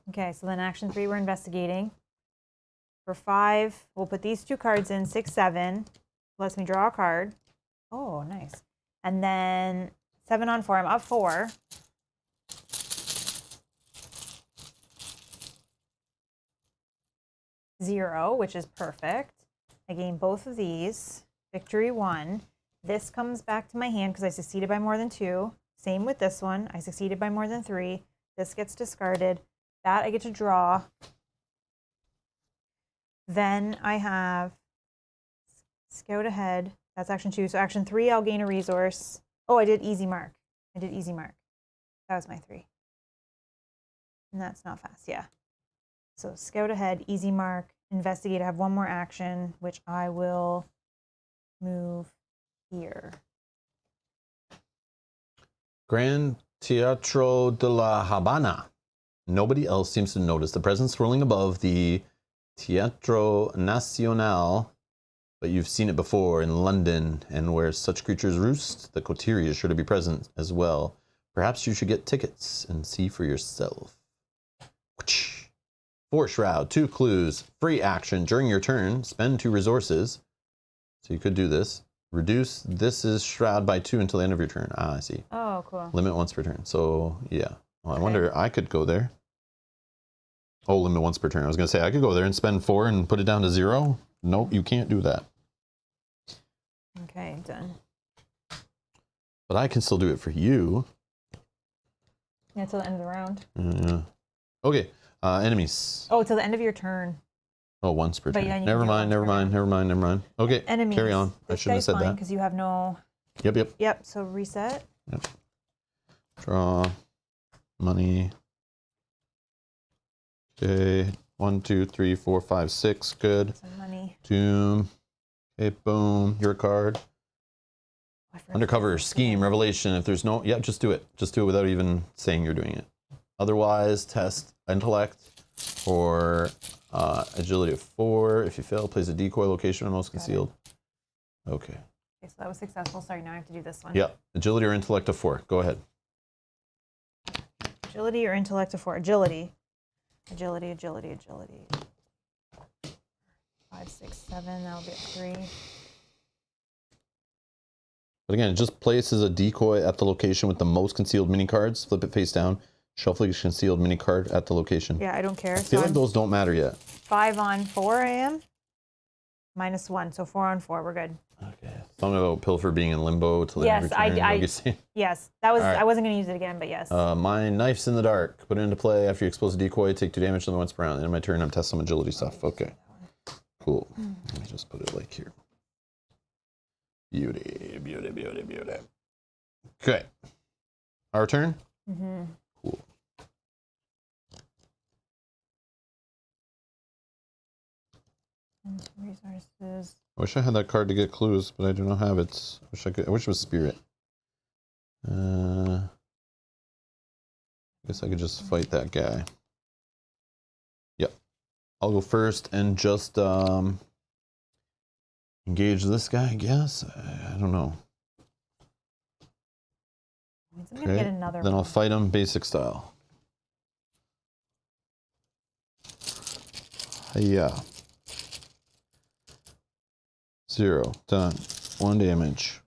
Okay, so then action 3, we're investigating. For 5, we'll put these 2 cards in. 6, 7. Lets me draw a card. Oh, nice. And then 7 on 4. I'm up 4. 0, which is perfect. I gain both of these. Victory 1. This comes back to my hand because I succeeded by more than 2. Same with this one. I succeeded by more than 3. This gets discarded. That I get to draw. Then I have Scout Ahead. That's action 2. So action 3, I'll gain a resource. Oh, I did Easy Mark. That was my 3. And that's not fast, yeah. So Scout Ahead, Easy Mark, Investigate. I have one more action, which I will move here. Grand Teatro de la Habana. Nobody else seems to notice the presence swirling above the Teatro Nacional, but you've seen it before in London, and where such creatures roost, the coterie is sure to be present as well. Perhaps you should get tickets and see for yourself. 4 Shroud, 2 clues, free action during your turn, spend 2 resources. So you could do this. Reduce this is Shroud by 2 until the end of your turn. Ah, I see. Oh, cool. Limit once per turn. So, yeah. Well, I wonder, I could go there. Oh, limit once per turn. I was going to say, I could go there and spend 4 and put it down to 0. Nope, you can't do that. Okay, done. But I can still do it for you. Yeah, till the end of the round. Okay, enemies. Oh, till the end of your turn. Oh, once per But turn. yeah, you Never can do it mind, never once per mind, never mind, never mind. Okay, Enemies. carry on. I This shouldn't have guy's said fine that. because you have no... Yep. Yep, so reset. Yep. Draw. Money. Okay, 1, 2, 3, 4, 5, 6. Good. Some money. Doom. Okay, boom. Your card. Undercover, scheme, revelation. If there's no, yeah, just do it. Just do it without even saying you're doing it. Otherwise, test intellect or agility of 4. If you fail, place a decoy location on most concealed. Okay. Okay, so that was successful. Sorry, now I have to do this one. Yeah, agility or intellect of 4. Go ahead. Agility or intellect of 4. Agility. 5, 6, 7. That'll be at 3. But again, it just places a decoy at the location with the most concealed mini cards. Flip it face down. Shuffle each concealed mini card at the location. Yeah, I don't care. I feel like those don't matter yet. 5 on 4 I am. -1, so 4 on 4. We're good. Okay. Something about Pilfer being in limbo till the Yes, end of your turn. yes, that was. Right. I wasn't going to use it again, but yes. My knife's in the dark. Put it into play after you expose a decoy. Take 2 damage to the once per round. In my turn, I'm testing some agility stuff. Okay. Cool. Let me just put it like here. Beauty. Okay. Our turn? Mm-hmm. Cool. Resources. I wish I had that card to get clues, but I do not have it. I wish it was spirit. I guess I could just fight that guy. Yep. I'll go first and just engage this guy, I guess. I don't know. I'm gonna get another Then one. I'll fight him basic style. Yeah. 0. Done. 1 damage.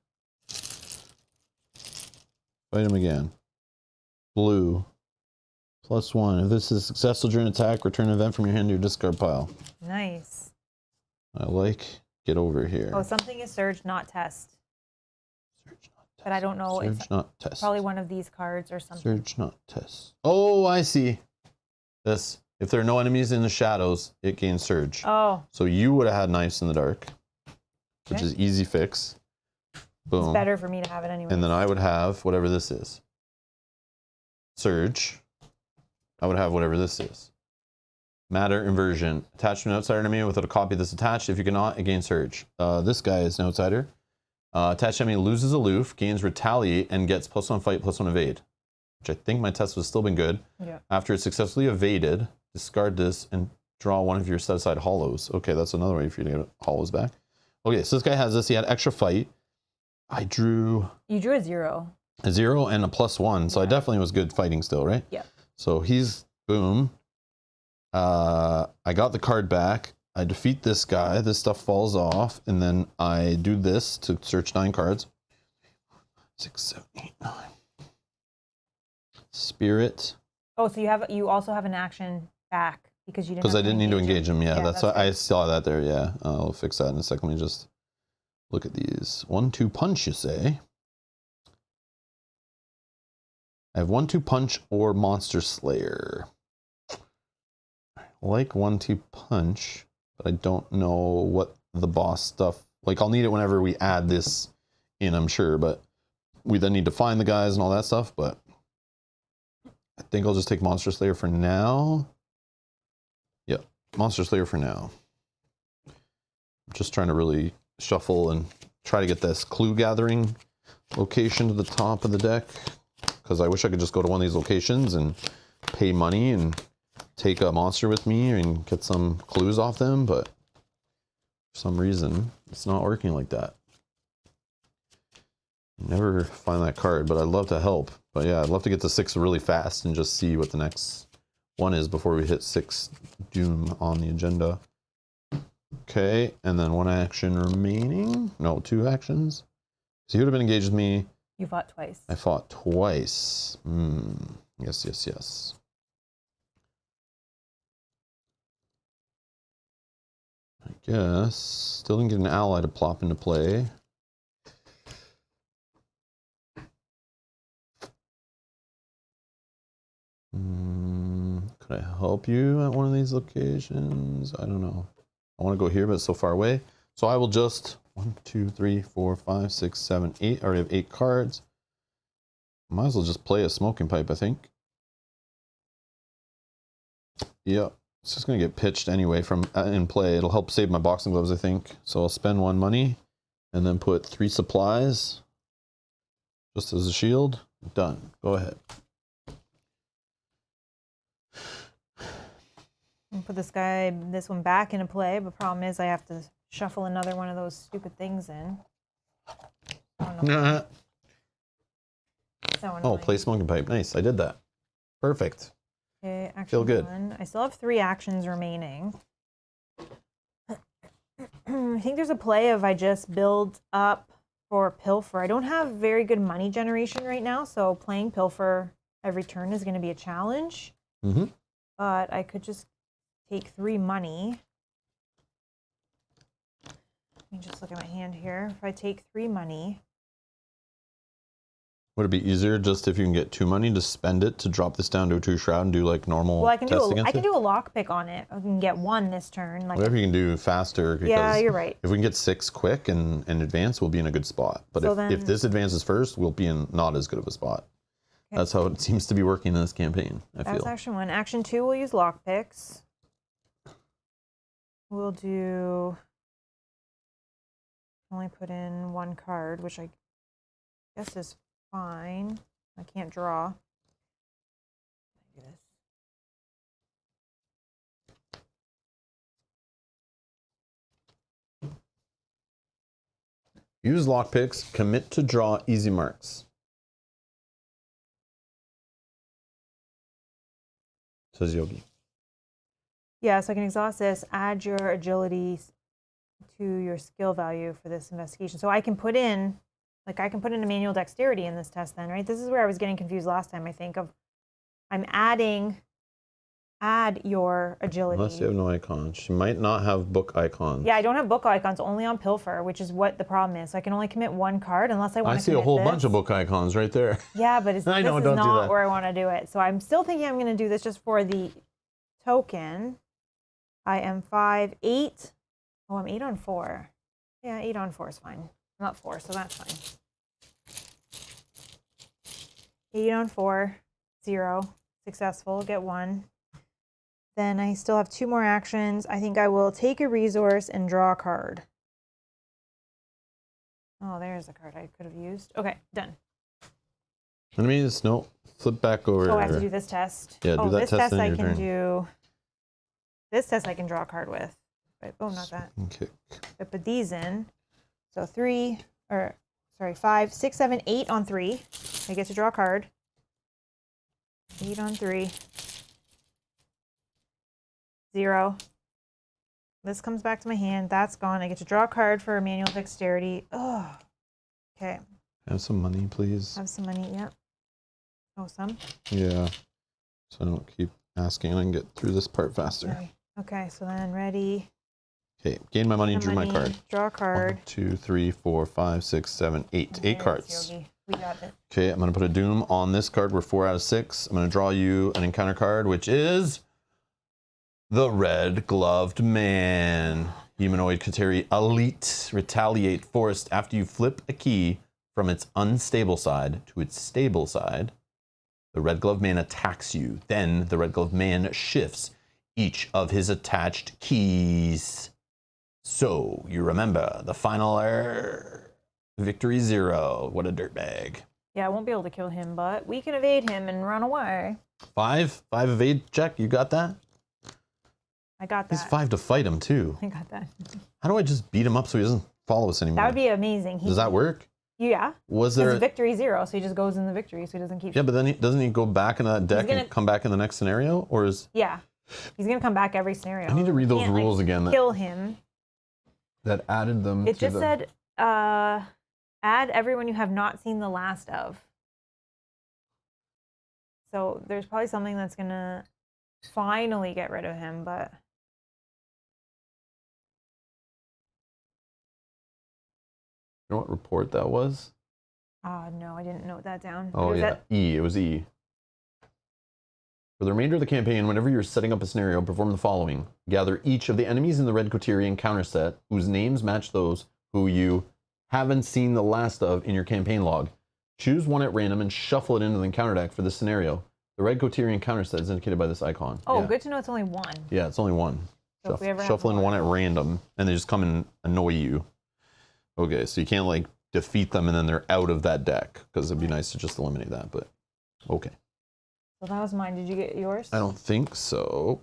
Fight him again. Blue. +1. If this is successful during attack, return an event from your hand to your discard pile. Nice. I like. Get over here. Oh, something is Surge, not Test. Surge, not test. But I don't know. Surge, It's not test. probably one of these cards or something. Surge, not test. Oh, I see. This. If there are no enemies in the shadows, it gains Surge. Oh. So you would have had Knives in the Dark, which Okay. is easy fix. Boom. It's better for me to have it anyway. And then I would have whatever this is. Surge. I would have whatever this is. Matter inversion. Attached to an outsider enemy without a copy of this attached. If you cannot, it gains Surge. This guy is an outsider. Attached enemy loses aloof, gains retaliate, and gets +1 fight, +1 evade. Which I think my test would still been good. Yeah. After it's successfully evaded, discard this and draw one of your set aside hollows. Okay, that's another way for you to get hollows back. Okay, so this guy has this. He had extra fight. I drew You drew a 0. a 0 and a +1, so I definitely was good fighting still, right? Yeah. So he's boom. I got the card back. I defeat this guy. This stuff falls off, and then I do this to search 9 cards. 6, 7, 8, 9. Spirit. Oh, so you also have an action back because you didn't. Because I didn't need to engage him. Yeah, that's why right. I saw that there. Yeah, I'll fix that in a second. Let me just look at these. 1-2 punch, you say? I have 1-2 punch or Monster Slayer. I like 1-2 punch, but I don't know what the boss stuff. Like, I'll need it whenever we add this in, I'm sure, but we then need to find the guys and all that stuff. But I think I'll just take Monster Slayer for now. Yep, Monster Slayer for now. I'm just trying to really shuffle and try to get this clue gathering location to the top of the deck, because I wish I could just go to one of these locations and pay money and take a monster with me and get some clues off them, but for some reason it's not working like that. Never find that card, but I'd love to help. But yeah, I'd love to get to 6 really fast and just see what the next one is before we hit 6 doom on the agenda. Okay, and then 1 action remaining. No, 2 actions. So he would have been engaged with me. You fought twice. I fought twice. Yes, yes, yes. I guess. Still didn't get an ally to plop into play. Could I help you at one of these locations? I don't know. I want to go here, but it's so far away. So I will just 1, 2, 3, 4, 5, 6, 7, 8. I already have 8 cards. Might as well just play a smoking pipe, I think. Yep. It's just going to get pitched anyway from in play. It'll help save my boxing gloves, I think. So I'll spend 1 money and then put 3 supplies just as a shield. Done. Go ahead. I'll put this one back into play, but problem is I have to shuffle another one of those stupid things in. So oh, play smoking pipe. Nice. I did that. Perfect. Okay, action Feel good. 1. I still have 3 actions remaining. I think there's a play of I just build up for Pilfer. I don't have very good money generation right now, so playing Pilfer every turn is going to be a challenge. But I could just take 3 money. Let me just look at my hand here. If I take 3 money. Would it be easier just if you can get 2 money to spend it to drop this down to a 2 shroud and do like normal Well, I can do a lockpick on it. I can get 1 this turn. Like whatever you can do faster. Because yeah, you're right. If we can get 6 quick and advance, we'll be in a good spot. But so if this advances first, we'll be in not as good of a spot. Okay. That's how it seems to be working in this campaign, I feel. That's action 1. Action 2, we'll use lockpicks. We'll do... only put in 1 card, which I guess is fine. I can't draw. Use lockpicks. Commit to draw easy marks. Says Yogi. Yeah, so I can exhaust this, add your agility to your skill value for this investigation. So I can put in, like I can put in a manual dexterity in this test then, right? This is where I was getting confused last time, I think, of I'm add your agility. Unless you have no icons. She might not have book icons. Yeah, I don't have book icons, only on Pilfer, which is what the problem is. So I can only commit 1 card unless I want to I see a whole bunch of book icons right there. Yeah, but this is not do that. where I want to do it. So I'm still thinking I'm going to do this just for the token. I am 5, 8. Oh, I'm 8 on 4. Yeah, 8 on 4 is fine. I'm not 4, so that's fine. 8 on 4, 0. Successful, get 1. Then I still have 2 more actions. I think I will take a resource and draw a card. Oh, there's a card I could have used. Okay, done. Let me just, no, flip back over. Oh, I have to do this test. Yeah, do that this test. I can do. This test I can draw a card with. But, oh, not that. Okay. I put these in. So 5, 6, 7, 8 on 3. I get to draw a card. 8 on 3. 0. This comes back to my hand. That's gone. I get to draw a card for manual dexterity. Oh, okay. Have some money, please. Have some money. Yep. Oh, some. Yeah. So I don't keep asking, and I can get through this part faster. Okay, so then ready. Okay, gain my money, drew my card. Draw a card. 1, 2, 3, 4, 5, 6, 7, 8. Okay, 8 cards. Yogi. We got it. Okay, I'm going to put a doom on this card. We're 4 out of 6. I'm going to draw you an encounter card, which is the Red Gloved Man. Humanoid Kateri Elite. Retaliate forced after you flip a key from its unstable side to its stable side. The Red Gloved Man attacks you. Then the Red Gloved Man shifts each of his attached keys. So you remember the final victory 0. What a dirtbag. Yeah, I won't be able to kill him, but we can evade him and run away. 5 evade check. You got that? I got that. He's 5 to fight him too. I got that. How do I just beat him up so he doesn't follow us anymore? That would be amazing. Does that work? Yeah. Was there victory 0, so he just goes in the victory, so he doesn't keep. Yeah, but then doesn't he go back into that deck and come back in the next scenario, or is? Yeah, he's gonna come back every scenario. I need to read those rules again. Kill him. That added them. It just said, add everyone you have not seen the last of. So there's probably something that's gonna finally get rid of him, but. You know what report that was? No, I didn't note that down. Oh, yeah. E. It was E. For the remainder of the campaign, whenever you're setting up a scenario, perform the following. Gather each of the enemies in the Red Coterian encounter set whose names match those who you haven't seen the last of in your campaign log. Choose one at random and shuffle it into the encounter deck for this scenario. The Red Coterian encounter set is indicated by this icon. Oh, yeah. Good to know it's only one. Yeah, it's only one. So Shuffle in one at random, and they just come and annoy you. Okay, so you can't like defeat them and then they're out of that deck, because it'd be nice to just eliminate that, but okay. So that was mine. Did you get yours? I don't think so.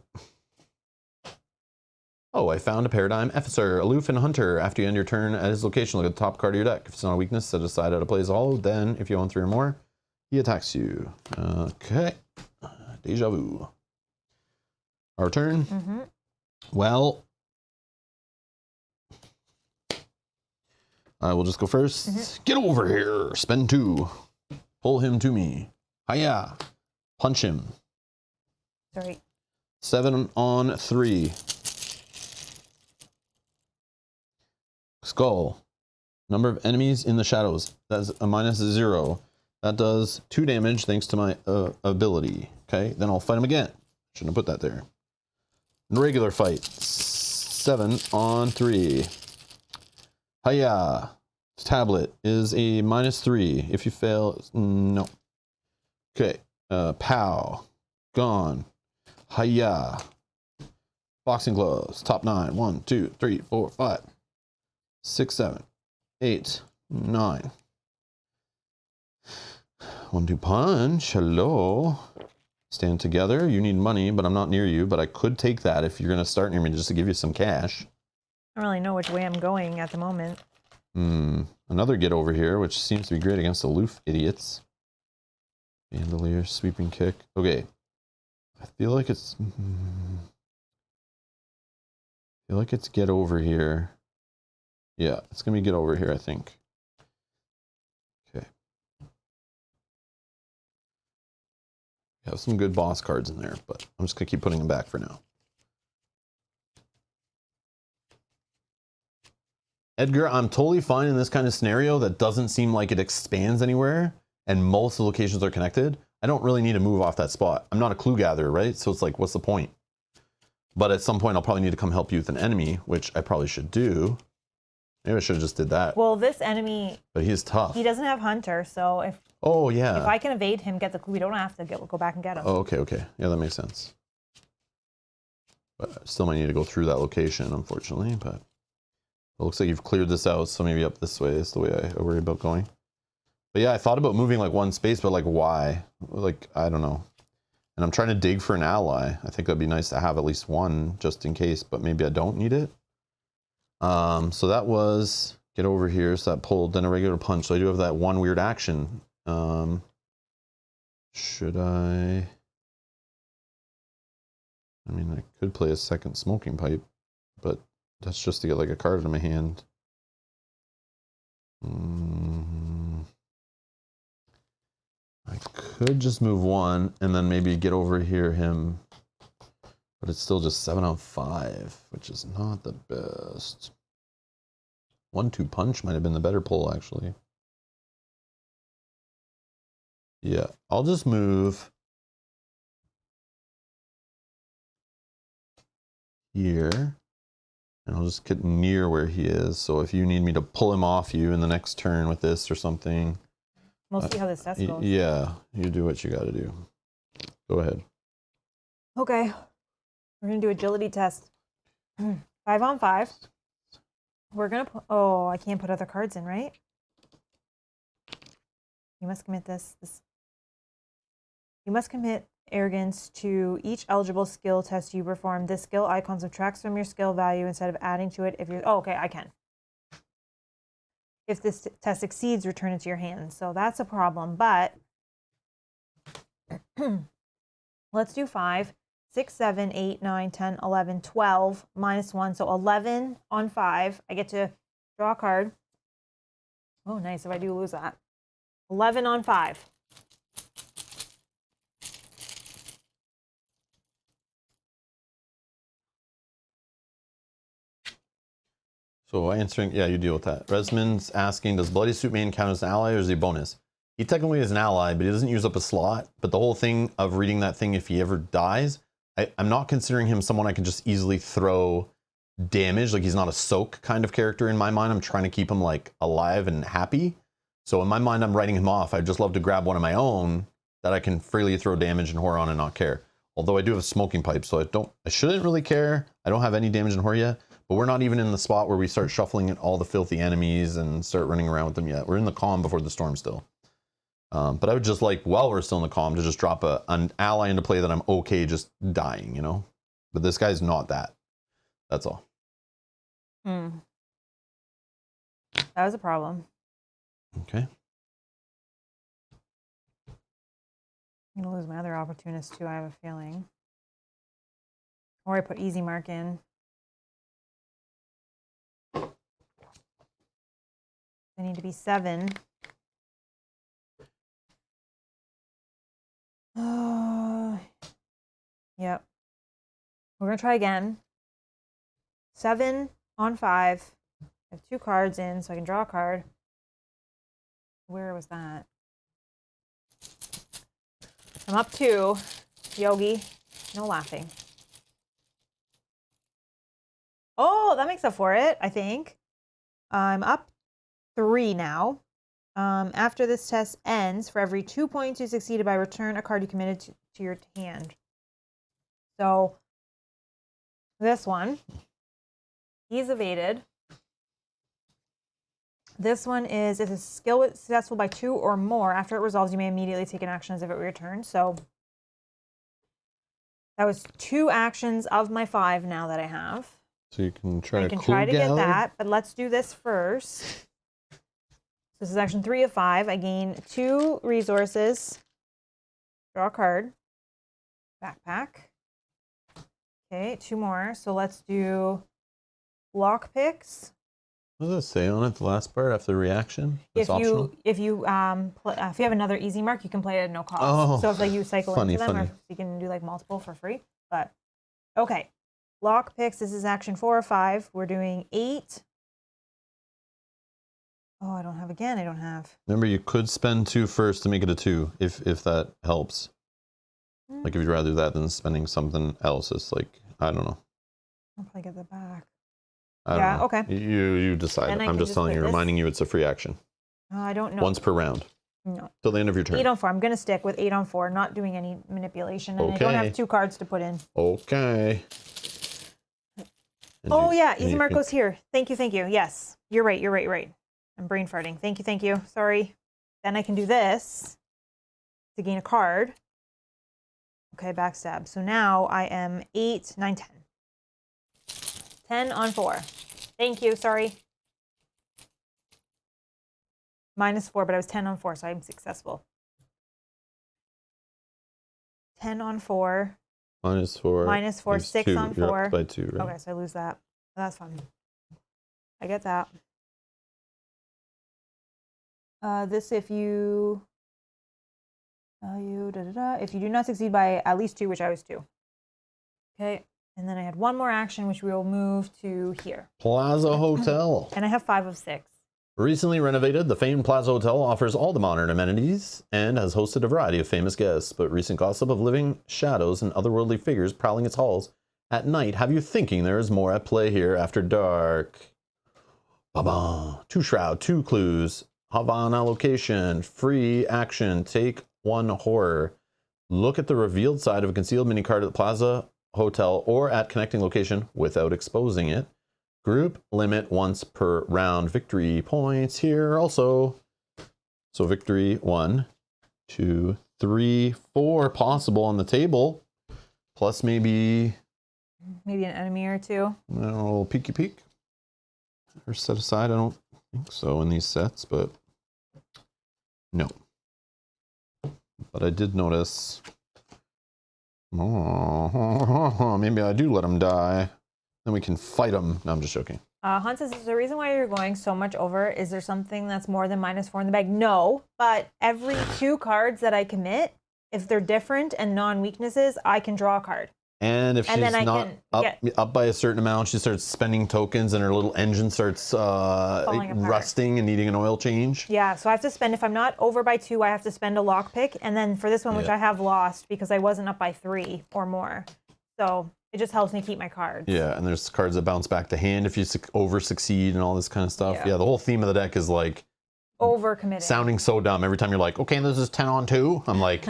Oh, I found a Paradigm Officer, Aloof and Hunter. After you end your turn at his location, look at the top card of your deck. If it's not a weakness, set aside how to play his hollow. Then, if you own 3 or more, he attacks you. Okay. Deja vu. Our turn. Mm-hmm. Well, I will just go first. Mm-hmm. Get over here. Spend 2. Pull him to me. Hiya. Punch him. Sorry. 7 on 3. Skull. Number of enemies in the shadows. That's a -0. That does 2 damage thanks to my ability. Okay, then I'll fight him again. Shouldn't have put that there. Regular fight. 7 on 3. Hiya. Tablet is a -3. If you fail, no. Okay. Pow. Gone. Hiya. Boxing gloves. Top 9. 1, 2, 3, 4, 5, 6, 7, 8, 9. 1-2 punch. Hello. Stand together. You need money, but I'm not near you. But I could take that if you're going to start near me just to give you some cash. I don't really know which way I'm going at the moment. Another get over here, which seems to be great against aloof idiots. Bandolier, sweeping kick. Okay. I feel like it's get over here. Yeah, it's gonna be get over here, I think. Okay. We have some good boss cards in there, but I'm just gonna keep putting them back for now. Edgar, I'm totally fine in this kind of scenario that doesn't seem like it expands anywhere and most of the locations are connected. I don't really need to move off that spot. I'm not a clue gatherer, right? So it's like, what's the point? But at some point, I'll probably need to come help you with an enemy, which I probably should do. Maybe I should have just did that. Well, this enemy... But he's tough. He doesn't have Hunter, so if... Oh, yeah. If I can evade him, get the clue, we don't have to go back and get him. Oh, okay, okay. Yeah, that makes sense. But I still might need to go through that location, unfortunately, but... It looks like you've cleared this out, so maybe up this way is the way I worry about going. But yeah, I thought about moving like one space, but like why? Like, I don't know. And I'm trying to dig for an ally. I think that'd be nice to have at least one just in case, but maybe I don't need it. So that was get over here. So that pulled, then a regular punch. So I do have that one weird action. Should I mean, I could play a second smoking pipe, but that's just to get like a card in my hand. I could just move one and then maybe get over here him But it's still just 7 on 5, which is not the best. 1-2 punch might have been the better pull, actually. Yeah, I'll just move here. And I'll just get near where he is. So if you need me to pull him off you in the next turn with this or something. We'll see how this test goes. Yeah, you do what you got to do. Go ahead. Okay. We're going to do agility test. 5 on 5. We're going to put... Oh, I can't put other cards in, right? You must commit this. You must commit arrogance to each eligible skill test you perform. This skill icon subtracts from your skill value instead of adding to it if you're... Oh, okay, I can. If this test succeeds, return it to your hand. So that's a problem, but let's do 5, 6, 7, 8, 9, 10, 11, 12, minus 1. So 11 on 5. I get to draw a card. Oh, nice, if I do lose that. 11 on 5. So answering, yeah, you deal with that. Resman's asking, does Bloody Suit Main count as an ally or is he a bonus? He technically is an ally, but he doesn't use up a slot. But the whole thing of reading that thing, if he ever dies, I'm not considering him someone I can just easily throw damage. Like, he's not a soak kind of character in my mind. I'm trying to keep him like alive and happy. So in my mind, I'm writing him off. I'd just love to grab one of my own that I can freely throw damage and horror on and not care. Although I do have a smoking pipe, so I shouldn't really care. I don't have any damage and horror yet. But we're not even in the spot where we start shuffling all the filthy enemies and start running around with them yet. We're in the calm before the storm still. But I would just like, while we're still in the calm, to just drop an ally into play that I'm okay just dying, you know? But this guy's not that. That's all. That was a problem. Okay. I'm going to lose my other opportunist too, I have a feeling. Or I put easy mark in. I need to be 7. Yep. We're going to try again. 7 on 5. I have 2 cards in, so I can draw a card. Where was that? I'm up 2. Yogi. No laughing. Oh, that makes up for it, I think. I'm up 3 now. After this test ends, for every 2 points you succeeded by, return a card you committed to your hand. So this one, he's evaded. This one is, if a skill is successful by 2 or more, after it resolves, you may immediately take an action as if it were your turn. So that was 2 actions of my 5 now that I have. So you can try I can try to get that, but let's do this first. This is action 3 of 5. I gain 2 resources. Draw a card. Backpack. Okay, 2 more. So let's do lockpicks. What does it say on it, the last part, after the reaction? It's optional? If you have another easy mark, you can play it at no cost. Oh, so if like you cycle into them, or you can do like multiple for free. But okay, lockpicks. This is action 4 or 5. We're doing 8. Oh, I don't have again. I don't have. Remember, you could spend 2 first to make it a 2, if that helps. Like, if you'd rather that than spending something else, it's like, I don't know. I'll probably get that back. I don't know. Okay. You decide. I'm just telling you, reminding you it's a free action. I don't know. Once per round. No. Till the end of your turn. 8 on 4. I'm going to stick with 8 on 4, not doing any manipulation. And I don't have 2 cards to put in. Okay. Oh, yeah. Easy mark goes here. Thank you. Yes. You're right. I'm brain farting. Thank you. Sorry. Then I can do this to gain a card. Okay, backstab. So now I am 8, 9, 10. 10 on 4. Thank you. Sorry. -4, but I was 10 on 4, so I'm successful. 10 on 4. -4. -4, 6 2. on 4. You're up by 2, right? Okay, so I lose that. That's fine. I get that. This if you if you do not succeed by at least 2, which I was 2. Okay. And then I had one more action, which we will move to here. Plaza Hotel. And I have 5 of 6. Recently renovated, the famed Plaza Hotel offers all the modern amenities and has hosted a variety of famous guests, but recent gossip of living shadows and otherworldly figures prowling its halls at night have you thinking there is more at play here after dark. Ba-ba. 2 shroud, 2 clues, Havana location, free action, take 1 horror. Look at the revealed side of a concealed mini card at the Plaza Hotel or at connecting location without exposing it. Group limit once per round. Victory points here also. So victory 1, 2, 3, 4 possible on the table. Plus maybe an enemy or 2. a little peeky peek. Or set aside. I don't think so in these sets, but no. But I did notice. Oh, maybe I do let him die. Then we can fight him. No, I'm just joking. Hunt says, is the reason why you're going so much over, is there something that's more than -4 in the bag? No, but every 2 cards that I commit, if they're different and non-weaknesses, I can draw a card. And if she's then I not can up by a certain amount, she starts spending tokens and her little engine starts rusting and needing an oil change. Yeah, so I have to spend, if I'm not over by 2, I have to spend a lockpick. And then for this one, which I have lost because I wasn't up by 3 or more. So it just helps me keep my cards. Yeah, and there's cards that bounce back to hand if you over succeed and all this kind of stuff. Yeah, the whole theme of the deck is like over-committed. Sounding so dumb. Every time you're like, okay, this is 10 on 2. I'm like,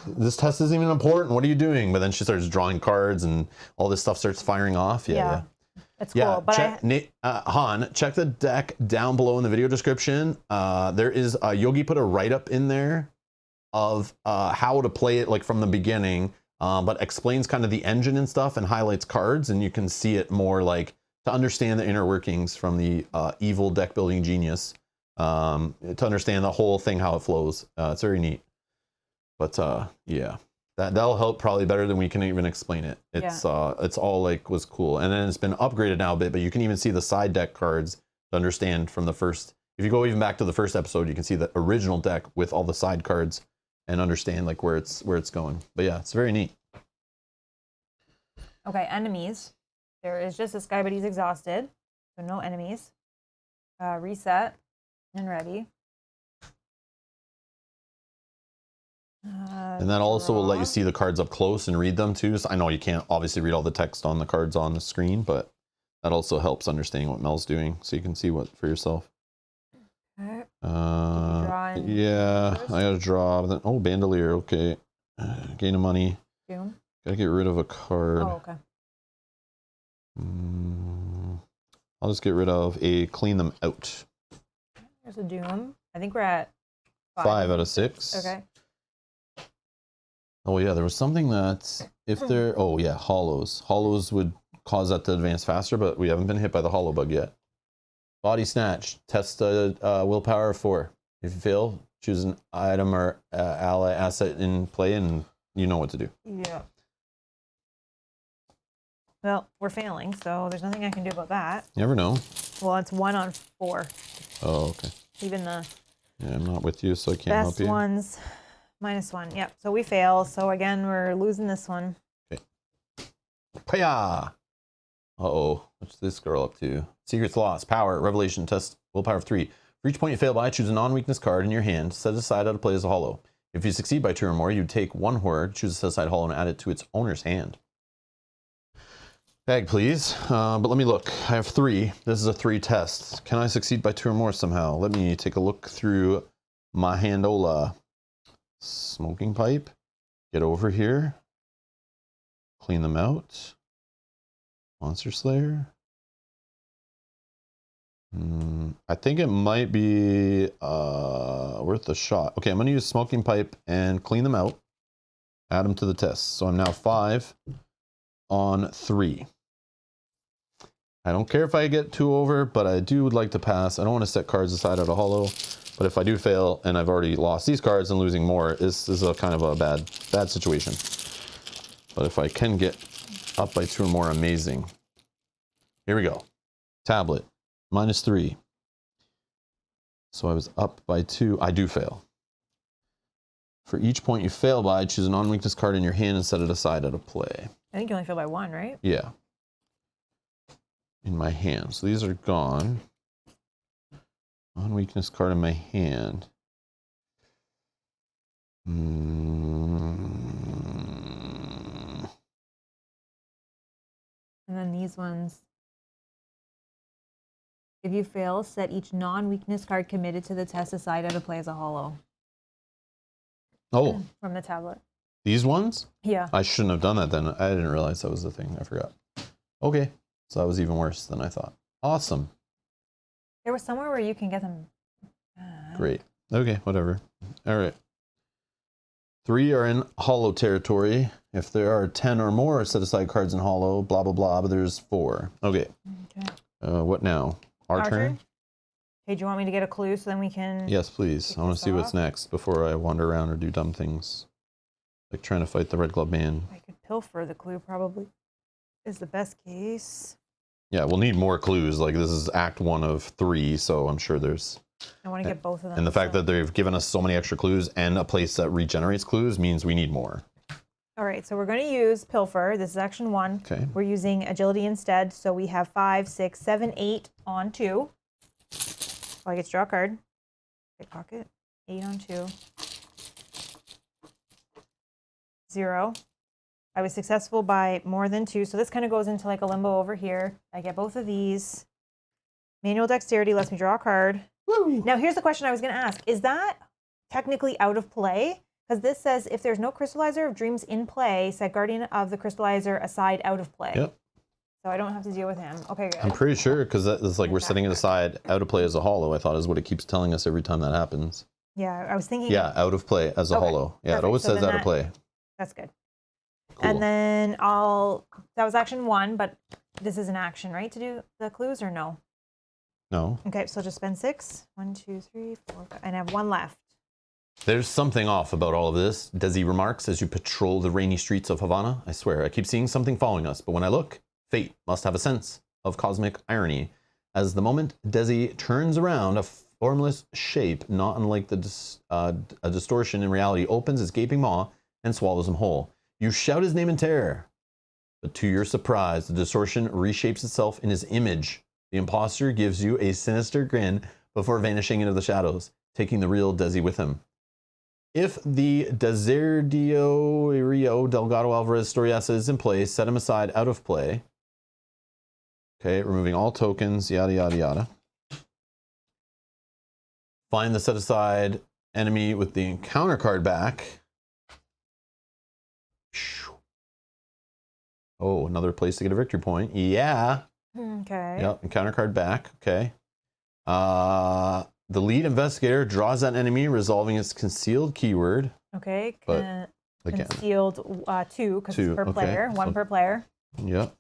this test isn't even important. What are you doing? But then she starts drawing cards and all this stuff starts firing off. Yeah. That's cool. But Han, check the deck down below in the video description. There is Yogi put a write-up in there of how to play it like from the beginning, but explains kind of the engine and stuff and highlights cards, and you can see it more like to understand the inner workings from the evil deck building genius, to understand the whole thing, how it flows. It's very neat. But yeah, that'll help probably better than we can even explain it. It's all like was cool, and then it's been upgraded now a bit. But you can even see the side deck cards to understand from the first. If you go even back to the first episode, you can see the original deck with all the side cards and understand like where it's going. But yeah, it's very neat. Okay, enemies. There is just this guy, but he's exhausted, so no enemies. Reset and ready. And that also will let you see the cards up close and read them too. So I know you can't obviously read all the text on the cards on the screen, but that also helps understanding what Mel's doing, so you can see what for yourself. Okay. Yeah, I gotta draw. Then, oh, Bandolier. Okay, gain of money. Doom. Gotta get rid of a card. Oh, okay. I'll just get rid of a clean them out. There's a Doom. I think we're at 5 out of 6. Okay. Oh yeah, there was something that if there, oh yeah, hollows. Hollows would cause that to advance faster, but we haven't been hit by the hollow bug yet. Body snatch, test willpower of 4. If you fail, choose an item or ally asset in play and you know what to do. Yeah. Well, we're failing, so there's nothing I can do about that. You never know. Well, it's 1 on 4. Oh, okay. Even the Yeah, I'm not with you, so I can't help best you. ones. -1. Yep. So we fail. So again, we're losing this one. Okay. Paya! Uh-oh. What's this girl up to? Secrets lost. Power. Revelation. Test. Willpower of 3. For each point you fail by, choose a non-weakness card in your hand. Set it aside how to play as a hollow. If you succeed by 2 or more, you take 1 horror, choose a set aside hollow, and add it to its owner's hand. Bag, please. But let me look. I have 3. This is a 3 test. Can I succeed by 2 or more somehow? Let me take a look through my handola. Smoking pipe. Get over here. Clean them out. Monster Slayer. I think it might be worth a shot. Okay, I'm going to use Smoking Pipe and clean them out. Add them to the test. So I'm now 5 on 3. I don't care if I get 2 over, but I would like to pass. I don't want to set cards aside out of hollow. But if I do fail and I've already lost these cards and losing more, this is a kind of a bad situation. But if I can get up by 2 or more, amazing. Here we go. Tablet, -3. So I was up by 2. I do fail. For each point you fail by, choose a non-weakness card in your hand and set it aside out of play. I think you only fail by one, right? Yeah. In my hand. So these are gone. Non-weakness card in my hand. And then these ones. If you fail, set each non-weakness card committed to the test aside out of play as a hollow. Oh, From the tablet. these ones? Yeah. I shouldn't have done that then. I didn't realize that was the thing. I forgot. Okay. So that was even worse than I thought. Awesome. There was somewhere where you can get them. Great. Okay, whatever. All right. 3 are in hollow territory. If there are 10 or more set aside cards in hollow, blah, blah, blah, but there's 4. Okay. Okay. What now? Our turn? Hey, do you want me to get a clue so then we can... Yes, please. I want to see what's next before I wander around or do dumb things. Like trying to fight the Red Glove Man. I could pilfer the clue probably. Is the best case. Yeah, we'll need more clues. Like this is act 1 of 3, so I'm sure there's... I want to get both of them. And the fact that they've given us so many extra clues and a place that regenerates clues means we need more. All right, so we're going to use pilfer. This is action 1. Okay. We're using agility instead, so we have 5, 6, 7, 8 on 2. So I get to draw a card. Pickpocket. 8 on 2. 0. I was successful by more than 2, so this kind of goes into like a limbo over here. I get both of these. Manual dexterity lets me draw a card. Woo! Now, here's the question I was going to ask. Is that technically out of play? Because this says, if there's no crystallizer of dreams in play, set guardian of the crystallizer aside out of play. Yep. So I don't have to deal with him. Okay, good. I'm pretty sure, because it's like we're setting it aside out of play as a hollow, I thought is what it keeps telling us every time that happens. Yeah, I was thinking. Yeah, out of play as a hollow. Yeah, perfect. it always So says then out of play. That's good. Cool. And then that was action 1, but this is an action, right, to do the clues or no? No. Okay, so just spend 6. 1, 2, 3, 4, 5, and I have 1 left. There's something off about all of this, Desi remarks as you patrol the rainy streets of Havana. I swear, I keep seeing something following us, but when I look, fate must have a sense of cosmic irony. As the moment Desi turns around, a formless shape, not unlike a distortion in reality, opens its gaping maw and swallows him whole. You shout his name in terror, but to your surprise, the distortion reshapes itself in his image. The imposter gives you a sinister grin before vanishing into the shadows, taking the real Desi with him. If the Desiderio Rio Delgado Alvarez Storiasa is in place, set him aside out of play. Okay, removing all tokens, yada, yada, yada. Find the set aside enemy with the encounter card back. Oh, another place to get a victory point. Yeah. Okay. Yep, encounter card back. Okay. The lead investigator draws that enemy, resolving its concealed keyword. Okay. But again, concealed 2 because it's per okay, player. 1 so- per player. Yep.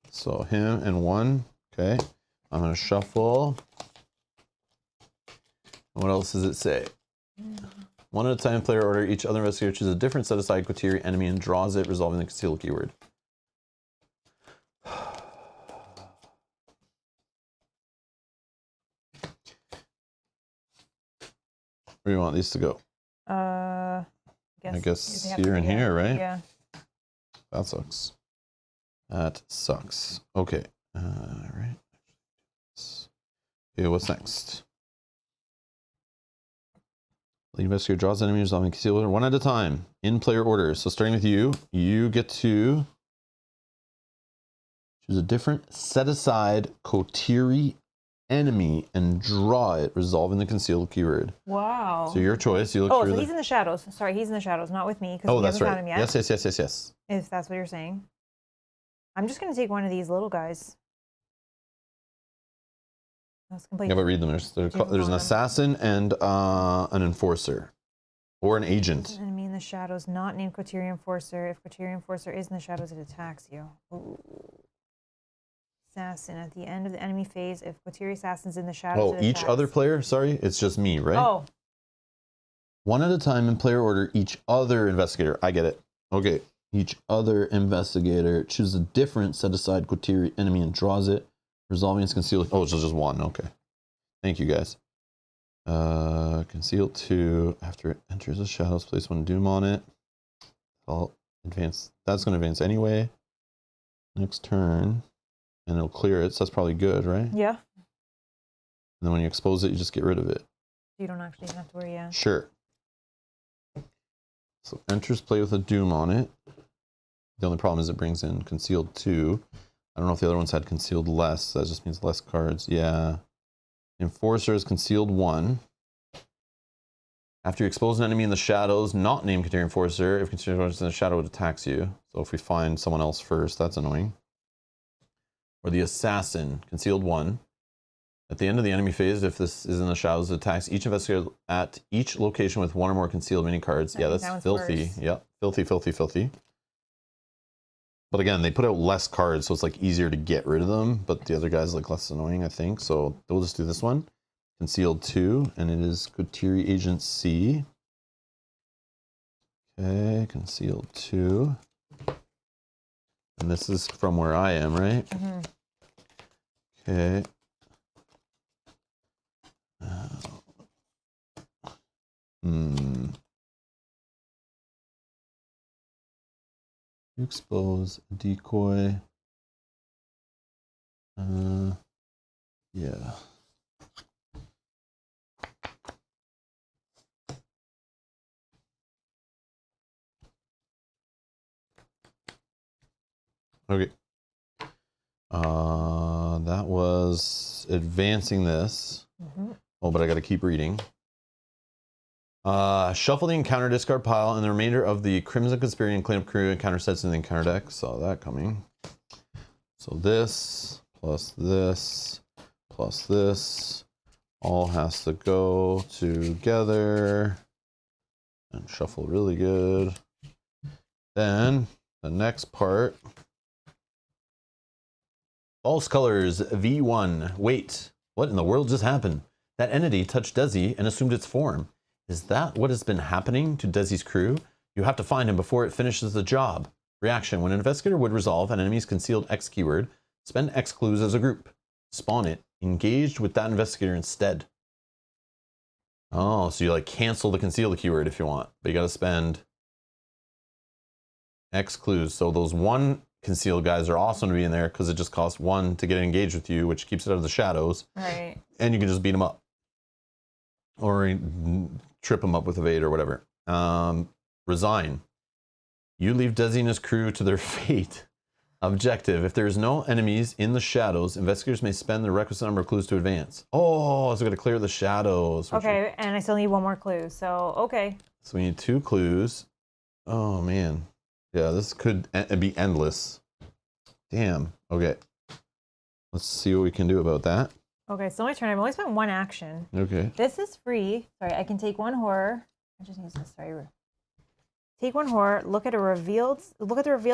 So him and 1. Okay. I'm going to shuffle. What else does it say? 1 at a time, player order. Each other investigator chooses a different set aside criteria enemy and draws it, resolving the concealed keyword. Where do you want these to go? I guess they have to here be and here, right? Yeah. That sucks. That sucks. Okay. Right. Okay, what's next? The investigator draws enemies resolving concealed order 1 at a time in player order. So starting with you, you get to choose a different set aside Kotiri enemy and draw it, resolving the concealed keyword. Wow. So your choice. You look Oh, through so he's in the shadows. Sorry, he's in the shadows, not with me. Oh, that's Found right. him yet, Yes. if that's what you're saying. I'm just going to take one of these little guys. That's completely. Yeah, but read them. There's an assassin and an enforcer, or an agent. Enemy in the shadows, not named Quaterian Enforcer. If Quaterian Enforcer is in the shadows, it attacks you. Ooh. Assassin at the end of the enemy phase. If Quaterian Assassin's in the shadows, Oh, it each attacks. other player? Sorry, it's just me, right? Oh, 1 at a time in player order. Each other investigator. I get it. Okay. Each other investigator chooses a different set aside Quatiri enemy and draws it, resolving its concealed. Oh, it's just 1. Okay. Thank you, guys. Conceal 2. After it enters the shadows, place 1 doom on it. I'll advance. That's going to advance anyway. Next turn. And it'll clear it, so that's probably good, right? Yeah. And then when you expose it, you just get rid of it. You don't actually have to worry, yeah. Sure. So enters play with a doom on it. The only problem is it brings in concealed 2. I don't know if the other ones had concealed less. So that just means less cards. Yeah. Enforcer is concealed 1. After you expose an enemy in the shadows, not named Container Enforcer, if Container Enforcer is in the shadow, it attacks you. So if we find someone else first, that's annoying. Or the Assassin, concealed 1. At the end of the enemy phase, if this is in the shadows, it attacks each investigator at each location with 1 or more concealed mini cards. Yeah, that's filthy. Worse. Yep, filthy, filthy, filthy. But again, they put out less cards, so it's like easier to get rid of them. But the other guy's like less annoying, I think. So we'll just do this one. Concealed 2, and it is Coterie Agent C. Okay, concealed 2. And this is from where I am, right? Mm-hmm. Okay. You expose a decoy. Yeah. Okay. That was advancing this. Mm-hmm. Oh, but I got to keep reading. Shuffle the encounter discard pile and the remainder of the Crimson Conspiracy Cleanup Crew encounter sets in the encounter deck. Saw that coming. So this plus this plus this all has to go together and shuffle really good. Then the next part. False colors V1. Wait, what in the world just happened? That entity touched Desi and assumed its form. Is that what has been happening to Desi's crew? You have to find him before it finishes the job. Reaction. When an investigator would resolve an enemy's concealed X keyword, spend X clues as a group. Spawn it. Engaged with that investigator instead. Oh, so you like cancel the concealed keyword if you want. But you got to spend X clues. So those 1 concealed guys are also going to be in there because it just costs 1 to get engaged with you, which keeps it out of the shadows. Right. And you can just beat them up. Or trip them up with evade or whatever. Resign. You leave Desi and his crew to their fate. Objective. If there is no enemies in the shadows, investigators may spend the requisite number of clues to advance. Oh, so we got to clear the shadows. Okay, and I still need 1 more clue. So, okay. So we need 2 clues. Oh, man. Yeah, this could be endless. Damn. Okay. Let's see what we can do about that. Okay, so my turn. I've only spent 1 action. Okay. This is free. Sorry, I can take 1 horror. I just use this. Sorry. Take 1 horror. Look at the revealed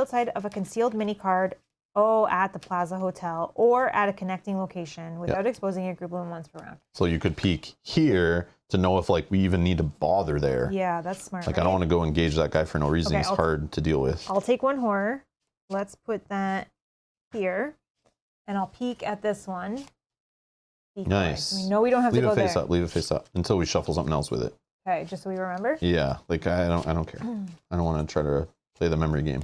side of a concealed mini card. Oh, at the Plaza Hotel or at a connecting location without exposing a group limit once per round. So you could peek here to know if like we even need to bother there. Yeah, that's smart. Like right? I don't want to go engage that guy for no reason. Okay, He's hard to deal with. I'll take 1 horror. Let's put that here, and I'll peek at this one. Nice. We know we don't have leave to go it face there. up. Leave it face up until we shuffle something else with it. Okay, just so we remember. Yeah, like I don't care. I don't want to try to play the memory game.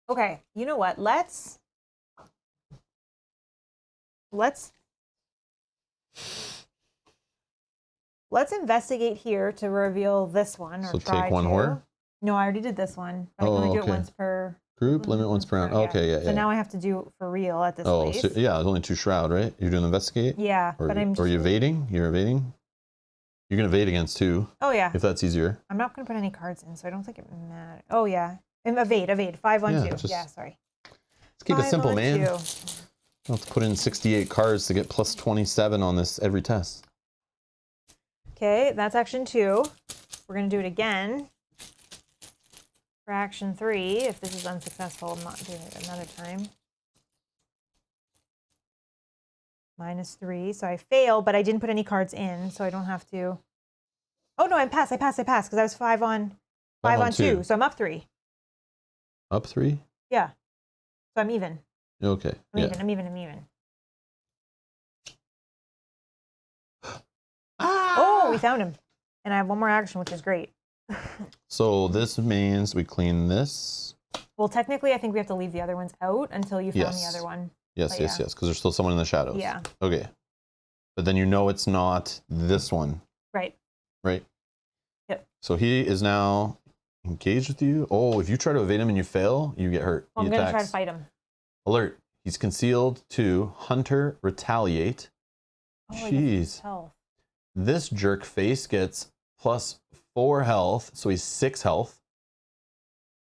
Okay, you know what? Let's investigate here to reveal this one. Or So try take 1 to. horror? No, I already did this one. But I can only do it once per group. Limit once per round. Yeah. Okay, yeah. So now I have to do for real at this place. So, yeah, there's only 2 shroud, right? You're doing investigate? Yeah, Or, but I'm just... Or you evading? You're evading? You're going to evade against 2. Oh, yeah. If that's easier. I'm not going to put any cards in, so I don't think it matters. Oh, yeah. And evade. 5 on 2. Yeah, sorry. Let's keep it simple, man. 2. I'll have to put in 68 cards to get plus 27 on this every test. Okay, that's action 2. We're going to do it again. For action 3, if this is unsuccessful, I'm not doing it another time. -3, so I fail, but I didn't put any cards in, so I don't have to. Oh no, I passed because I was 5 on 2, so I'm up 3. Up 3? Yeah, so I'm even. Okay. I'm even. we found him. And I have one more action, which is great. So this means we clean this. Well, technically, I think we have to leave the other ones out until you found the Yes. other one. Yes, But yes, yeah. yes, because there's still someone in the shadows. Yeah. Okay. But then you know it's not this one, Right. right? Yep. So he is now engaged with you. Oh, if you try to evade him and you fail, you get hurt. Well, I'm He going to try to attacks. fight him. Alert. He's concealed to Hunter Retaliate. Oh, he doesn't Jeez. tell. This jerk face gets +4 health, so he's 6 health.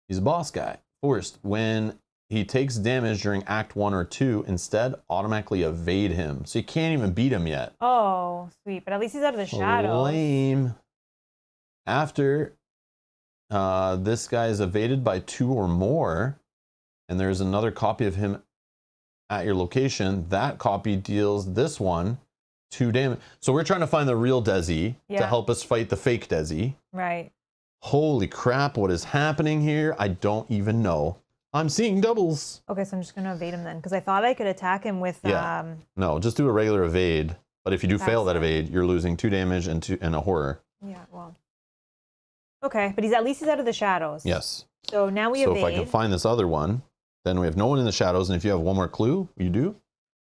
He's a boss guy. First, when he takes damage during Act 1 or 2, instead automatically evade him. So you can't even beat him yet. Oh, sweet. But at least he's out of the shadows. Lame. After this guy is evaded by 2 or more, and there's another copy of him at your location, that copy deals this one 2 damage. So we're trying to find the real Desi to Yeah. help us fight the fake Desi. Right. Holy crap, what is happening here? I don't even know. I'm seeing doubles. Okay, so I'm just going to evade him then. Because I thought I could attack him with... Yeah. No, just do a regular evade. But if you do fail that That's it. evade, you're losing 2 damage and a horror. Yeah, well... Okay, but at least he's out of the shadows. Yes. So now we So evade. if I can find this other one, then we have no one in the shadows. And if you have one more clue, you do?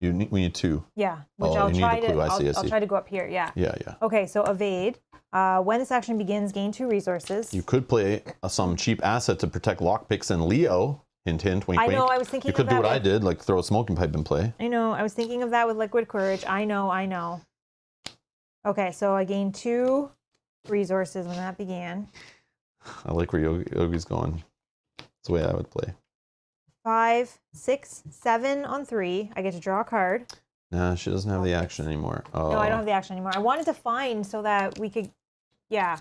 We need 2. Yeah, which Oh, I'll you need try the to... clue. I see, I I'll see. try to go up here, yeah. Yeah, yeah. Okay, so evade. When this action begins, gain 2 resources. You could play some cheap asset to protect lockpicks and Leo. Hint, hint, wink, I know, wink. I was thinking You could of do that what I with- did, like throw a smoking pipe in play. I know, I was thinking of that with Liquid Courage. I know. Okay, so I gained 2 resources when that began. I like where Yogi's going. That's the way I would play. 5, 6, 7 on 3. I get to draw a card. Nah, she doesn't have the action anymore. Oh. No, I don't have the action anymore. I wanted to find so that we could... Yeah.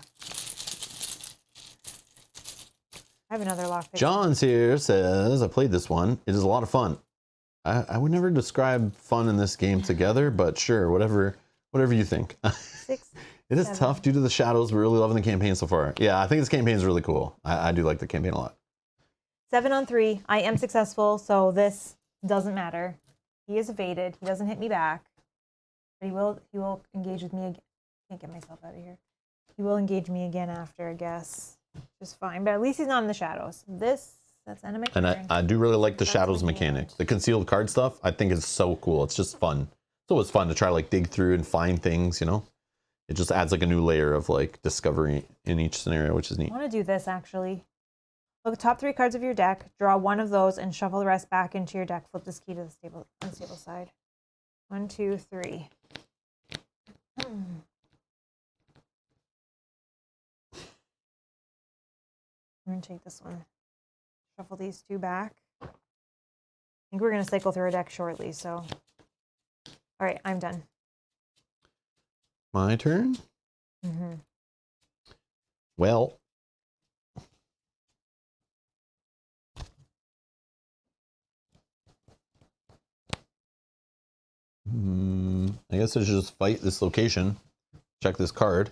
I have another lockpick. John's here says, I played this one. It is a lot of fun. I would never describe fun in this game together, but sure, whatever you think. 6. It is 7. tough due to the shadows. We're really loving the campaign so far. Yeah, I think this campaign is really cool. I do like the campaign a lot. 7 on 3. I am successful, so this doesn't matter. He is evaded. He doesn't hit me back. But he will engage with me again. Can't get myself out of here. He will engage me again after, I guess. Just fine. But at least he's not in the shadows. That's end of my And turn. I do really like the That's shadows my mechanic. hand. The concealed card stuff, I think is so cool. It's just fun. It's always fun to try to like dig through and find things, you know? It just adds like a new layer of like discovery in each scenario, which is neat. I want to do this, actually. Look at the top 3 cards of your deck, draw one of those, and shuffle the rest back into your deck. Flip this key to the unstable side. 1, 2, 3. I'm going to take this one. Shuffle these 2 back. I think we're going to cycle through our deck shortly, so... All right, I'm done. My turn? Mm-hmm. Well, I guess I should just fight this location. Check this card.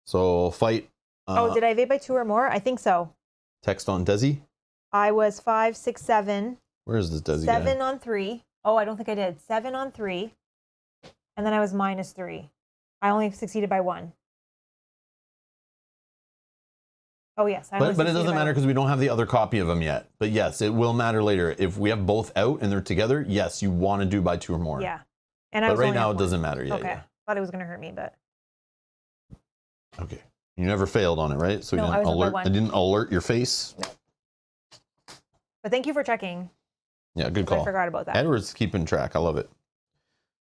So fight. Oh, did I evade by 2 or more? I think so. Text on Desi. I was 5, 6, 7. Where is this Desi 7 guy? on 3. Oh, I don't think I did. 7 on 3. And then I was -3. I only succeeded by 1. Oh, yes. I only But it succeeded doesn't by matter 1. because we don't have the other copy of them yet. But yes, it will matter later. If we have both out and they're together, yes, you want to do by 2 or more. Yeah. And I But was right only now at it 1. doesn't matter. Yeah, Okay. yeah. Thought it was going to hurt me, but... Okay. You never failed on it, right? So No, you I didn't was up by alert. 1. It didn't alert your face. No. But thank you for checking. Yeah, good 'Cause call. I forgot about that. Edward's keeping track. I love it.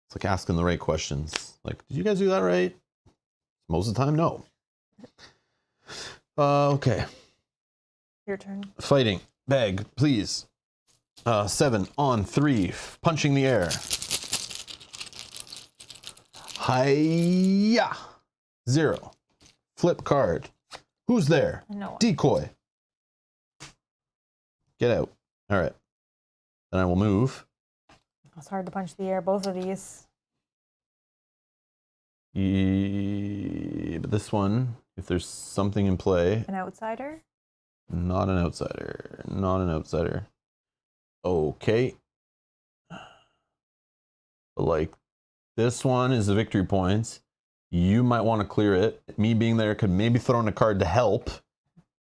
It's like asking the right questions. Like, did you guys do that right? Most of the time, no. Okay. Your turn. Fighting. Bag, please. 7 on 3. Punching the air. Hiya. 0. Flip card. Who's there? No. Decoy. Get out. All right. Then I will move. It's hard to punch the air, both of these. But this one, if there's something in play, An outsider? not an outsider. Not an outsider. Okay. Like, this one is the victory points. You might want to clear it. Me being there could maybe throw in a card to help.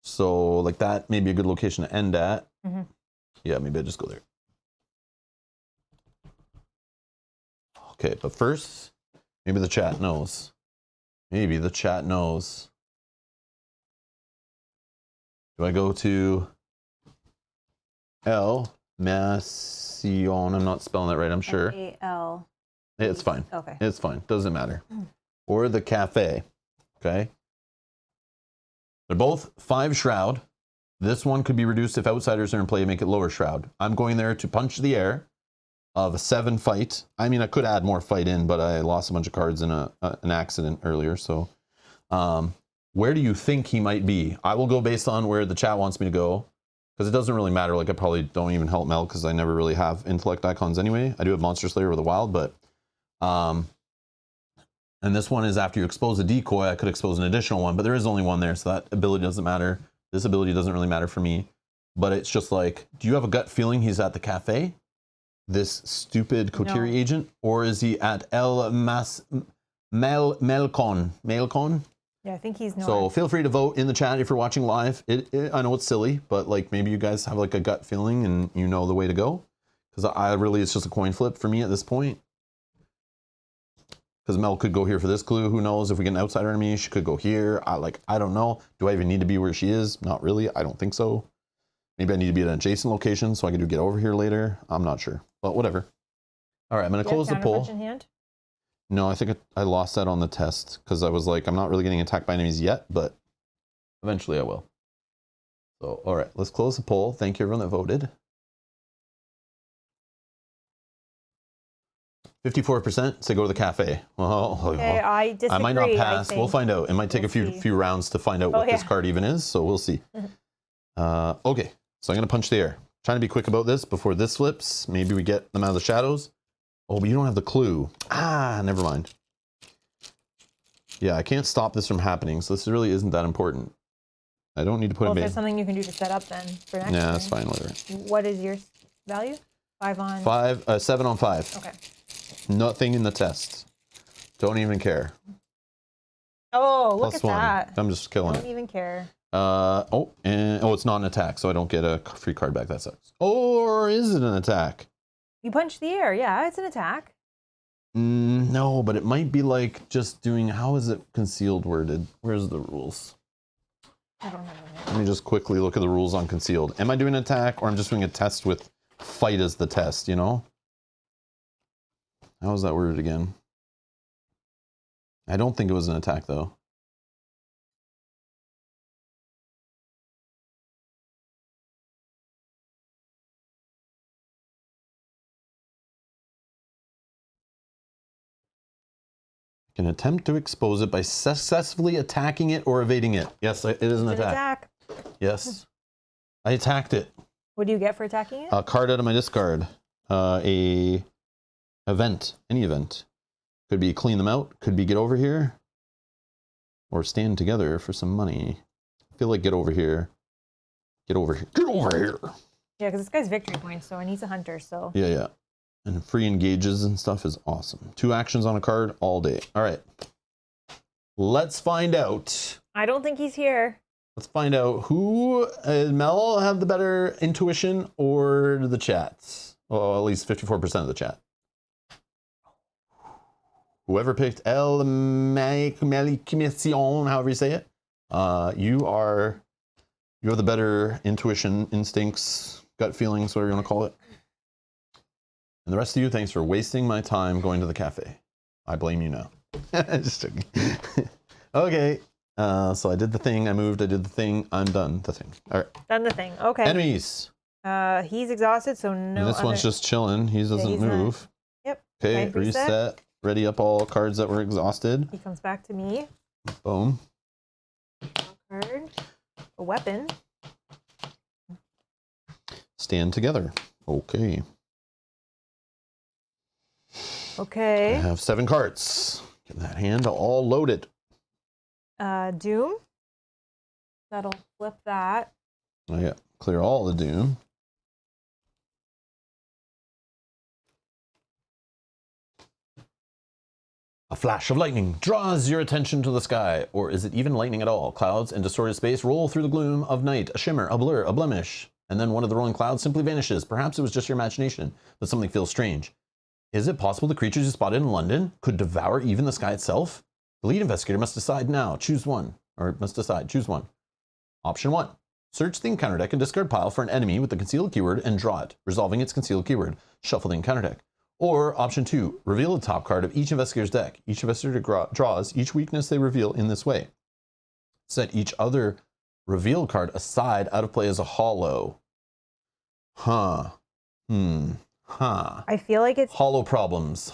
So like that may be a good location to end at. Mm-hmm. Yeah, maybe I just go there. Okay, but first, maybe the chat knows. Maybe the chat knows. Do I go to El Macion? I'm not spelling that right, I'm sure. A-L. It's fine. Okay. It's fine. Doesn't matter. Or the cafe. Okay. They're both 5 shroud. This one could be reduced if outsiders are in play, make it lower shroud. I'm going there to punch the air of a 7 fight. I mean, I could add more fight in, but I lost a bunch of cards in an accident earlier. So where do you think he might be? I will go based on where the chat wants me to go, because it doesn't really matter. Like, I probably don't even help Mel because I never really have intellect icons anyway. I do have Monster Slayer with the Wild, but and this one is after you expose a decoy. I could expose an additional one, but there is only one there, so that ability doesn't matter. This ability doesn't really matter for me, but it's just like, do you have a gut feeling he's at the cafe, this stupid Kotiri agent, or is he at Melcon? Yeah, I think he's north. So feel free to vote in the chat if you're watching live. I know it's silly, but like maybe you guys have like a gut feeling and you know the way to go. Because I really, it's just a coin flip for me at this point. Because Mel could go here for this clue. Who knows if we get an outsider enemy? She could go here. I don't know. Do I even need to be where she is? Not really. I don't think so. Maybe I need to be at an adjacent location so I can do get over here later. I'm not sure, but whatever. All right, I'm going to close the poll. In hand? No, I think I lost that on the test because I was like, I'm not really getting attacked by enemies yet, but eventually I will. So, all right, let's close the poll. Thank you everyone that voted. 54% say go to the cafe. Well, okay, I disagree. I might not pass. We'll find out. It might take a few rounds to find out what this card even is, so we'll see. Okay, so I'm going to punch the air. Trying to be quick about this before this flips. Maybe we get them out of the shadows. Oh, but you don't have the clue. Ah, never mind. Yeah, I can't stop this from happening, so this really isn't that important. I don't need to put well, him in. There's something you can do to set up then for next Yeah, turn. that's fine, whatever. What is your value? 5 on... 7 on 5. Okay. Nothing in the test. Don't even care. Oh, look at +1. that. I'm just killing Don't even care. It's not an attack, so I don't get a free card back. That sucks. Or is it an attack? You punch the air. Yeah, it's an attack. No, but it might be like just doing, how is it concealed worded? Where's the rules? I don't know. Let me just quickly look at the rules on concealed. Am I doing an attack or I'm just doing a test with fight as the test, you know? How is that worded again? I don't think it was an attack though. Can attempt to expose it by successfully attacking it or evading it. Yes, it is an attack. Yes. I attacked it. What do you get for attacking it? A card out of my discard. A event. Any event. Could be clean them out. Could be get over here. Or stand together for some money. I feel like get over here. Get over here. Get over here. Yeah, because this guy's victory points, so he needs a hunter, so... Yeah, yeah. And free engages and stuff is awesome. 2 actions on a card all day. All right. Let's find out. I don't think he's here. Let's find out who, Mel have the better intuition or the chat? Well, at least 54% of the chat. Whoever picked El Malicimation, however you say it, you have the better intuition, instincts, gut feelings, whatever you want to call it. And the rest of you, thanks for wasting my time going to the cafe. I blame you now. Just joking. Okay. So I did the thing. I moved. I did the thing. I'm done. The thing. All right. Done the thing. Okay. Enemies. He's exhausted, so no. And this one's just chilling. He doesn't move. Yep. Okay. Reset. Ready up all cards that were exhausted. He comes back to me. Boom. Card. A weapon. Stand together. Okay. Okay. I have 7 cards. Get that hand all loaded. Doom. That'll flip that. Oh yeah. Clear all the doom. A flash of lightning draws your attention to the sky, or is it even lightning at all? Clouds and distorted space roll through the gloom of night, a shimmer, a blur, a blemish, and then one of the rolling clouds simply vanishes. Perhaps it was just your imagination, but something feels strange. Is it possible the creatures you spotted in London could devour even the sky itself? The lead investigator must decide now. Choose one. Option 1. Search the encounter deck and discard pile for an enemy with the concealed keyword and draw it, resolving its concealed keyword. Shuffle the encounter deck. Or option 2, reveal the top card of each investigator's deck. Each investigator draws each weakness they reveal in this way. Set each other revealed card aside out of play as a hollow. I feel like it's hollow problems.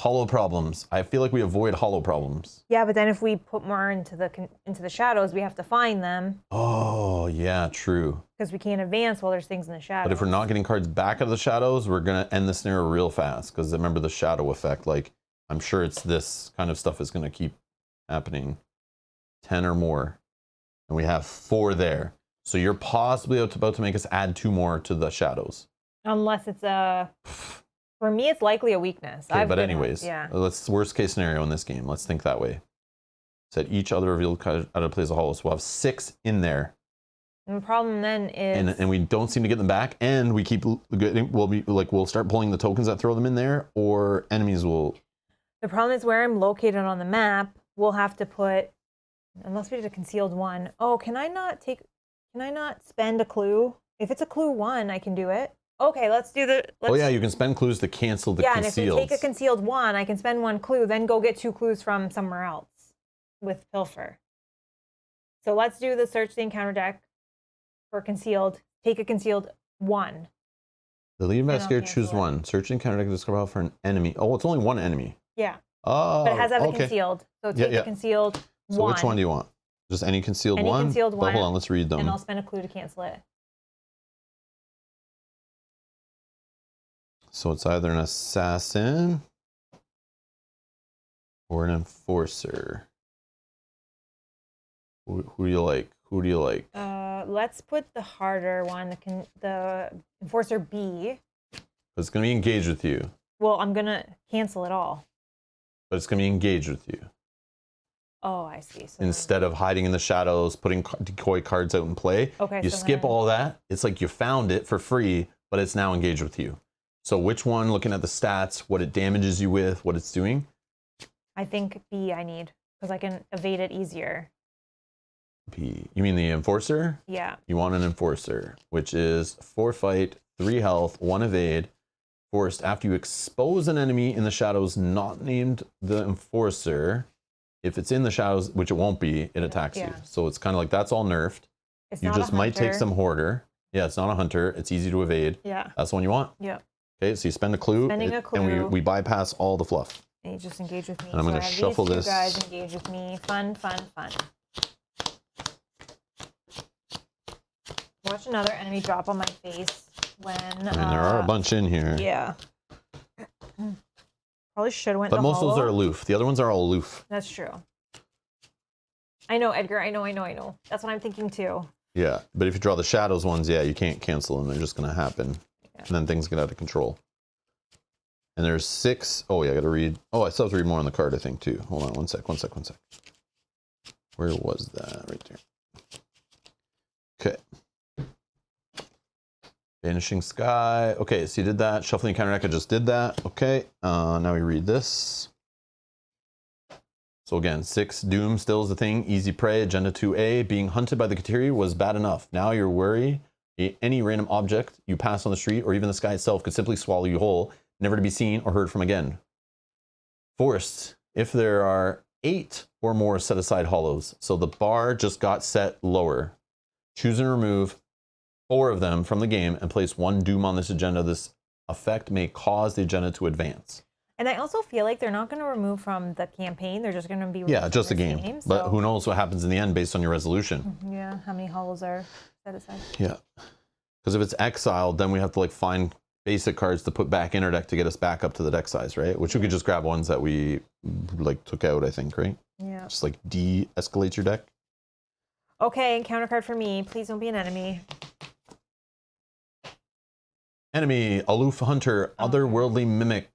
I feel like we avoid hollow problems. yeah, but then if we put more into the shadows, we have to find them Oh, yeah, true. because we can't advance while there's things in the shadows. But if we're not getting cards back out of the shadows, we're going to end the scenario real fast. Because remember the shadow effect. Like, I'm sure it's this kind of stuff is going to keep happening. 10 or more. And we have 4 there. So you're possibly about to make us add 2 more to the shadows. Unless it's for me, it's likely a weakness. Okay, but anyways, yeah. Let's worst case scenario in this game. Let's think that way. Set each other revealed card out of play as a hollow. So we'll have 6 in there. And the problem then is, and we don't seem to get them back, and we keep we'll start pulling the tokens that throw them in there, or enemies will. the problem is where I'm located on the map. We'll have to put, unless we did a concealed one. Oh, can I not spend a clue? If it's a clue 1, I can do it. Okay, let's do the. Oh yeah, you can spend clues to cancel the concealed. Yeah, and if we take a concealed 1, I can spend 1 clue, then go get 2 clues from somewhere else with Pilfer. So let's do the search the encounter deck for concealed. Take a concealed 1. The lead investigator choose cancel it. 1. Search the encounter deck to discover for an enemy. Oh, it's only 1 enemy. Yeah. Oh, but it has to have a okay. concealed. So take a concealed 1. So which one do you want? Just any concealed Any one? concealed But one, hold on, let's read them. And I'll spend a clue to cancel it. So it's either an assassin or an enforcer. Who do you like? Let's put the harder one, the enforcer B. It's going to be engaged with you. Well, I'm going to cancel it all. But it's going to be engaged with you. Oh, I see. So Instead of hiding in the shadows, putting decoy cards out in play, okay, you skip all that. It's like you found it for free, but it's now engaged with you. So which one, looking at the stats, what it damages you with, what it's doing? I think B I need, because I can evade it easier. B. You mean the enforcer? Yeah. You want an enforcer, which is 4 fight, 3 health, 1 evade. Forced after you expose an enemy in the shadows not named the enforcer. If it's in the shadows, which it won't be, it attacks you. So it's kind of like that's all nerfed. It's you not just a might take hunter. some hoarder. Yeah, it's not a hunter. It's easy to evade. Yeah. That's the one you want? Yeah. Okay, so you spend a clue, Spending a clue. and we bypass all the fluff. And you just engage with me. And I'm gonna I have shuffle these 2 this. guys engage with me. Fun, fun, fun. Watch another enemy drop on my face when. I mean, there are a bunch in here. Yeah. Probably should have went. But the most of those hollow. are aloof. The other ones are all aloof. That's true. I know, Edgar. I know. That's what I'm thinking too. Yeah, but if you draw the shadows ones, yeah, you can't cancel them. They're just going to happen. Yeah. And then things get out of control. And there's 6. Oh, yeah, I got to read. Oh, I still have to read more on the card, I think, too. Hold on, one sec. Where was that? Right there. Okay. Vanishing Sky. Okay, so you did that. Shuffling encounter deck, I just did that. Okay, now we read this. So again, 6, Doom still is the thing. Easy prey, Agenda 2A. Being hunted by the Kateri was bad enough. Now you're worried any random object you pass on the street or even the sky itself could simply swallow you whole, never to be seen or heard from again. Forced, if there are 8 or more set aside hollows. So the bar just got set lower. Choose and remove 4 of them from the game and place 1 Doom on this agenda. This effect may cause the agenda to advance. And I also feel like they're not going to remove from the campaign. They're just going to be Yeah, just a game. But who knows what happens in the end based on your resolution. Yeah, how many hollows are set aside? Yeah. Because if it's exiled, then we have to like find basic cards to put back in our deck to get us back up to the deck size, right? Which we could just grab ones that we like took out, I think, right? Yeah. Just like de-escalate your deck. Okay, encounter card for me. Please don't be an enemy. Enemy, aloof hunter, otherworldly mimic.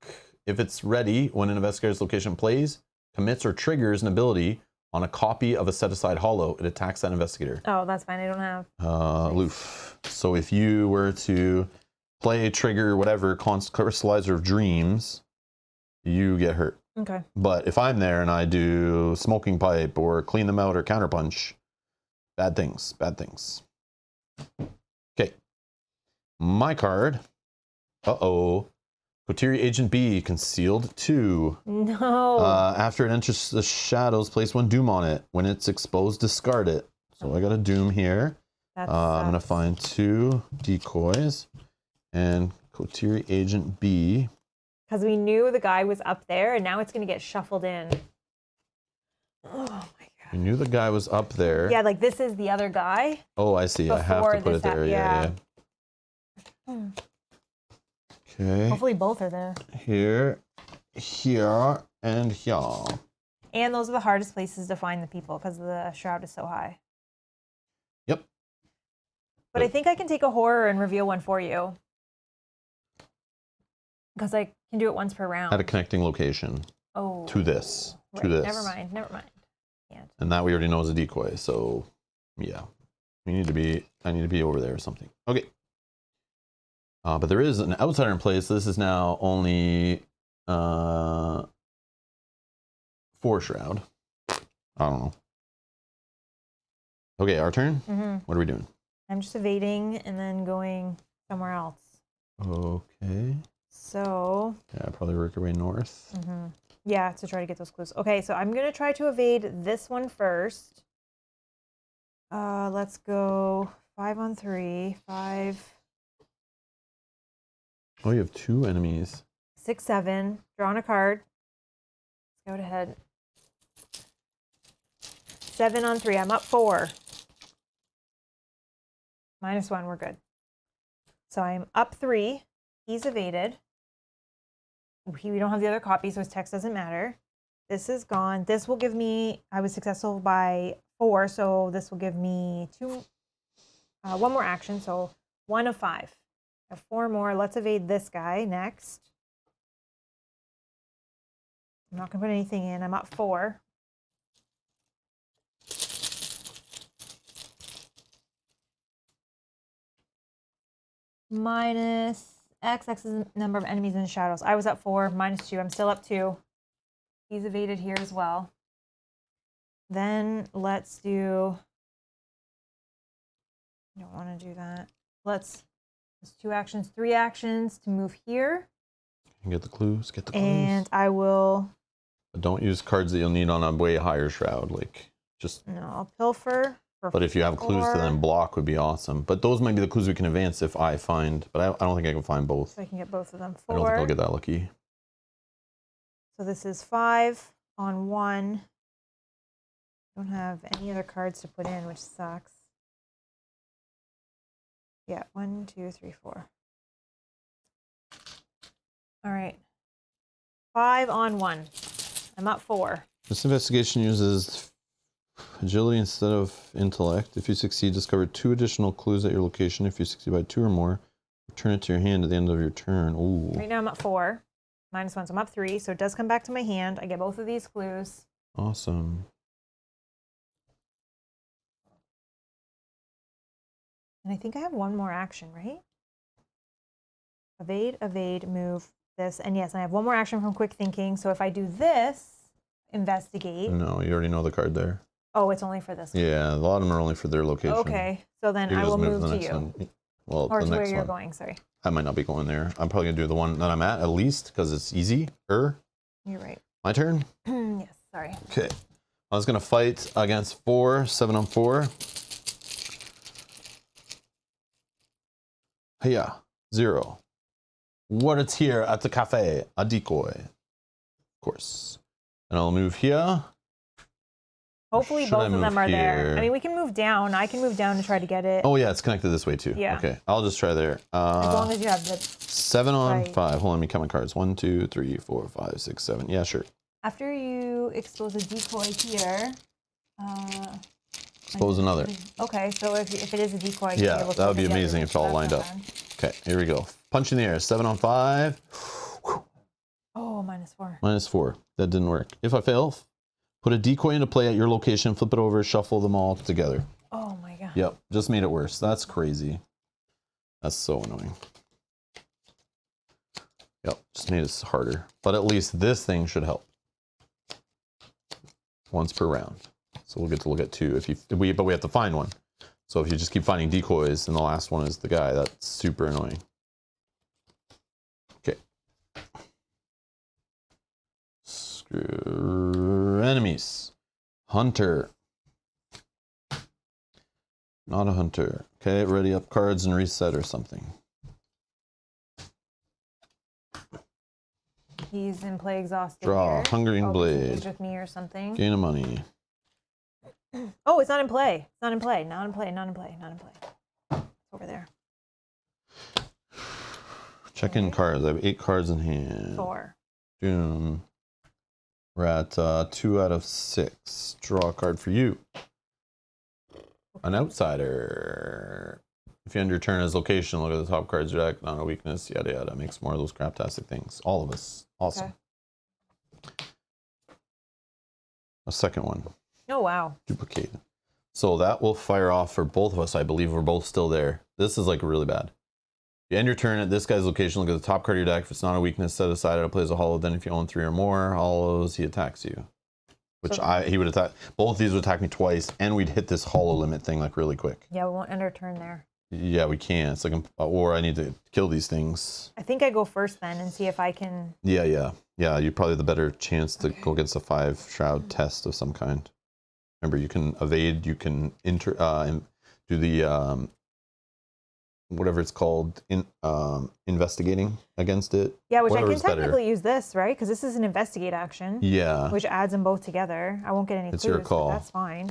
If it's ready, when an investigator's location plays, commits or triggers an ability on a copy of a set-aside hollow. It attacks that investigator. Oh, that's fine. I don't have. Aloof. So if you were to play, trigger, whatever, Crystallizer of Dreams, you get hurt. Okay. But if I'm there and I do Smoking Pipe or Clean Them Out or Counterpunch, bad things, bad things. Okay. My card. Uh-oh. Coterie Agent B, Concealed 2. No. After it enters the shadows, place 1 Doom on it. When it's exposed, discard it. So I got a Doom here. I'm going to find 2 decoys. And Coterie Agent B. Because we knew the guy was up there, and now it's going to get shuffled in. Oh, my God. We knew the guy was up there. Yeah, like this is the other guy. Oh, I see. I have to put it there. Yeah. Okay. Hopefully both are there. Here, and here. And those are the hardest places to find the people because the shroud is so high. Yep. But I think I can take a horror and reveal one for you. Because I can do it once per round. At a connecting location. Oh. To this. Right. To this. Never mind. Can't. And that we already know is a decoy. So, yeah. I need to be over there or something. Okay. But there is an outsider in place. This is now only 4 shroud. I don't know. Okay, our turn. Mm-hmm. What are we doing? I'm just evading and then going somewhere else. Okay. So. Yeah, probably work our way north. Mm-hmm. Yeah, to try to get those clues. Okay, so I'm gonna try to evade this one first. Let's go 5 on 3, 5. Oh, you have 2 enemies. 6, 7. Drawing a card. Let's go ahead. 7 on 3. I'm up 4. -1. We're good. So I'm up 3. He's evaded. We don't have the other copy, so his text doesn't matter. This is gone. This will give me. I was successful by 4, so this will give me 2. 1 more action, so 1 of 5. I have 4 more. Let's evade this guy next. I'm not gonna put anything in. I'm up 4. Minus X. X is the number of enemies in the shadows. I was up 4. -2. I'm still up 2. He's evaded here as well. Then let's do. I don't want to do that. Let's. There's 2 actions, 3 actions to move here. Get the clues. Get the clues. And I will. But don't use cards that you'll need on a way higher shroud. Like just. No, I'll pilfer. But if you have clues to then block would be awesome. But those might be the clues we can advance if I find. But I don't think I can find both. So I can get both of them. 4. I don't think I'll get that lucky. So this is 5 on 1. Don't have any other cards to put in, which sucks. Yeah, 1, 2, 3, 4. All right. 5 on 1. I'm up 4. This investigation uses agility instead of intellect. If you succeed, discover 2 additional clues at your location. If you succeed by 2 or more, return it to your hand at the end of your turn. Ooh. Right now I'm at 4. -1, so I'm up 3. So it does come back to my hand. I get both of these clues. Awesome. And I think I have 1 more action, right? Evade, evade, move, this. And yes, I have 1 more action from quick thinking. So if I do this, investigate. No, you already know the card there. Oh, it's only for this one. Yeah, a lot of them are only for their location. Okay, so then You I just will move the to next you. one. Well, Or the to where next you're one. going, sorry. I might not be going there. I'm probably gonna do the one that I'm at least because it's easy. You're right. My turn. Yes, sorry. Okay. I was gonna fight against 4, 7 on 4. Hiya, 0. What it's here at the cafe, a decoy. Of course. And I'll move here. Hopefully Should I both of them move are there. here? I mean, we can move down. I can move down to try to get it. Oh yeah, it's connected this way too. Yeah. Okay, I'll just try there. As long as you have the. 7 on Right. 5. Hold on, let me count my cards. 1, 2, 3, 4, 5, 6, 7. Yeah, sure. After you expose a decoy here. Expose another. Okay, so if it is a decoy, Yeah, you're able to that would be look at amazing everything. if it all So lined that's up. not bad. Okay, here we go. Punch in the air. 7 on 5. Oh, -1. -4. -4. That didn't work. If I fail, put a decoy into play at your location, flip it over, shuffle them all together. Oh my god. Yep, just made it worse. That's crazy. That's so annoying. Yep, just made it harder. But at least this thing should help. Once per round. So we'll get to look at 2 but we have to find one. So if you just keep finding decoys and the last one is the guy, that's super annoying. Okay. Enemies. Hunter. Not a hunter. Okay, ready up cards and reset or something. He's in play exhausted. Draw. Here. Hungering Blade. With me or something. Gain a money. Oh, it's not in play. It's not in play. Not in play. Not in play. Not in play. It's over there. Check in cards. I have 8 cards in hand. 4. Doom. We're at 2 out of 6. Draw a card for you. An outsider. If you end your turn as location, look at the top cards of your deck. Not a weakness. Yada yada. Makes more of those craptastic things. All of us. Awesome. Okay. A second one. Oh wow. Duplicate. So that will fire off for both of us. I believe we're both still there. This is like really bad. You end your turn at this guy's location, look at the top card of your deck. If it's not a weakness, set aside it. It plays a hollow. Then if you own 3 or more hollows, he attacks you. Which he would attack. Both these would attack me twice, and we'd hit this hollow limit thing like really quick. Yeah, we won't end our turn there. Yeah, we can. It's like, or I need to kill these things. I think I go first then and see if I can. Yeah. You probably have the better chance to go against a 5 shroud test of some kind. Remember, you can evade. You can do the whatever it's called, investigating against it. Yeah, which I can Whatever's better. technically use this, right? Because this is an investigate action. Yeah. Which adds them both together. I won't get any It's clues, your but call. that's fine.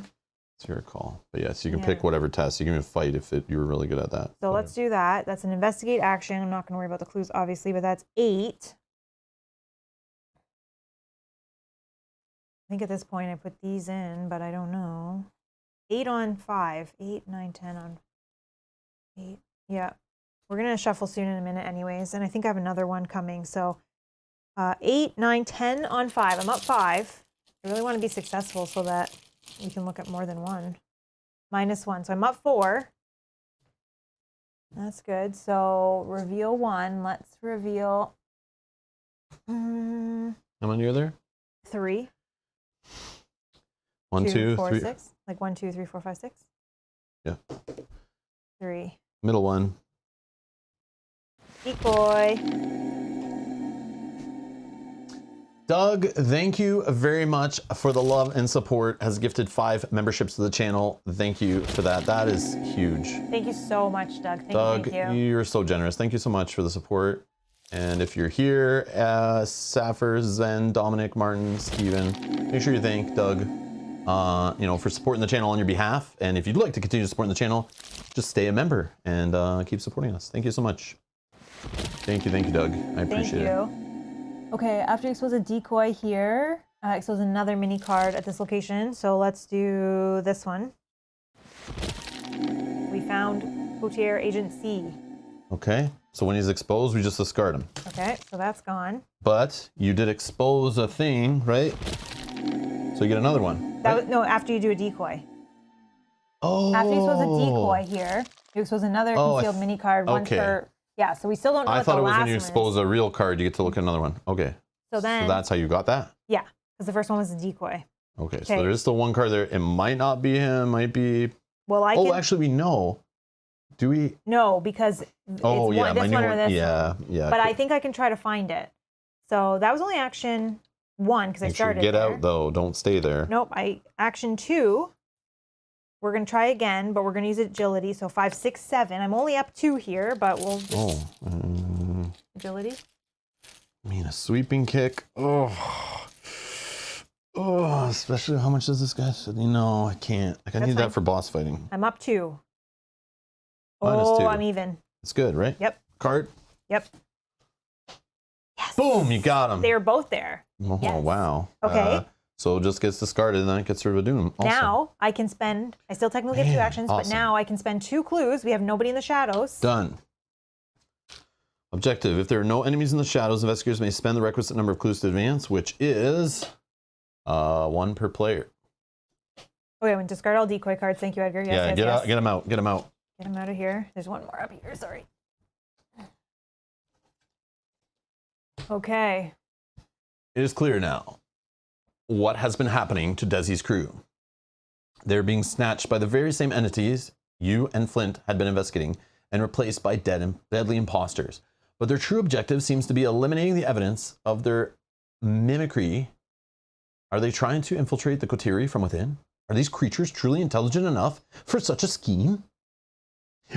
It's your call. But yes, you can pick whatever test. You can even fight if you were really good at that. So let's do that. That's an investigate action. I'm not going to worry about the clues, obviously, but that's 8. I think at this point I put these in, but I don't know. 8 on 5. 8, 9, 10 on 8. Yeah. We're going to shuffle soon in a minute anyways, and I think I have another one coming. So 8, 9, 10 on 5. I'm up 5. I really want to be successful so that we can look at more than one. -1. So I'm up 4. That's good. So reveal 1. Let's reveal How many are there? 3. 1, 2, 4, 3. 6. Like 1, 2, 3, 4, 5, 6. Yeah. 3. Middle one. Decoy. Doug, thank you very much for the love and support. Has gifted 5 memberships to the channel. Thank you for that. That is huge. Thank you so much, Doug. Doug, Thank you. you're so generous. Thank you so much for the support. And if you're here, Saffir, Zen, Dominic, Martin, Steven, make sure you thank Doug, for supporting the channel on your behalf. And if you'd like to continue supporting the channel, just stay a member and keep supporting us. Thank you so much. Thank you, Doug. I appreciate it. Okay, after you expose a decoy here, expose another mini card at this location. So let's do this one. We found Coutier Agent C. Okay, so when he's exposed, we just discard him. Okay, so that's gone. But you did expose a thing, right? So you get another one. That right? was, no, after you do a decoy. Oh. After you expose a decoy here, you expose another concealed mini card. One per. Yeah, so we still don't know I what thought the it was last when you one expose is. a real card, you get to look at another one. Okay. So then. So that's how you got that? Yeah, because the first one was a decoy. Okay, so there is still one card there. It might not be him, might be. Well, actually, we know. Do we? No, because it's this one or this one. Yeah. But I think I can try to find it. So that was only action 1 because I started. Get out though. Don't stay there. Nope. Action 2. We're gonna try again, but we're gonna use agility. So 5, 6, 7. I'm only up 2 here, but we'll just agility. I mean, a sweeping kick. Especially how much does this guy? No, I can't. Like, I need that for boss fighting. I'm up 2. -2. I'm even. It's good, right? Yep. Card. Yep. Yes. Boom! You got him. They were both there. Oh yes. Wow. Okay. So it just gets discarded and then it gets rid of a doom. Also. Now I can spend. I still technically have 2 actions, but now I can spend 2 clues. We have nobody in the shadows. Done. Objective. If there are no enemies in the shadows, investigators may spend the requisite number of clues to advance, which is 1 per player. Okay, I'm going to discard all decoy cards. Thank you, Edgar. Yes, Yeah, yes, get yes. out, get them out, get them out. Get him out of here. There's one more up here. Sorry. Okay. It is clear now what has been happening to Desi's crew. They're being snatched by the very same entities you and Flint had been investigating and replaced by deadly imposters. But their true objective seems to be eliminating the evidence of their mimicry. Are they trying to infiltrate the Kotiri from within? Are these creatures truly intelligent enough for such a scheme?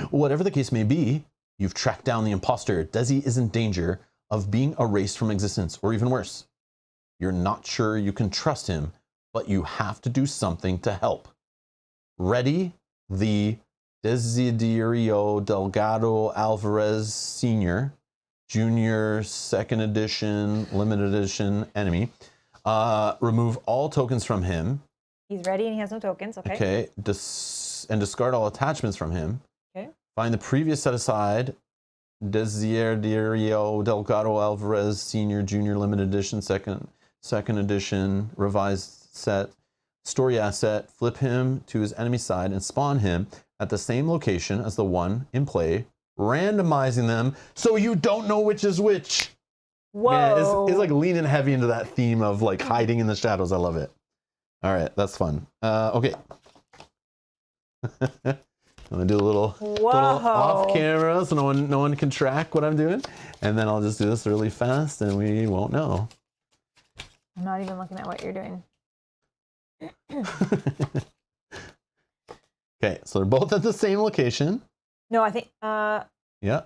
Whatever the case may be, you've tracked down the imposter. Desi is in danger of being erased from existence, or even worse. You're not sure you can trust him, but you have to do something to help. Ready, the Desiderio Delgado Alvarez Sr., Junior, 2nd edition, limited edition enemy. Remove all tokens from him. He's ready and he has no tokens. Okay. Okay. And discard all attachments from him. Okay. Find the previous set aside. Desiderio Delgado Alvarez Sr., Junior, limited edition, second edition, revised set, story asset. Flip him to his enemy side and spawn him at the same location as the one in play, randomizing them so you don't know which is which. Whoa. Man, it's like leaning heavy into that theme of like hiding in the shadows. I love it. All right, that's fun. Okay. I'm gonna do a little off camera so no one can track what I'm doing, and then I'll just do this really fast and we won't know. I'm not even looking at what you're doing. Okay, so they're both at the same location. No, I think Yeah.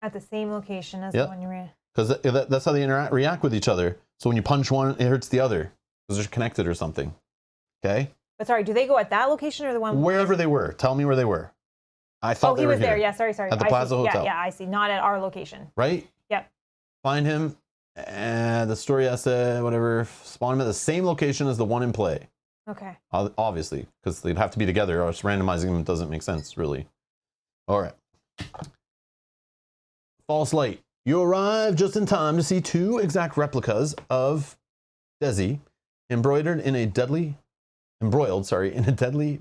at the same location as the one you're in. Because that's how they react with each other. So when you punch one, it hurts the other because they're connected or something. Okay. But sorry, do they go at that location or the one? Wherever they were. Tell me where they were. I thought they he were was here. there. Yeah, sorry. At the Plaza Hotel. Yeah, I see. Not at our location. Right? Yep. Find him, and the story asset, whatever, spawn him at the same location as the one in play. Okay. Obviously, because they'd have to be together, or else randomizing them doesn't make sense, really. All right. False light. You arrive just in time to see 2 exact replicas of Desi embroiled in a deadly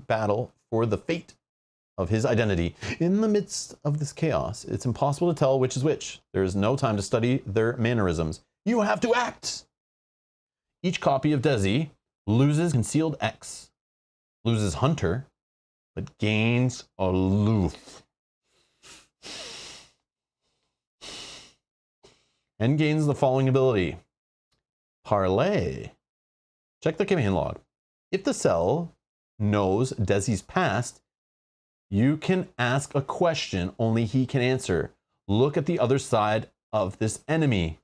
battle for the fate of his identity. In the midst of this chaos, it's impossible to tell which is which. There is no time to study their mannerisms. You have to act. Each copy of Desi loses concealed X, loses Hunter, but gains Aloof. And gains the following ability. Parlay. Check the campaign log. If the cell knows Desi's past, you can ask a question only he can answer. Look at the other side of this enemy.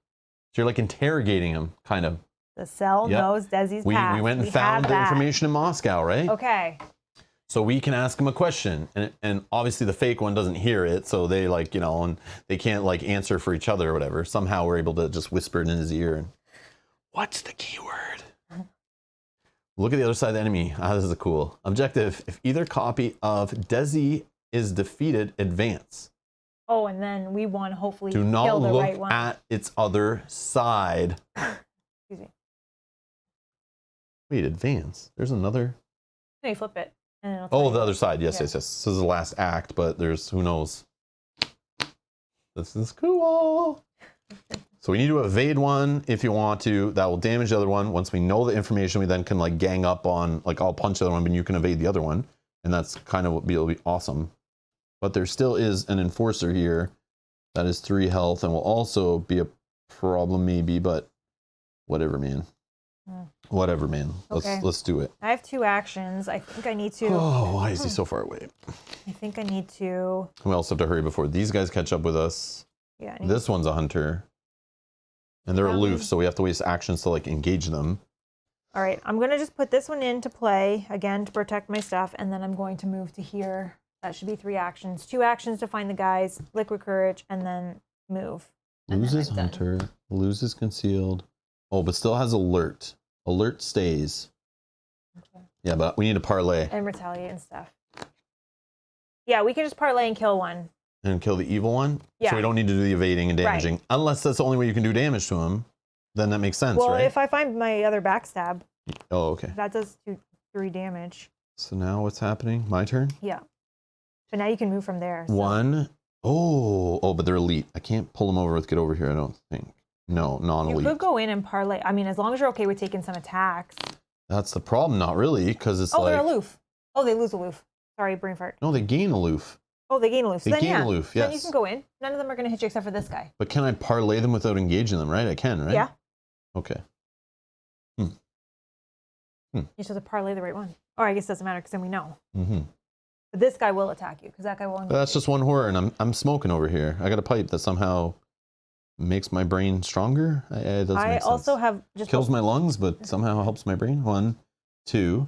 So you're like interrogating him, kind of. The cell knows Desi's past. We went and found the information in Moscow, right? Okay. So we can ask him a question, and obviously the fake one doesn't hear it, so they like, and they can't like answer for each other or whatever. Somehow we're able to just whisper it in his ear. And what's the keyword? Look at the other side of the enemy. This is a cool objective. If either copy of Desi is defeated, advance. Oh, and then we want to hopefully Do not kill the look right one. at its other side. Excuse me. Wait, advance. There's another. No, you flip it. And it'll Oh, the other side. Yes, yes. This is the last act, but there's, who knows. This is cool. So we need to evade one if you want to. That will damage the other one. Once we know the information, we then can like gang up on, like I'll punch the other one, but you can evade the other one. And that's kind of what will be awesome. But there still is an enforcer here that is 3 health and will also be a problem maybe, but whatever, man. Whatever, man. Let's do it. I have 2 actions. I think I need to. Oh, why is he so far away? I think I need to. We also have to hurry before these guys catch up with us. Yeah. This one's a hunter. And they're aloof, so we have to waste actions to like engage them. All right, I'm gonna just put this one into play again to protect my stuff, and then I'm going to move to here. That should be 3 actions. 2 actions to find the guys, liquid courage, and then move. Loses hunter, loses concealed. Oh, but still has alert. Alert stays. Okay. Yeah, but we need to parlay. And retaliate and stuff. Yeah, we can just parlay and kill one. and kill the evil one. Yeah. So we don't need to do the evading and Right. damaging. Unless that's the only way you can do damage to him. Then that makes sense, Well, right? if I find my other backstab, Oh, okay. that does 3 damage. So now what's happening? My turn? Yeah. But now you can move from there. So. 1. Oh, but they're elite. I can't pull them over with get over here, I don't think. No, You non-elite. could go in and parlay. I mean, as long as you're okay with taking some attacks. That's the problem. Not really, because it's Oh, like... they're aloof. Oh, they lose aloof. Sorry, brain fart. No, they gain aloof. Oh, they gain aloof. So They then, gain yeah. aloof, Then you yes. can go in. None of them are going to hit you except for this guy. But can I parlay them without engaging them, right? I can, right? Yeah. Okay. You just have to parlay the right one. Or I guess it doesn't matter because then we know. Mm-hmm. But this guy will attack you because that guy won't. That's just one horror, and I'm smoking over here. I got a pipe that somehow makes my brain stronger. It doesn't I make sense. also have just Kills my lungs, but somehow helps my brain. 1, 2.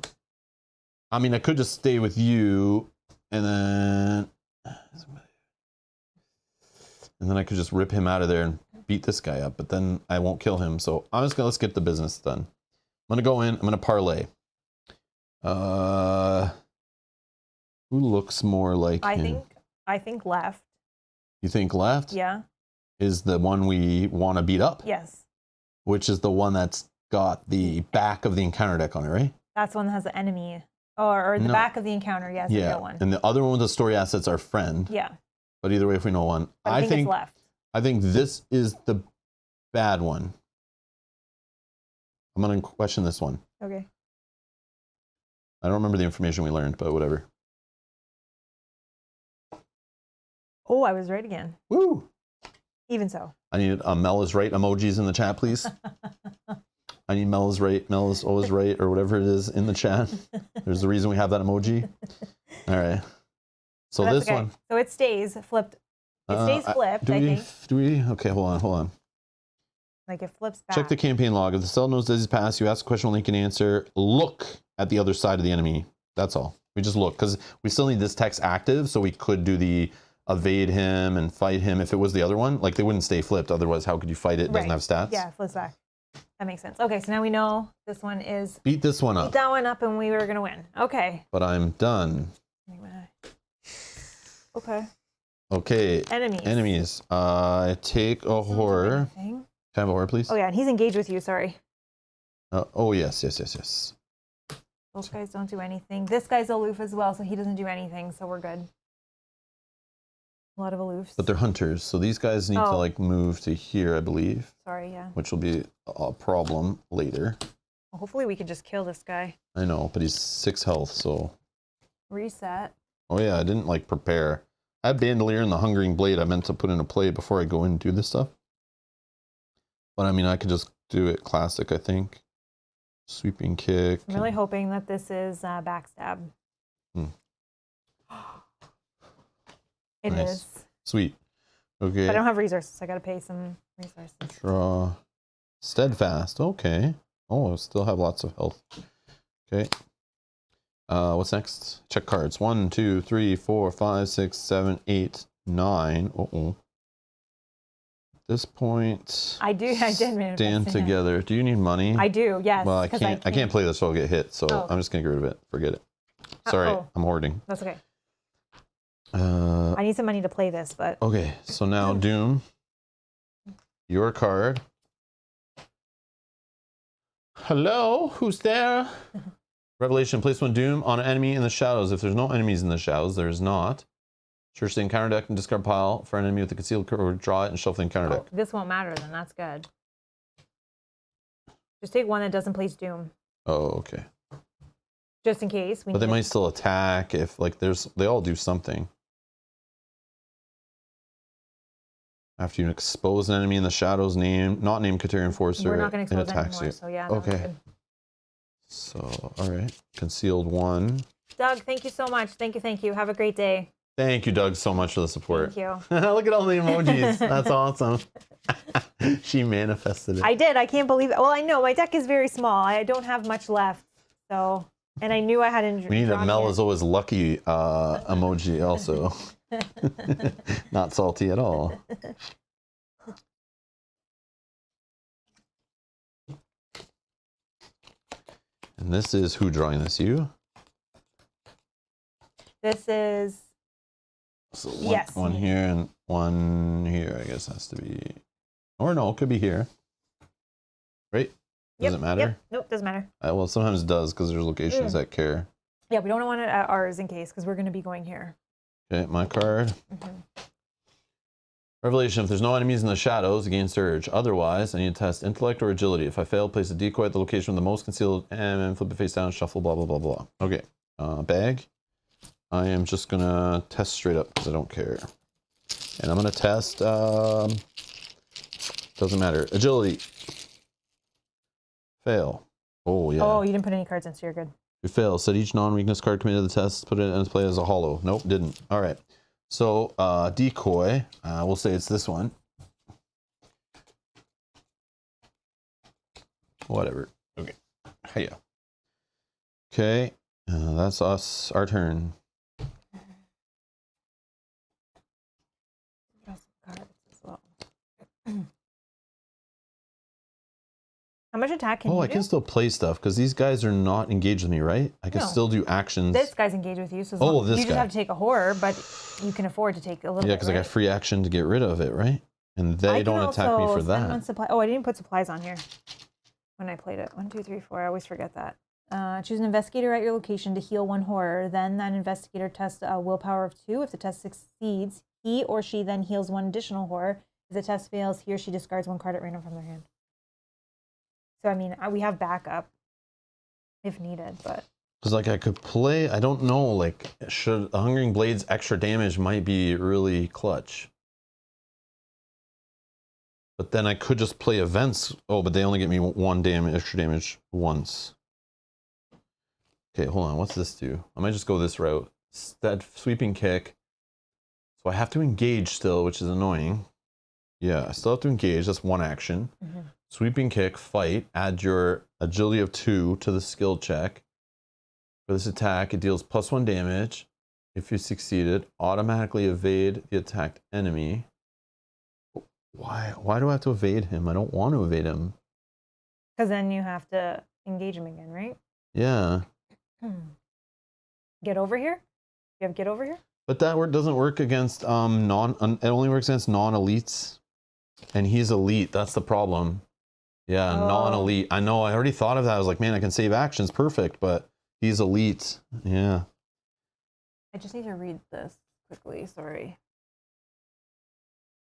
I mean, I could just stay with you, and then I could just rip him out of there and beat this guy up. But then I won't kill him. So I'm just gonna let's get the business done. I'm gonna go in. I'm gonna parlay. Who looks more like him? I think left. You think left? Yeah. Is the one we want to beat up? Yes. Which is the one that's got the back of the encounter deck on it, right? That's the one that has the enemy. Or the No. back of the encounter. Yes. The Yeah. real one. And the other one with the story assets are friend. Yeah. But either way, if we know one, But I think it's left. I think this is the bad one. I'm gonna question this one. Okay. I don't remember the information we learned, but whatever. Oh, I was right again. Woo! Even so. I need Mel is right emojis in the chat, please. I need Mel is right, Mel is always right, or whatever it is in the chat. There's the reason we have that emoji. All right. So But this that's okay. one. So it stays flipped. It stays flipped, I think. Do we? Okay, hold on. Like it flips back. Check the campaign log. If the cell knows Desi's pass, you ask a question only can answer. Look at the other side of the enemy. That's all. We just look because we still need this text active, so we could do the evade him and fight him. If it was the other one, like they wouldn't stay flipped. Otherwise, how could you fight it? It doesn't have stats. Yeah, flips back. That makes sense. Okay, so now we know this one is Beat this one beat up. that one up, and we were gonna win. Okay. But I'm done. Okay. Okay. Enemies. I take a horror. Anything. Can I have a horror, please? Oh yeah, and he's engaged with you. Sorry. Oh yes. Those guys don't do anything. This guy's aloof as well, so he doesn't do anything. So we're good. A lot of aloofs. But they're hunters, so these guys need to like move to here, I believe. Sorry, yeah. Which will be a problem later. Well, hopefully we can just kill this guy. I know, but he's 6 health, so. Reset. Oh yeah, I didn't like prepare. I have Bandolier and the Hungering Blade I meant to put into play before I go in and do this stuff. But I mean, I could just do it classic, I think. Sweeping kick. I'm really hoping that this is backstab. It Nice. is. Sweet. Okay. But I don't have resources. I got to pay some resources. Draw. Steadfast. Okay. Oh, I still have lots of health. Okay. What's next? Check cards. 1, 2, 3, 4, 5, 6, 7, 8, 9. Uh-oh. At this point, I did manifest. stand together. Do you need money? I do, yes. Well, I 'cause can't play this, so I'll get hit. So Oh. I'm just gonna get rid of it. Forget it. Sorry, I'm hoarding. That's okay. I need some money to play this, but Okay, so now Doom, your card. Hello, who's there? Revelation, place one Doom on an enemy in the shadows. If there's no enemies in the shadows, there's not. Search the encounter deck and discard pile for an enemy with a concealed card, or draw it and shuffle the encounter deck. this won't matter then. That's good. Just take one that doesn't place Doom, Oh, okay. just in case. But they might still attack if, like, they all do something. After you expose an enemy in the shadows, not named Katerian Enforcer, We're not going to it expose attacks anymore, you. so yeah. That was Okay. good. So, all right. Concealed 1. Doug, thank you so much. Thank you. Have a great day. Thank you, Doug, so much for the support. Thank you. Look at all the emojis. That's awesome. She manifested it. I did. I can't believe it. Well, I know my deck is very small. I don't have much left. So, and I knew I hadn't. We need a Mel is always lucky emoji also. Not salty at all. And this is who drawing this? You? This is So Yes. one here and one here, I guess has to be, or no, it could be here. Right? Does it matter? Yep. Nope, doesn't matter. Well, sometimes it does because there's locations that care. Yeah, we don't want it at ours in case because we're going to be going here. Okay, my card. Revelation, if there's no enemies in the shadows, gain surge. Otherwise, I need to test intellect or agility. If I fail, place a decoy at the location with the most concealed and flip it face down, shuffle, blah, blah, blah, blah. Okay, bag. I am just going to test straight up because I don't care. And I'm going to test, doesn't matter, agility. Fail. Oh, yeah. Oh, you didn't put any cards in, so you're good. You fail. Set each non-weakness card committed to the test, put it in its play as a hollow. Nope, didn't. All right. So, decoy, we'll say it's this one. Whatever. Okay. Hiya. Okay. That's us. Our turn. How much attack can you do? I can still play stuff because these guys are not engaged with me, right? I can still do actions. This guy's engaged with you, so this you just guy. have to take a horror, but you can afford to take a little bit. Yeah, because I got free action to get rid of it, right? And they don't attack me for that. Oh, I didn't put supplies on here when I played it. 1, 2, 3, 4. I always forget that. Choose an investigator at your location to heal 1 horror. Then that investigator tests a willpower of 2. If the test succeeds, he or she then heals 1 additional horror. If the test fails, he or she discards 1 card at random from their hand. So, I mean, we have backup if needed, but... Because, like, I could play... I don't know, like, should the Hungering Blades extra damage might be really clutch. But then I could just play events. Oh, but they only get me 1 extra damage once. Okay, hold on. What's this do? I might just go this route. Sweeping kick. So I have to engage still, which is annoying. Yeah, I still have to engage. That's 1 action. Sweeping kick, fight. Add your agility of 2 to the skill check. For this attack, it deals +1 damage. If you succeeded, automatically evade the attacked enemy. Why do I have to evade him? I don't want to evade him. Because then you have to engage him again, right? Yeah. Get over here? You have get over here? But that doesn't work against it only works against non-elites. And he's elite. That's the problem. Yeah, non-elite. I know. I already thought of that. I was like, man, I can save actions. Perfect. But he's elite. Yeah. I just need to read this quickly. Sorry.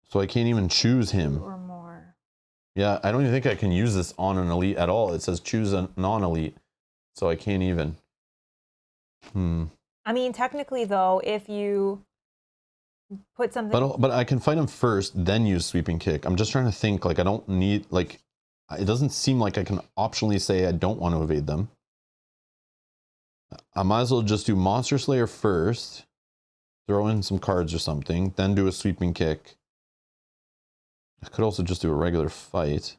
So I can't even choose him. 2 or more. Yeah, I don't even think I can use this on an elite at all. It says choose a non-elite. So I can't even. I mean, technically, though, if you put something... But I can fight him first, then use sweeping kick. I'm just trying to think, like, I don't need, like... It doesn't seem like I can optionally say I don't want to evade them. I might as well just do Monster Slayer first. Throw in some cards or something. Then do a sweeping kick. I could also just do a regular fight.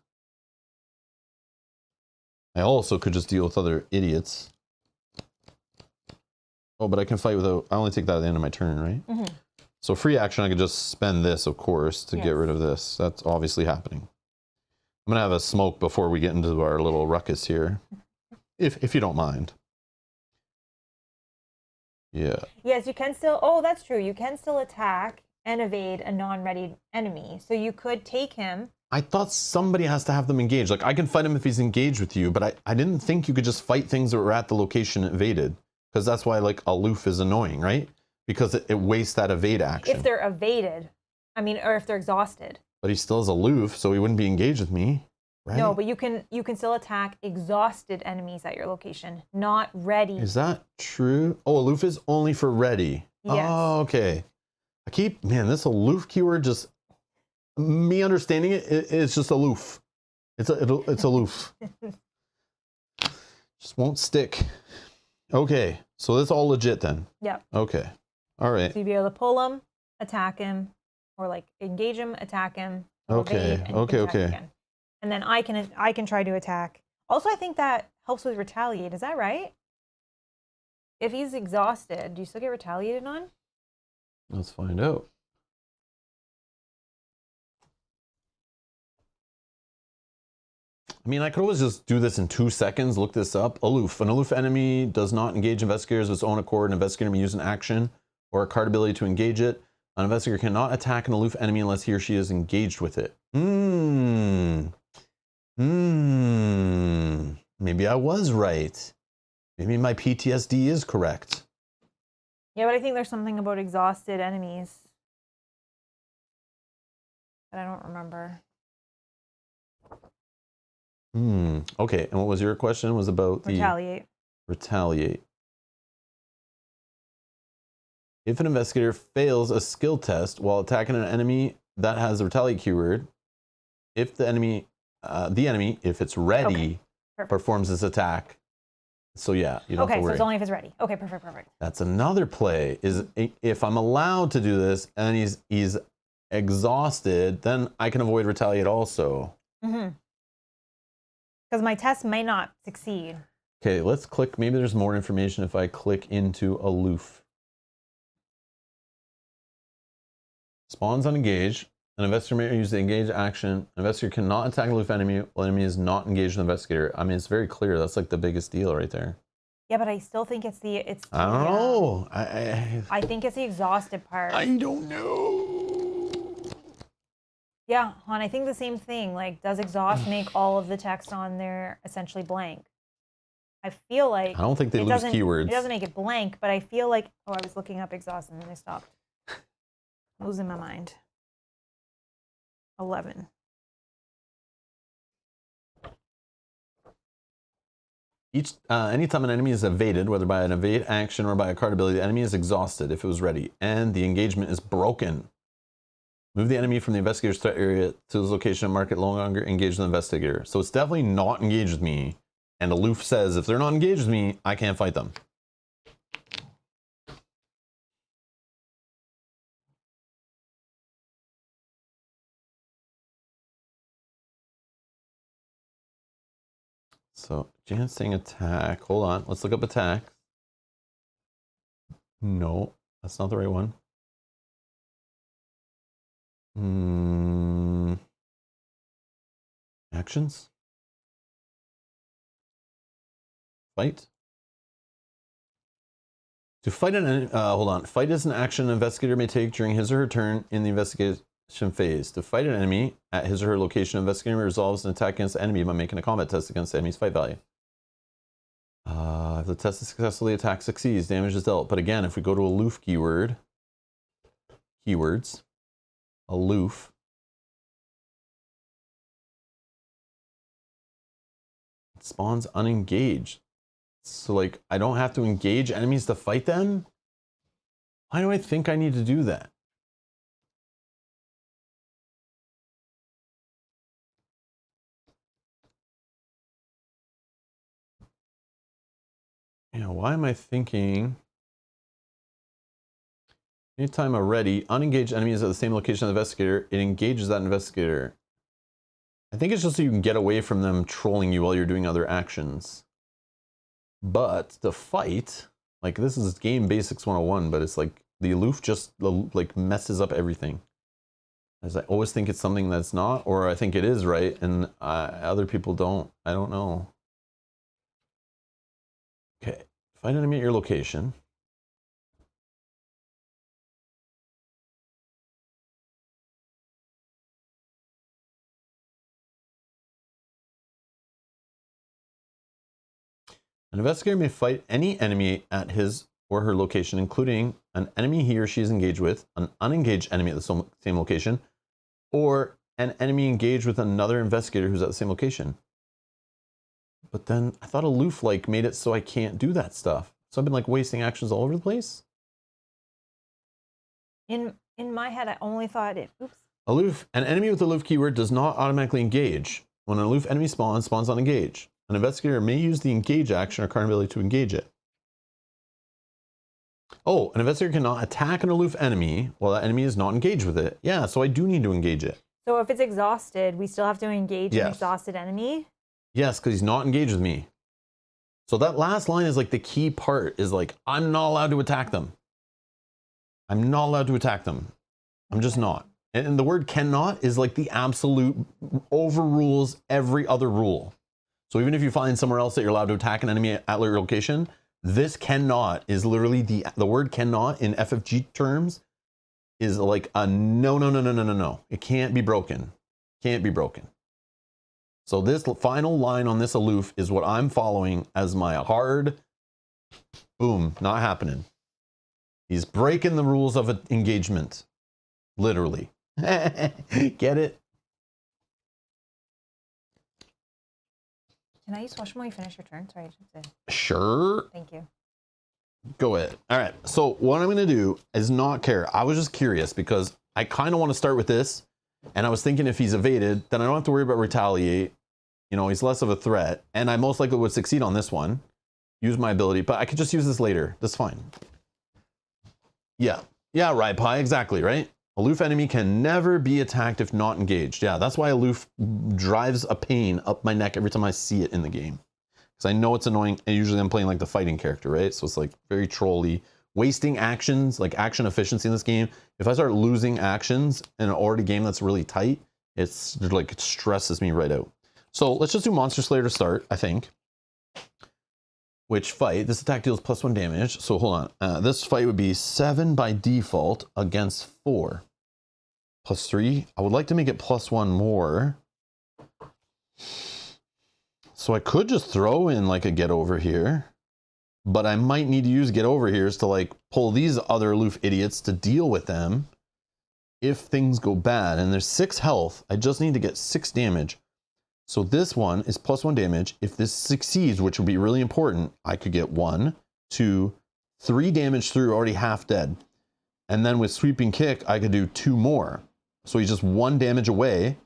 I also could just deal with other idiots. Oh, but I can fight without... I only take that at the end of my turn, right? So free action, I could just spend this, of course, to get rid of this. That's obviously happening. I'm going to have a smoke before we get into our little ruckus here. If you don't mind. Yeah. Yes, you can still... Oh, that's true. You can still attack and evade a non-ready enemy. So you could take him... I thought somebody has to have them engaged. Like, I can fight him if he's engaged with you, but I didn't think you could just fight things that were at the location evaded. Because that's why, like, aloof is annoying, right? Because it wastes that evade action. If they're evaded. I mean, or if they're exhausted. But he still is aloof, so he wouldn't be engaged with me, right? No, but you can still attack exhausted enemies at your location, not ready. Is that true? Oh, aloof is only for ready. Yes. Oh, okay. Man, this aloof keyword just... Me understanding it's just aloof. It's aloof. Just won't stick. Okay, so that's all legit then. Yep. Okay, all right. So you'd be able to pull him, attack him, or like engage him, attack him. Okay. Okay. Again. And then I can try to attack. Also, I think that helps with retaliate. Is that right? If he's exhausted, do you still get retaliated on? Let's find out. I mean, I could always just do this in 2 seconds, look this up. Aloof. An aloof enemy does not engage investigators of its own accord. An investigator may use an action or a card ability to engage it. An investigator cannot attack an aloof enemy unless he or she is engaged with it. Maybe I was right. Maybe my PTSD is correct. Yeah, but I think there's something about exhausted enemies that I don't remember. Okay, and what was your question? It was about the retaliate. If an investigator fails a skill test while attacking an enemy that has the retaliate keyword, if the enemy, if it's ready, performs this attack. So yeah, you don't have to worry. So it's only if it's ready. Okay, perfect. That's another play. Is if I'm allowed to do this and he's exhausted, then I can avoid retaliate also. Because my test may not succeed. Okay, let's click. Maybe there's more information if I click into aloof. Spawns on engage. An investigator may use the engage action. An investigator cannot attack an aloof enemy while the enemy is not engaged with the investigator. I mean, it's very clear. That's like the biggest deal right there. Yeah, but I still think it's I don't know. I think it's the exhausted part. I don't know. Yeah, hon, I think the same thing. Like, does exhaust make all of the text on there essentially blank? I feel like... I don't think they lose keywords. It doesn't make it blank, but I feel like... Oh, I was looking up exhaust and then I stopped. Losing my mind. 11. Anytime an enemy is evaded, whether by an evade action or by a card ability, the enemy is exhausted if it was ready, and the engagement is broken. Move the enemy from the investigator's threat area to his location and mark it no longer engaged with the investigator. So it's definitely not engaged with me. And aloof says if they're not engaged with me, I can't fight them. So, Jansing attack. Hold on. Let's look up attack. No, that's not the right one. Actions? Fight? To fight an enemy, hold on. Fight is an action an investigator may take during his or her turn in the investigation phase. To fight an enemy at his or her location, an investigator resolves an attack against the enemy by making a combat test against the enemy's fight value. If the test is successfully, attack succeeds, damage is dealt. But again, if we go to aloof keyword, keywords, aloof, it spawns unengaged. So like, I don't have to engage enemies to fight them? Why do I think I need to do that? Yeah, why am I thinking? Anytime I'm ready, unengaged enemy is at the same location as the investigator, it engages that investigator. I think it's just so you can get away from them trolling you while you're doing other actions. But to fight, like this is game basics 101, but it's like the aloof just like messes up everything. As I always think it's something that's not, or I think it is right, and other people don't. I don't know. Okay, find an enemy at your location. An investigator may fight any enemy at his or her location, including an enemy he or she is engaged with, an unengaged enemy at the same location, or an enemy engaged with another investigator who's at the same location. But then I thought aloof like made it so I can't do that stuff. So I've been like wasting actions all over the place. In my head, I only thought it. Oops. Aloof. An enemy with aloof keyword does not automatically engage. When an aloof enemy spawns on engage. An investigator may use the engage action or card ability to engage it. Oh, an investigator cannot attack an aloof enemy while that enemy is not engaged with it. Yeah, so I do need to engage it. So if it's exhausted, we still have to engage an exhausted enemy? Yes, because he's not engaged with me. So that last line is like the key part, is like, I'm not allowed to attack them. I'm not allowed to attack them. I'm just not. And the word cannot is like the absolute overrules every other rule. So even if you find somewhere else that you're allowed to attack an enemy at your location, this cannot is literally the word cannot in FFG terms is like a no, no, no, no, no, no, no. It can't be broken. Can't be broken. So this final line on this aloof is what I'm following as my hard, boom, not happening. He's breaking the rules of engagement. Literally. Get it? Can I use Swashbuckle when you finish your turn? Sorry, I should say. Sure. Thank you. Go ahead. All right. So what I'm going to do is not care. I was just curious because I kind of want to start with this. And I was thinking if he's evaded, then I don't have to worry about retaliate. You know, he's less of a threat. And I most likely would succeed on this one. Use my ability. But I could just use this later. That's fine. Yeah. Yeah, right, Pie. Exactly, right? Aloof enemy can never be attacked if not engaged. Yeah, that's why aloof drives a pain up my neck every time I see it in the game. Because I know it's annoying, and usually I'm playing like the fighting character, right? So it's like very trolly. Wasting actions, like action efficiency in this game. If I start losing actions in an already game that's really tight, it's like it stresses me right out. So let's just do Monster Slayer to start, I think. Which fight, this attack deals +1 damage. So hold on, this fight would be 7 by default against 4. +3, I would like to make it +1 more. So I could just throw in like a get over here, but I might need to use get over here's to like pull these other aloof idiots to deal with them if things go bad. And there's 6 health, I just need to get 6 damage. So this one is +1 damage. If this succeeds, which would be really important, I could get 1, 2, 3 damage through, already half dead. And then with sweeping kick, I could do 2 more. So he's just 1 damage away.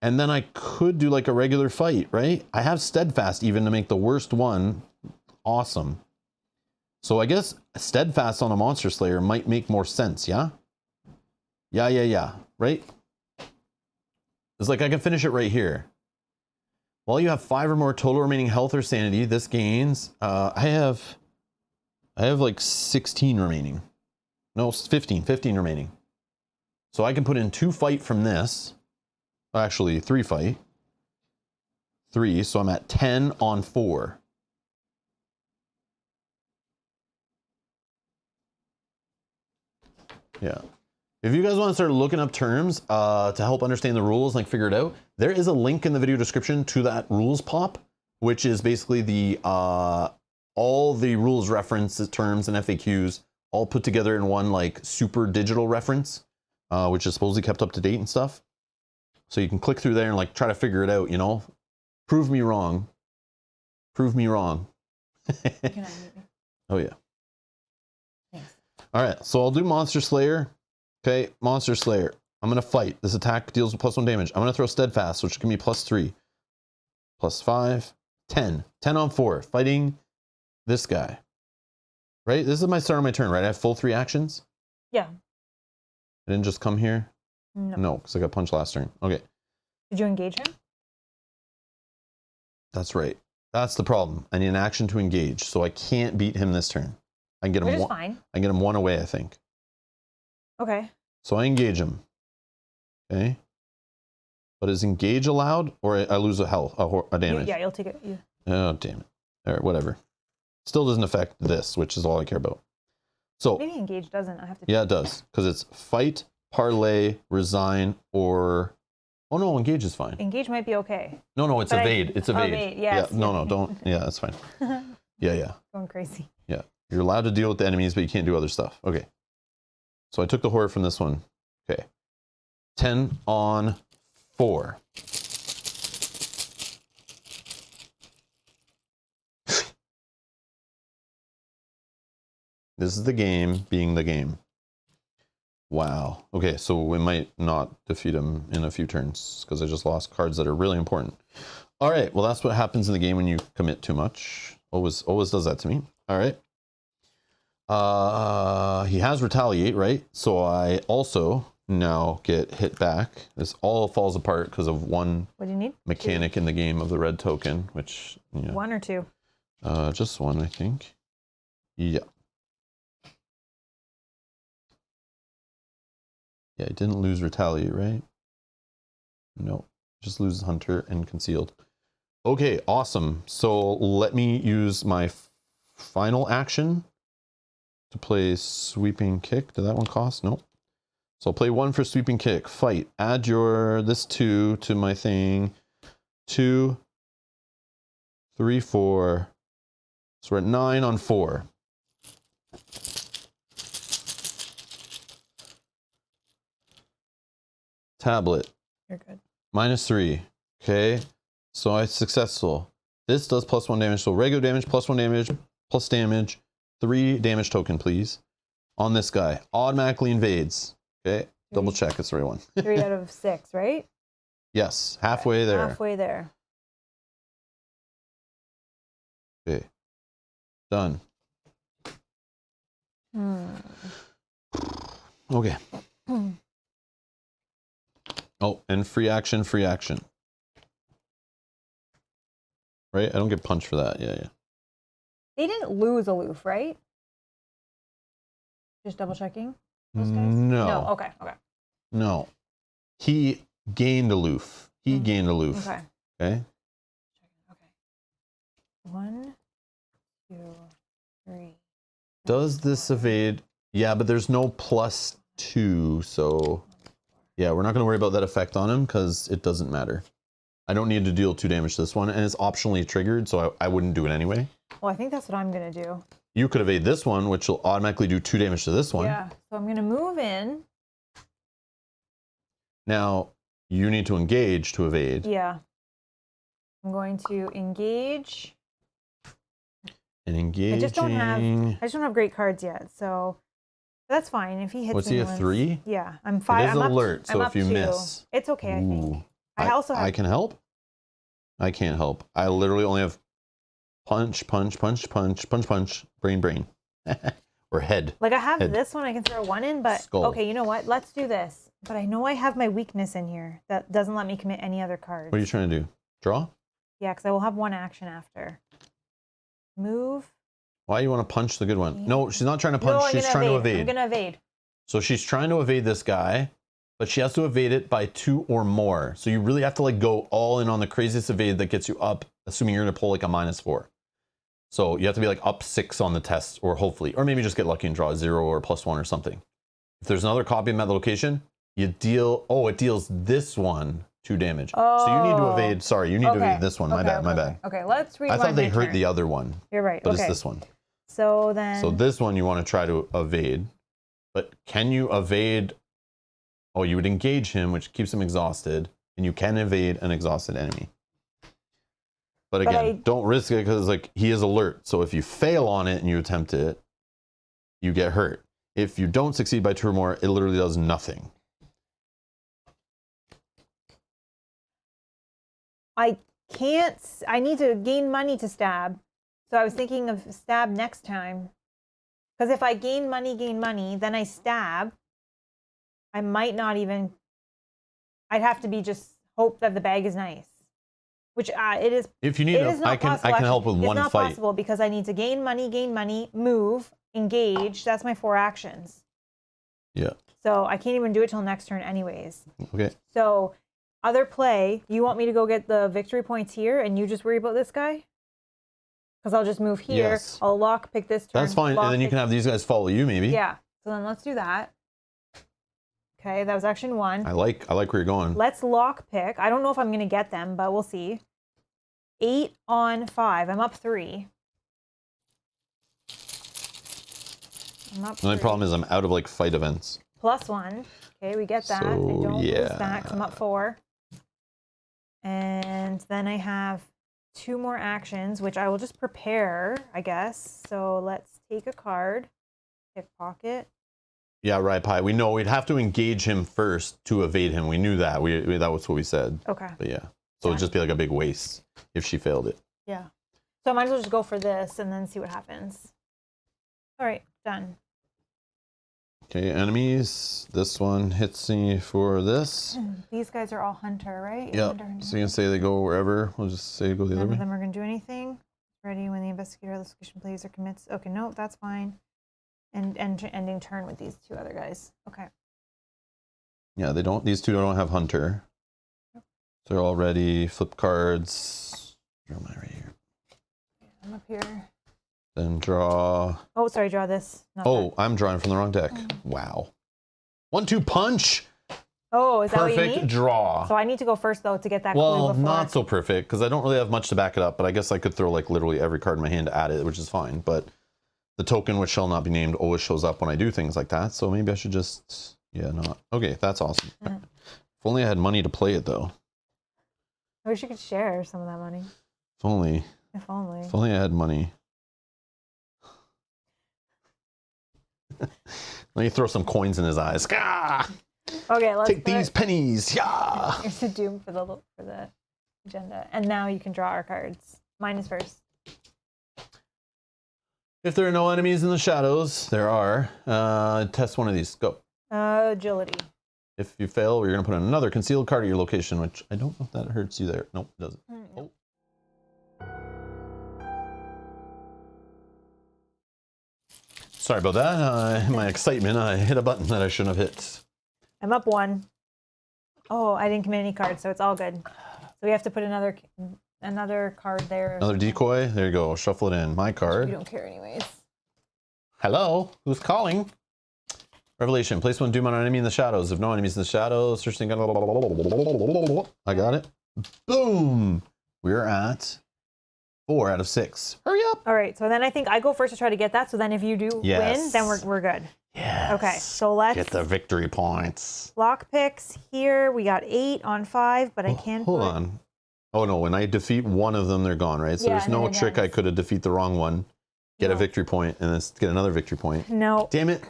And then I could do like a regular fight, right? I have steadfast even to make the worst one awesome. So I guess steadfast on a Monster Slayer might make more sense, yeah? Yeah, right? It's like I can finish it right here. While you have 5 or more total remaining health or sanity, this gains, I have like 16 remaining. No, 15 remaining. So I can put in 2 fight from this. Actually, 3 fight. 3, so I'm at 10 on 4. Yeah. If you guys want to start looking up terms to help understand the rules, like figure it out, there is a link in the video description to that rules pop, which is basically the all the rules references, terms, and FAQs all put together in one like super digital reference, which is supposedly kept up to date and stuff. So you can click through there and like try to figure it out, you know? Prove me wrong. Prove me wrong. Oh yeah. Thanks. All right, so I'll do Monster Slayer. Okay, Monster Slayer. I'm going to fight. This attack deals with +1 damage. I'm going to throw Steadfast, which can be +3. +5. 10. 10 on 4. Fighting this guy. Right? This is my start of my turn, right? I have full 3 actions? Yeah. I didn't just come here? No. No, because I got punched last turn. Okay. Did you engage him? That's right. That's the problem. I need an action to engage, so I can't beat him this turn. I can get him Which is one. fine. I can get him 1 away, I think. Okay. So I engage him. Okay. But is engage allowed, or I lose a health, a damage? Yeah, you'll take it. Yeah. Oh, damn it. All right, whatever. Still doesn't affect this, which is all I care about. So Maybe engage doesn't. I have to. yeah, it does, because it's fight, parlay, resign, or oh no, engage is fine. Engage might be okay. No, it's But evade. It's evade. Evade, yes. Yeah, no, don't. Yeah, that's fine. Yeah. Going crazy. Yeah, you're allowed to deal with the enemies, but you can't do other stuff. Okay. So I took the horror from this one. Okay. 10 on 4. This is the game being the game. Wow. Okay, so we might not defeat him in a few turns because I just lost cards that are really important. All right, well, that's what happens in the game when you commit too much. Always does that to me. All right. He has retaliate, right? So I also now get hit back. This all falls apart because of one What do you need? mechanic in the game of the red token, which, you know, 1 or 2? just 1, I think. Yeah. Yeah, it didn't lose retaliate, right? No, just loses hunter and concealed. Okay, awesome. So let me use my final action to play sweeping kick. Did that one cost? Nope. So I'll play 1 for sweeping kick. Fight. Add this 2 to my thing. 2, 3, 4. So we're at 9 on 4. Tablet. You're good. -3. Okay. So it's successful. This does +1 damage. So regular damage, +1 damage, plus damage. 3 damage token, please. On this guy. Automatically invades. Okay. Double check. It's the right one. 3 out of 6, right? Yes. Halfway there. Halfway there. Okay. Done. Okay. Oh, and free action, free action. Right? I don't get punched for that. Yeah. They didn't lose aloof, right? Just double checking. Those guys? No. No. Okay. No. He gained aloof. He gained aloof. Okay. Okay. 1, 2, 3. Does this evade? Yeah, but there's no +2, so yeah, we're not going to worry about that effect on him because it doesn't matter. I don't need to deal 2 damage to this one, and it's optionally triggered, so I wouldn't do it anyway. Well, I think that's what I'm going to do. You could evade this one, which will automatically do 2 damage to this one. Yeah. So I'm going to move in. Now, you need to engage to evade. Yeah. I'm going to engage. And engaging. I just don't have great cards yet, so that's fine. If he hits What's me he, a once- 3? Yeah, I'm 5. It is I'm up alert, to, so I'm if up you 2. miss. It's okay, I think. I also have... I can help? I can't help. I literally only have punch, punch, punch, punch, punch, punch, brain, brain. Or head. Like, I have Head. this one I can throw 1 in, but... Skull. Okay, you know what? Let's do this. But I know I have my weakness in here that doesn't let me commit any other cards. What are you trying to do? Draw? Yeah, because I will have 1 action after. Move. Why you want to punch the good one? No, she's not trying to punch. No, She's trying to evade. I'm going to evade. So she's trying to evade this guy, but she has to evade it by 2 or more. So you really have to like go all in on the craziest evade that gets you up, assuming you're going to pull like a -4. So you have to be like up 6 on the test, or hopefully, or maybe just get lucky and draw a 0 or +1 or something. If there's another copy of that location, you deal, it deals this one 2 damage. So you need to evade, sorry, you need to evade this one. My bad. Okay, let's rewind. I thought they my hurt turn. the other one, You're right. but okay. it's this one. So then... So this one you want to try to evade, but can you evade? Oh, you would engage him, which keeps him exhausted, and you can evade an exhausted enemy. But again, don't risk it because like he is alert. So if you fail on it and you attempt it, you get hurt. If you don't succeed by 2 or more, it literally does nothing. I can't... I need to gain money to stab. So I was thinking of stab next time. Because if I gain money, then I stab. I might not even... I'd have to be just hope that the bag is nice. Which it is... If you need it is not I can possible, help with actually. one It's not fight. possible because I need to gain money, move, engage. That's my 4 actions. Yeah. So I can't even do it till next turn anyways. Okay. So other play, you want me to go get the victory points here and you just worry about this guy? Because I'll just move here. Yes. I'll lock pick this turn. That's fine. And then you can have these guys follow you maybe. Yeah. So then let's do that. Okay, that was action 1. I like where you're going. Let's lock pick. I don't know if I'm going to get them, but we'll see. 8 on 5. I'm up 3. I'm up The only 3. problem is I'm out of like fight events. +1. Okay, we get that. So, I don't lose yeah. that 'cause I'm up 4. And then I have 2 more actions, which I will just prepare, I guess. So let's take a card. Pickpocket. Yeah, right, Pi. We know we'd have to engage him first to evade him. We knew that. That was what we said. Okay. But yeah. So it'd just be like a big waste if she failed it. Yeah. So I might as well just go for this and then see what happens. All right, done. Okay, enemies. This one hits me for this. These guys are all hunter, right? Yeah. Hunter. So you can say they go wherever. We'll just say go the other None way. of them are going to do anything. Ready when the investigator or the location plays or commits. Okay, no, that's fine. And ending turn with these 2 other guys. Okay. Yeah, they don't. These 2 don't have hunter. They're all ready. Flip cards. Where am I right here? I'm up here. Then draw. Oh, sorry, draw this. Not Oh, I'm drawing from the wrong deck. Oh. Wow. 1-2 punch. Oh, is that what you Perfect need? draw. So I need to go first though to get that clue Well, before. not so perfect because I don't really have much to back it up, but I guess I could throw like literally every card in my hand at it, which is fine. But the token, which shall not be named, always shows up when I do things like that. So maybe I should just, yeah, not. Okay, that's awesome. If only I had money to play it though. I wish you could share some of that money. If only. If only. If only I had money. Let me throw some coins in his eyes. Ah! Okay, let's Take these pennies. Yeah. Here's the doom for the agenda. And now you can draw our cards. Mine is first. If there are no enemies in the shadows, there are. Test one of these. Go. Agility. If you fail, you're going to put another concealed card at your location, which I don't know if that hurts you there. Nope, it doesn't. No. Oh. Sorry about that. In my excitement, I hit a button that I shouldn't have hit. I'm up 1. Oh, I didn't commit any cards, so it's all good. So we have to put another card there. Another decoy. There you go. Shuffle it in. My We card. don't care anyways. Hello. Who's calling? Revelation. Place one doom on an enemy in the shadows. If no enemies in the shadows, search the gun. I got it. Boom. We're at 4 out of 6. Hurry up. All right, so then I think I go first to try to get that. So then if you do win, then we're good. Yes. Okay, so let's get the victory points. lock picks here. We got 8 on 5, but I can't. Hold on. Oh no, when I defeat one of them, they're gone, right? So Yeah, there's no and then trick I that's- could have defeat the wrong one, get a No. victory point, and then get another victory point. No. Damn it.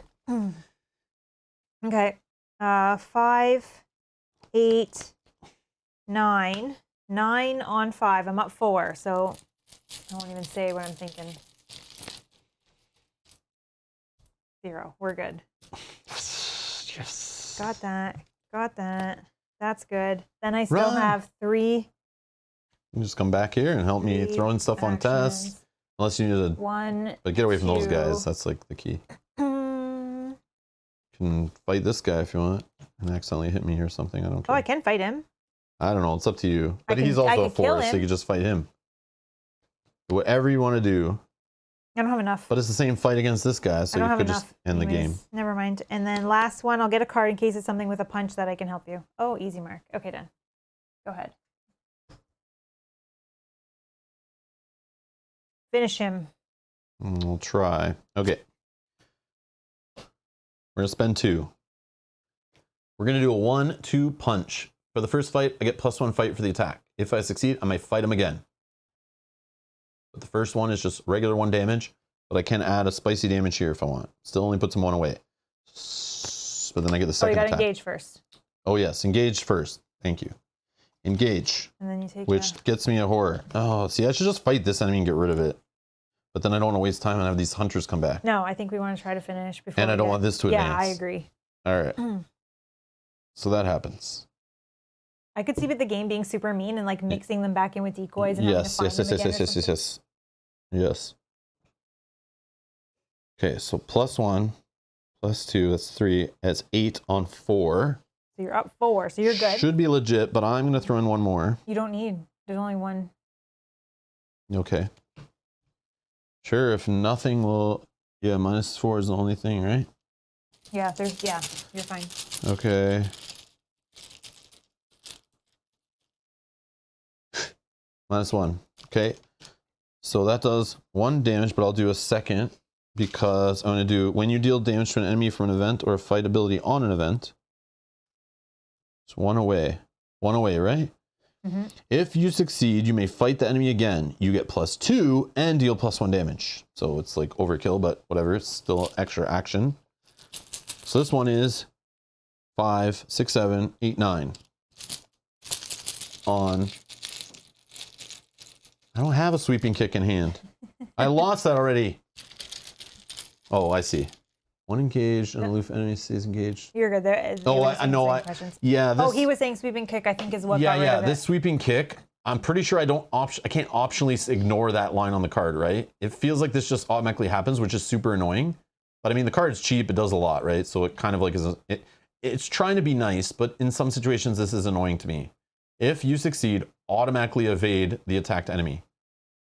Okay. 5, 8, 9. 9 on 5. I'm up 4, so I won't even say what I'm thinking. 0. We're good. Yes. Got that. Got that. That's good. Then I still Run. have 3. You just come back here and help me Three throw in stuff on tests. actions. Unless you need to, 1. but get away from those 2. guys. That's like the key. You can fight this guy if you want and accidentally hit me or something. I don't Oh, care. I can fight him. I don't know. It's up to you. I But he's can- I also a can kill 4, so him. you can just fight him. Whatever you want to do. I don't have enough. But it's the same fight against this guy, so I don't you have could enough. just end the game. Anyways, never mind. And then last one, I'll get a card in case it's something with a punch that I can help you. Oh, easy mark. Okay, done. Go ahead. Finish him. We'll try. Okay. We're going to spend 2. We're going to do a 1-2 punch. For the first fight, I get +1 fight for the attack. If I succeed, I might fight him again. But the first one is just regular 1 damage, but I can add a spicy damage here if I want. Still only puts him 1 away. But then I get the Oh, you second got to attack. engage first. Oh yes, engage first. Thank you. Engage, And then you take which gets me a horror. Oh, see, I should just fight this enemy and get rid of it. But then I don't want to waste time and have these hunters come back. No, I think we want to try to finish before. And I don't want this to advance. Yeah, I agree. All right. So that happens. I could see with the game being super mean and like mixing them back in with decoys and having to Yes, find yes, them yes, again yes, or yes, yes, something. yes. Yes. Okay, so +1, +2, that's 3. That's 8 on 4. So you're up 4, so you're good. Should be legit, but I'm going to throw in 1 more. You don't need. There's only 1. Okay. Sure, if nothing will... Yeah, -4 is the only thing, right? Yeah, you're fine. Okay. -1. Okay. So that does 1 damage, but I'll do a second because I'm going to do when you deal damage to an enemy from an event or a fight ability on an event. It's 1 away. 1 away, right? Mm-hmm. If you succeed, you may fight the enemy again. You get +2 and deal +1 damage. So it's like overkill, but whatever. It's still extra action. So this one is 5, 6, 7, 8, 9. On... I don't have a sweeping kick in hand. I lost that already. Oh, I see. 1 engaged, an aloof enemy stays engaged. You're good. There. Oh, I know. Yeah. This, Oh, he was saying sweeping kick. I think is what. Yeah, got rid yeah. of This it. sweeping kick. I'm pretty sure I can't optionally ignore that line on the card, right? It feels like this just automatically happens, which is super annoying. But I mean, the card's cheap. It does a lot, right? So it kind of like is. It's trying to be nice, but in some situations, this is annoying to me. If you succeed, automatically evade the attacked enemy.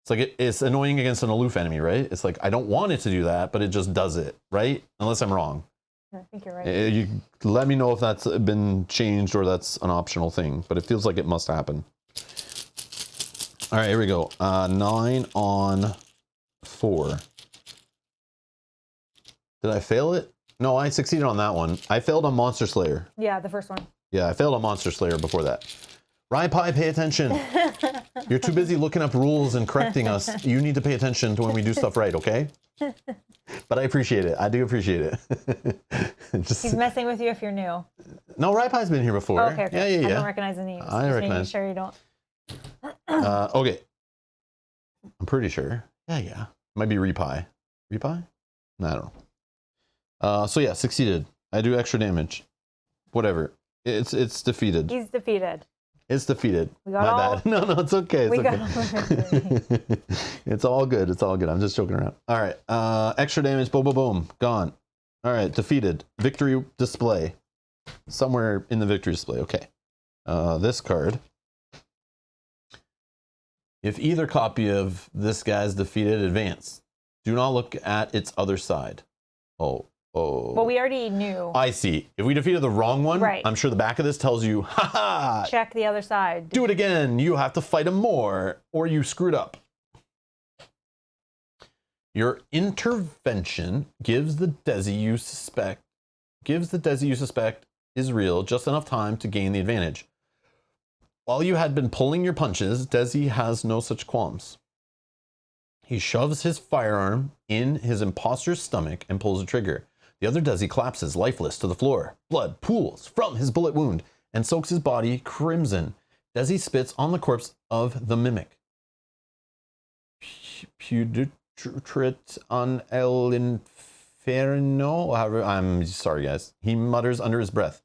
It's like it's annoying against an aloof enemy, right? It's like I don't want it to do that, but it just does it, right? Unless I'm wrong. I think you're right. You let me know if that's been changed or that's an optional thing, but it feels like it must happen. All right, here we go. 9 on 4. Did I fail it? No, I succeeded on that one. I failed on Monster Slayer. Yeah, the first one. Yeah, I failed on Monster Slayer before that. Rye Pie, pay attention. You're too busy looking up rules and correcting us. You need to pay attention to when we do stuff right, okay? But I appreciate it. I do appreciate it. He's messing with you if you're new. No, Rye Pie's been here before. Oh, okay. Yeah. I don't recognize the names. I Just recognize. making sure you don't. Okay. I'm pretty sure. Yeah. Might be Repie. Repie? No, I don't know. So yeah, succeeded. I do extra damage. Whatever. It's defeated. He's defeated. It's defeated. We got My all, bad. No, it's okay. It's we okay. got all It's all good. It's all good. I'm just joking around. All right. Extra damage. Boom, boom, boom. Gone. All right. Defeated. Victory display. Somewhere in the victory display. Okay. This card. If either copy of this guy's defeated, advance. Do not look at its other side. Oh. Well, we already knew. I see. If we defeated the wrong one, right. I'm sure the back of this tells you, haha. Check the other side. Do it again. You have to fight him more, or you screwed up. Your intervention gives the Desi you suspect is real just enough time to gain the advantage. While you had been pulling your punches, Desi has no such qualms. He shoves his firearm in his imposter's stomach and pulls the trigger. The other Desi collapses lifeless to the floor. Blood pools from his bullet wound and soaks his body crimson. Desi spits on the corpse of the mimic. Putrid on el inferno. I'm sorry, guys. He mutters under his breath.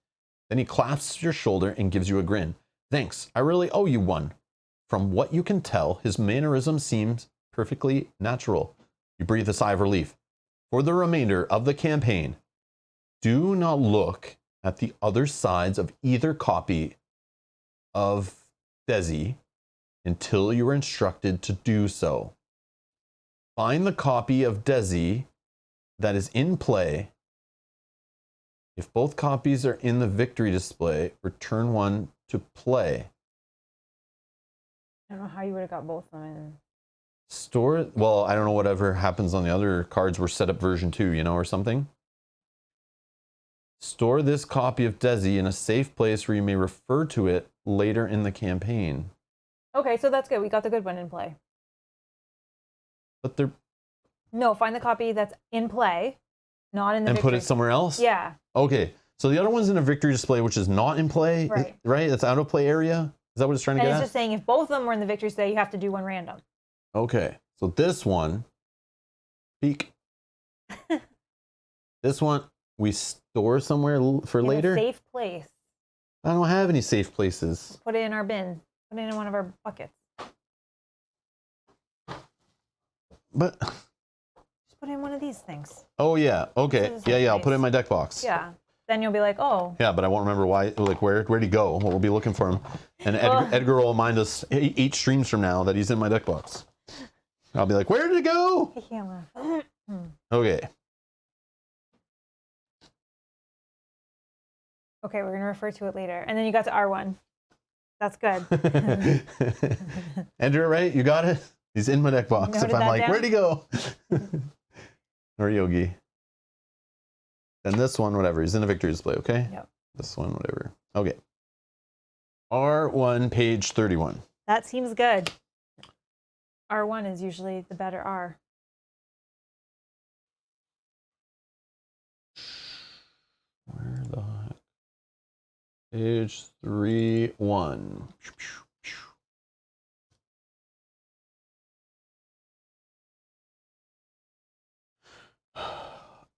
Then he clasps your shoulder and gives you a grin. Thanks. I really owe you one. From what you can tell, his mannerism seems perfectly natural. You breathe a sigh of relief. For the remainder of the campaign, do not look at the other sides of either copy of Desi until you are instructed to do so. Find the copy of Desi that is in play. If both copies are in the victory display, return one to play. I don't know how you would have got both of them in. Store, well, I don't know whatever happens on the other cards were set up version 2, or something. Store this copy of Desi in a safe place where you may refer to it later in the campaign. Okay, so that's good. We got the good one in play. But they're... No, find the copy that's in play, not in the and victory. put it somewhere else? Yeah. Okay, so the other one's in a victory display, which is not in play, Right? Right? That's out of play area? Is that what it's trying to And get it's at? just saying if both of them were in the victory display, you have to do one random. Okay, so this one, peek. This one, we store somewhere for In later. a safe place. I don't have any safe places. Put it in our bin. Put it in one of our buckets. But, Just put it in one of these things. oh yeah, okay. This is a Yeah, safe I'll put it in place. my deck box. Yeah. Then you'll be like, oh. Yeah, but I won't remember why, like where'd he go? We'll be looking for him. And Edgar will remind us 8 streams from now that he's in my deck box. I'll be like, where did it go? He can't laugh. Okay. Okay, we're going to refer to it later. And then you got to R1. That's good. Enter it right? You got it? He's in my deck box. Noted If I'm that like, down? where'd he go? Or Yogi. And this one, whatever. He's in the victory display, okay? Yep. This one, whatever. Okay. R1, page 31. That seems good. R1 is usually the better R. Where the heck? Page 3-1.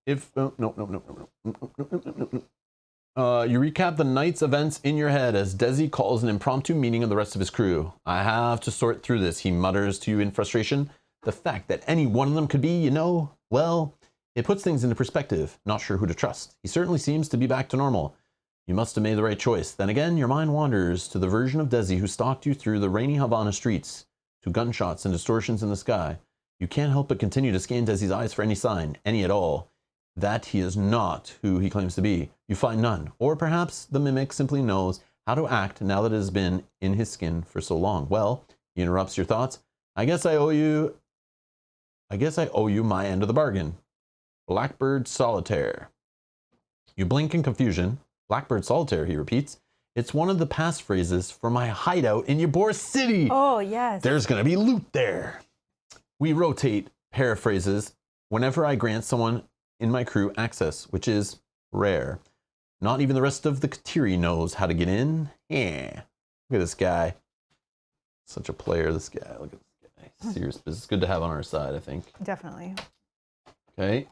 If no. You recap the night's events in your head as Desi calls an impromptu meeting of the rest of his crew. I have to sort through this, he mutters to you in frustration. The fact that any one of them could be, well, it puts things into perspective. Not sure who to trust. He certainly seems to be back to normal. You must have made the right choice. Then again, your mind wanders to the version of Desi who stalked you through the rainy Havana streets, to gunshots and distortions in the sky. You can't help but continue to scan Desi's eyes for any sign, any at all. that he is not who he claims to be. You find none. Or perhaps the mimic simply knows how to act now that it has been in his skin for so long. Well, he interrupts your thoughts. I guess I owe you my end of the bargain. Blackbird Solitaire. You blink in confusion. Blackbird Solitaire, he repeats. It's one of the passphrases for my hideout in Ybor City. Oh, yes. There's going to be loot there. We rotate paraphrases whenever I grant someone in my crew access, which is rare. Not even the rest of the Kateri knows how to get in. Yeah. Look at this guy. Such a player, this guy. Look at this guy. Serious business. Good to have on our side, I think. Definitely. Okay.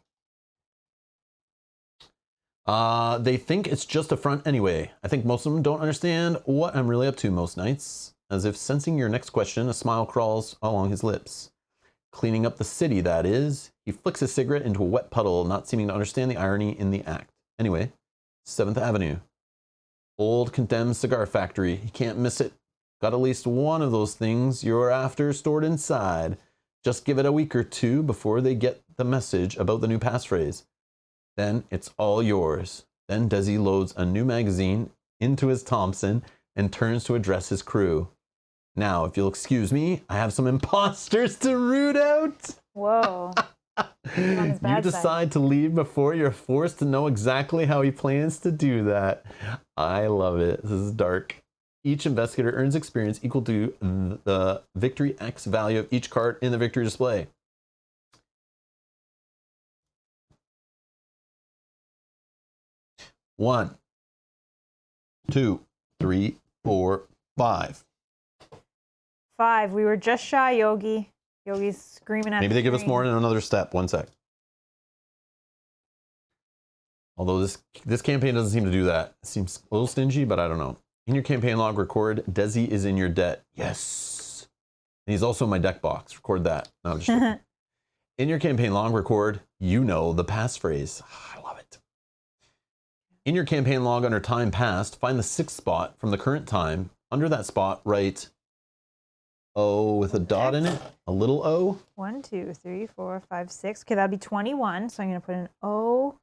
They think it's just a front anyway. I think most of them don't understand what I'm really up to most nights. As if sensing your next question, a smile crawls along his lips. Cleaning up the city, that is. He flicks his cigarette into a wet puddle, not seeming to understand the irony in the act. Anyway, 7th Avenue. Old condemned cigar factory. He can't miss it. Got at least one of those things you're after stored inside. Just give it a week or two before they get the message about the new passphrase. Then it's all yours. Then Desi loads a new magazine into his Thompson and turns to address his crew. Now, if you'll excuse me, I have some imposters to root out. Whoa. You decide to leave before you're forced to know exactly how he plans to do that. I love it. This is dark. Each investigator earns experience equal to the victory X value of each card in the victory display. One, 2, 3, 4, 5. 5. We were just shy, Yogi. Yogi's screaming at Maybe the they give us screen. more in another step. 1 sec. Although this campaign doesn't seem to do that. It seems a little stingy, but I don't know. In your campaign log, record Desi is in your debt. Yes. And he's also in my deck box. Record that. No, just in your campaign log, record, you know, the passphrase. I love it. In your campaign log under time passed, find the 6th spot from the current time. Under that spot, write O with a dot in it, a little O. 1, 2, 3, 4, 5, 6. Okay, that'd be 21. So I'm going to put an O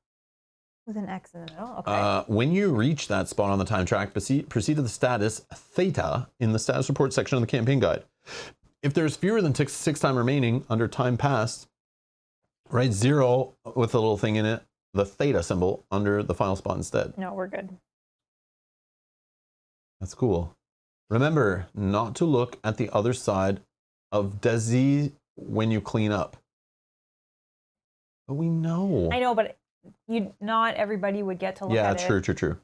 with an X in the middle. Okay. When you reach that spot on the time track, proceed to the status theta in the status report section of the campaign guide. If there's fewer than 6 time remaining under time passed, write 0 with a little thing in it, the theta symbol under the final spot instead. No, we're good. That's cool. Remember not to look at the other side of Desi when you clean up. But we know. I know, but not everybody would get to look at it. Yeah, true.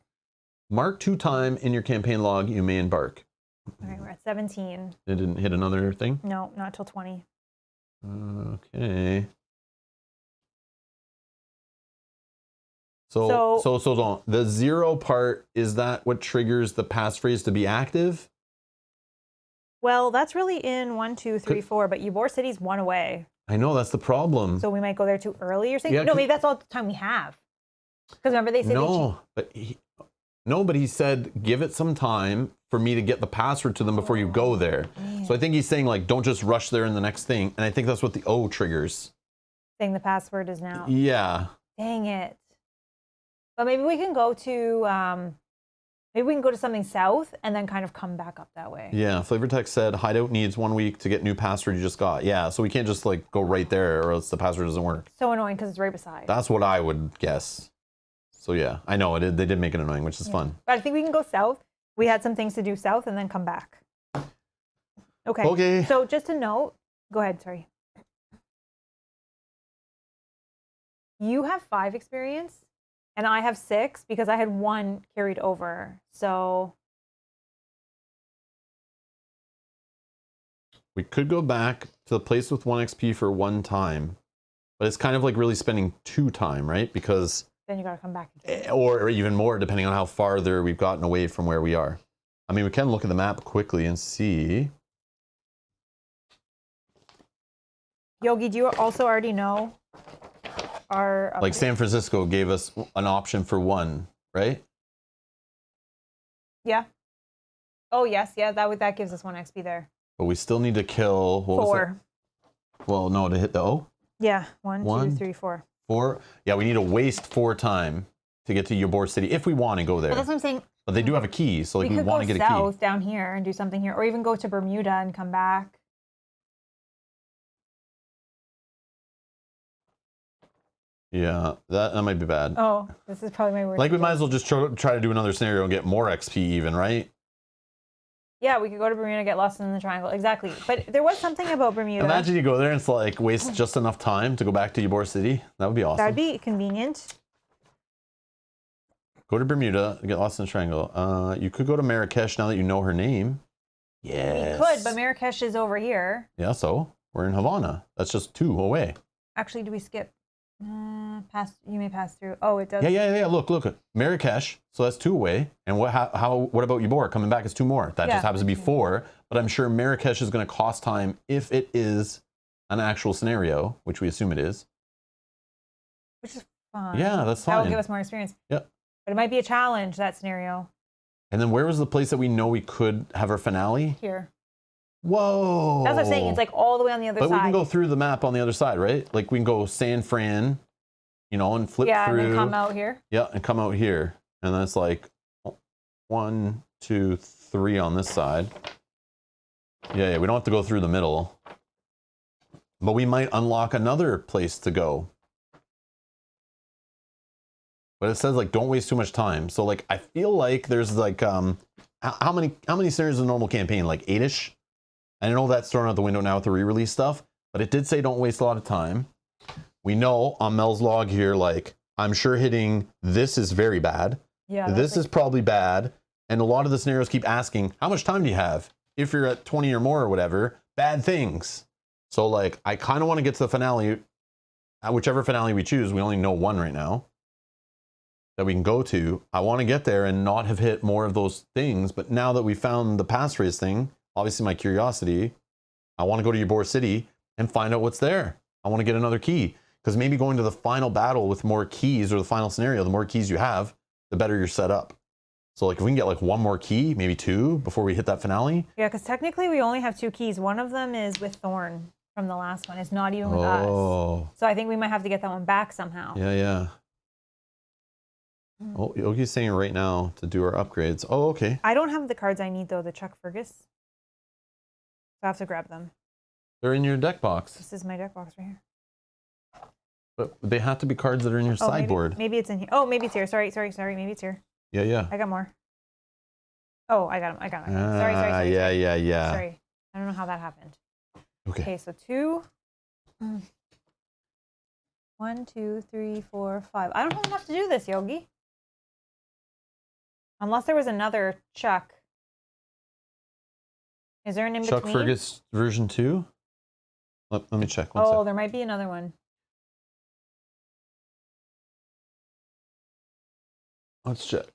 Mark 2 time in your campaign log you may embark. All right, we're at 17. It didn't hit another thing? No, not till 20. Okay. So the 0 part, is that what triggers the passphrase to be active? Well, that's really in 1, 2, 3, 4, but Ybor City's 1 away. I know, that's the problem. So we might go there too early or something? Yeah, no, maybe that's all the time we have. Because remember they said but he said, give it some time for me to get the password to them before you go there. Man. So I think he's saying, like, don't just rush there in the next thing. And I think that's what the O triggers. saying the password is now. Yeah. Dang it. But maybe we can go to something south and then kind of come back up that way. Yeah, Flavor Text said hideout needs 1 week to get new password you just got. Yeah, so we can't just like go right there or else the password doesn't work. So annoying because it's right beside. That's what I would guess. So yeah, I know they did make it annoying, which is fun. But I think we can go south. We had some things to do south and then come back. Okay. Okay. So just a note. Go ahead, sorry. You have 5 experience. And I have 6 because I had 1 carried over. So we could go back to the place with 1 XP for 1 time, but it's kind of like really spending 2 time, right? Because then you got to come back again. Or even more, depending on how farther we've gotten away from where we are. I mean, we can look at the map quickly and see. Yogi, do you also already know our like San Francisco gave us an option for 1, right? Yeah. Oh yes, yeah. That gives us 1 XP there. But we still need to kill 4. Well, no, to hit the O. Yeah, 1, 2, 1, 3, 4. 4. Yeah, we need to waste 4 time to get to Ybor City if we want to go there. But that's what I'm saying. But they do have a key, so like we could want to go get a key. south down here and do something here, or even go to Bermuda and come back. Yeah, that might be bad. Oh, this is probably my worst. Like we might as well just try to do another scenario and get more XP even, right? Yeah, we could go to Bermuda, get lost in the triangle. Exactly. But there was something about Bermuda. Imagine you go there and it's like waste just enough time to go back to Ybor City. That would be awesome. That'd be convenient. Go to Bermuda, get lost in the triangle. You could go to Marrakesh now that you know her name. Yes. We could, but Marrakesh is over here. Yeah, so we're in Havana. That's just 2 away. Actually, do we skip? You may pass through. Oh, it does. Yeah. Look. Marrakesh. So that's 2 away. And what about Ybor? Coming back is 2 more. That just happens to be 4. But I'm sure Marrakesh is going to cost time if it is an actual scenario, which we assume it is. Which is fine. Yeah, that's fine. That will give us more experience. Yep. But it might be a challenge, that scenario. And then where was the place that we know we could have our finale? Here. Whoa. That's what I'm saying. It's like all the way on the other side. But we can go through the map on the other side, right? Like we can go San Fran, and flip through. Yeah, and then come out here. Yeah, and come out here. And then it's like 1, 2, 3 on this side. Yeah, we don't have to go through the middle. But we might unlock another place to go. But it says like don't waste too much time. So like I feel like there's like how many scenarios in a normal campaign? Like 8-ish? I know that's thrown out the window now with the re-release stuff, but it did say don't waste a lot of time. We know on Mel's log here, like I'm sure hitting this is very bad. Yeah. This is probably bad. And a lot of the scenarios keep asking, how much time do you have? If you're at 20 or more or whatever, bad things. So like I kind of want to get to the finale. Whichever finale we choose, we only know 1 right now that we can go to. I want to get there and not have hit more of those things. But now that we found the passphrase thing, obviously my curiosity, I want to go to Ybor City and find out what's there. I want to get another key. Because maybe going to the final battle with more keys, or the final scenario, the more keys you have, the better you're set up. So like if we can get like 1 more key, maybe 2 before we hit that finale. Yeah, because technically we only have 2 keys. One of them is with Thorn from the last one. It's not even with us. So I think we might have to get that one back somehow. Yeah. Oh, Yogi's saying right now to do our upgrades. Oh, okay. I don't have the cards I need though, the Chuck Fergus. So I have to grab them. They're in your deck box. This is my deck box right here. But they have to be cards that are in your sideboard. Maybe it's in here. Oh, maybe it's here. Sorry. Maybe it's here. Yeah. I got more. Oh, I got them. Sorry. Yeah. Sorry. I don't know how that happened. Okay, so 2. 1, 2, 3, 4, 5. I don't have enough to do this, Yogi. Unless there was another Chuck. Is there an in-between? Chuck Fergus version 2? Let me check. One sec. There might be another one. Let's check.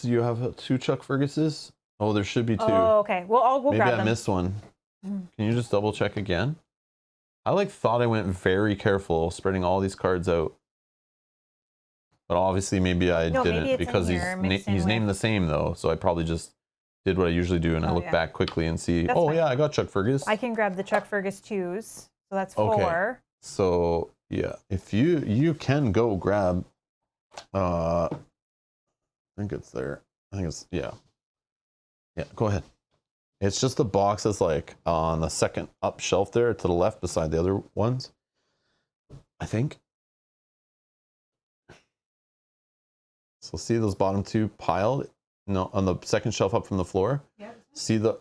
You have 2 Chuck Ferguses? Oh, there should be 2. Oh, okay. Well, we'll grab them. Maybe I missed one. Can you just double check again? I thought I went very careful spreading all these cards out. But obviously maybe I didn't, because he's named the same though. So I probably just did what I usually do, and I look back quickly and see, That's fine. Yeah, I got Chuck Fergus. I can grab the Chuck Fergus 2s. So that's 4. Okay. So yeah, if you can go grab, I think it's there. Yeah, go ahead. It's just the box that's like on the second up shelf there to the left beside the other ones, I think. So see those bottom 2 piled? No, on the second shelf up from the floor. Yeah. See the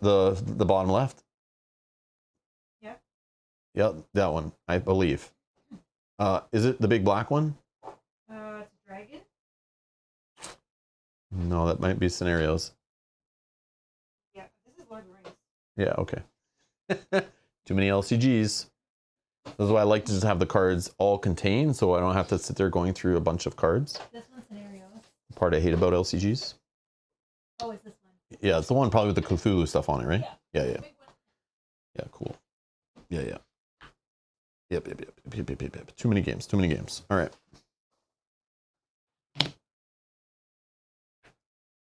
bottom left? Yeah. Yeah, that one, I believe. Is it the big black one? It's a dragon? No, that might be scenarios. Yeah, this is Lord of the Rings. Yeah, okay. Too many LCGs. This is why I like to just have the cards all contained, so I don't have to sit there going through a bunch of cards. This one's scenarios. The part I hate about LCGs. Oh, it's this one. Yeah, it's the one probably with the Cthulhu stuff on it, right? Yeah. Yeah, cool. Yeah. Yep. Too many games. All right.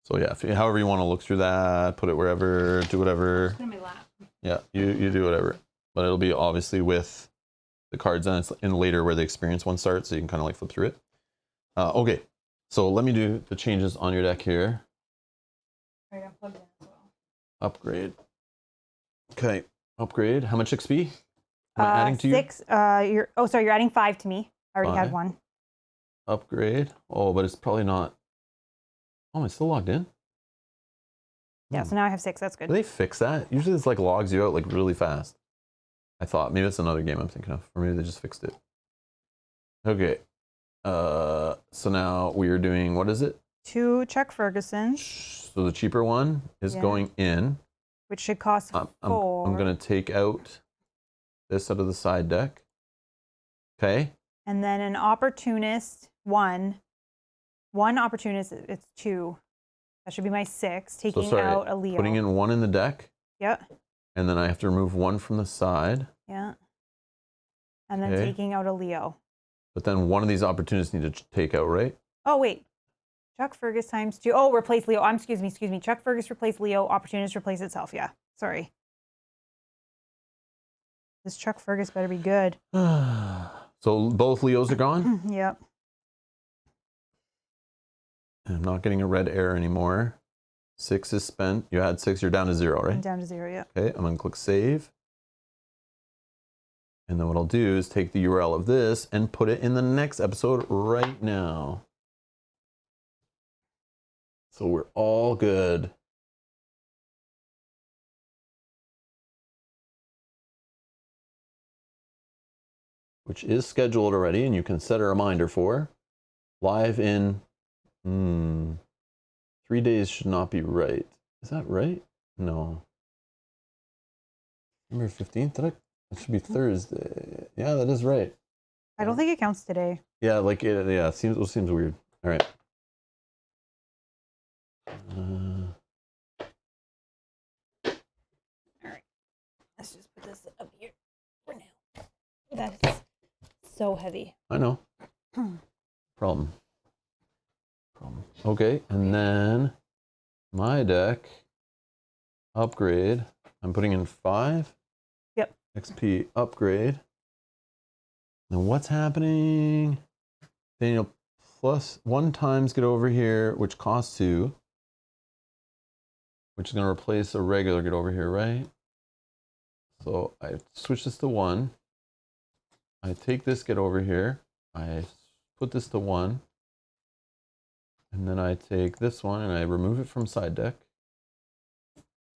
So yeah, however you want to look through that, put it wherever, do whatever. It's gonna be lap. Yeah, you do whatever. But it'll be obviously with the cards, and it's in later where the experience one starts, so you can kind of like flip through it. Okay, so let me do the changes on your deck here. Right, I'm plugged in as well. Upgrade. Okay, upgrade. How much XP am I adding to you? 6. You're adding 5 to me. I already had 5. 1. Upgrade. Oh, but it's probably not. Oh, am I still logged in? Yeah, so now I have 6. That's Do good. they fix that? Usually it's like logs you out like really fast. I thought maybe it's another game I'm thinking of, or maybe they just fixed it. Okay. So now we are doing, what is it? 2 Chuck Ferguson, So the cheaper one is going in. which should cost 4. I'm gonna take out this out of the side deck. Okay. And then an opportunist, 1. 1 opportunist, it's 2. That should be my 6. Taking So sorry, out a Leo. putting in 1 in the deck, Yep. and then I have to remove 1 from the side. Yeah. And then Okay. taking out a Leo. But then one of these opportunities need to take out, right? Oh, wait. Chuck Fergus times 2. Oh, replace Leo. Excuse me. Chuck Fergus replace Leo. Opportunist replace itself. Yeah. Sorry. This Chuck Fergus better be good. So both Leos are gone. Yep. I'm not getting a red error anymore. 6 is spent. You had 6. You're down to 0, I'm right? down to 0. Yeah. Okay. I'm gonna click save. And then what I'll do is take the URL of this and put it in the next episode right now. So we're all good. Which is scheduled already, and you can set a reminder for. Live in 3 days should not be right. Is that right? No. November 15th? It should be Thursday. Yeah, that is right. I don't think it counts today. Yeah, like it seems weird. All right. All right. Let's just put this up here for now. That is so heavy. I know. Problem. Okay, and then my deck upgrade. I'm putting in 5. Yep. XP upgrade. Now what's happening? Daniel plus 1 times get over here, which costs 2. Which is going to replace a regular get over here, right? So I switch this to 1. I take this get over here. I put this to 1. And then I take this one and I remove it from side deck.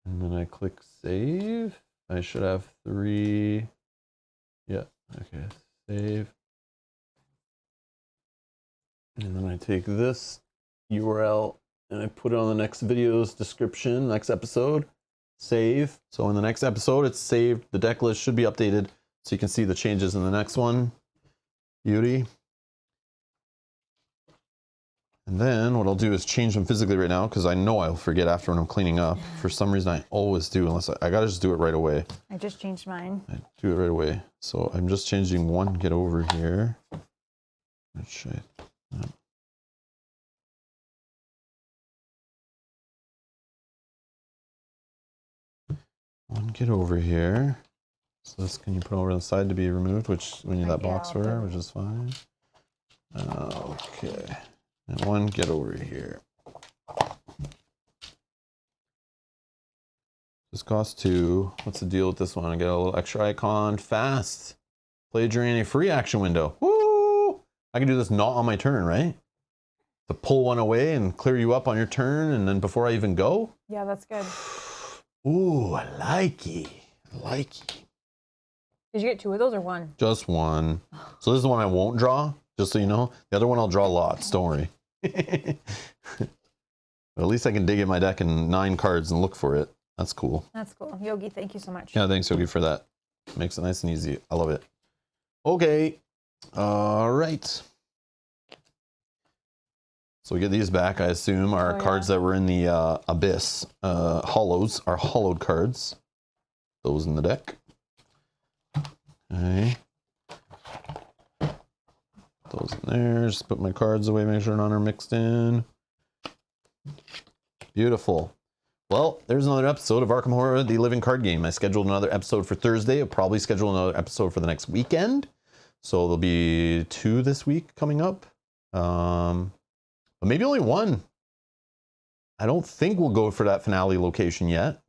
And then I click save. I should have 3. Yeah, okay, save. And then I take this URL and I put it on the next video's description, next episode, save. So in the next episode, it's saved. The deck list should be updated so you can see the changes in the next one. Beauty. And then what I'll do is change them physically right now because I know I'll forget after when I'm cleaning up. For some reason, I always do, unless I gotta just do it right away. I just changed mine. I do it right away. So I'm just changing 1 get over here. Let's try that. 1 get over here. So this can you put over on the side to be removed, which we need that box for, which is fine. Okay. And 1 get over here. This costs 2. What's the deal with this one? I get a little extra icon. Fast. Play during a free action window. Woo! I can do this not on my turn, right? To pull 1 away and clear you up on your turn, and then before I even go. Yeah, that's good. Ooh, I like it. I like it. Did you get 2 of those or 1? Just 1. So this is the one I won't draw, just so you know. The other one I'll draw lots, don't worry. But at least I can dig in my deck in 9 cards and look for it. That's cool. That's cool. Yogi, thank you so much. Yeah, thanks, Yogi, for that. Makes it nice and easy. I love it. Okay. All right. So we get these back, I assume, are cards that were in the Abyss. Hollows are hollowed cards. Those in the deck. Okay. Those in there. Just put my cards away, make sure none are mixed in. Beautiful. Well, there's another episode of Arkham Horror, the Living Card Game. I scheduled another episode for Thursday. I'll probably schedule another episode for the next weekend. So there'll be 2 this week coming up. But maybe only 1. I don't think we'll go for that finale location yet.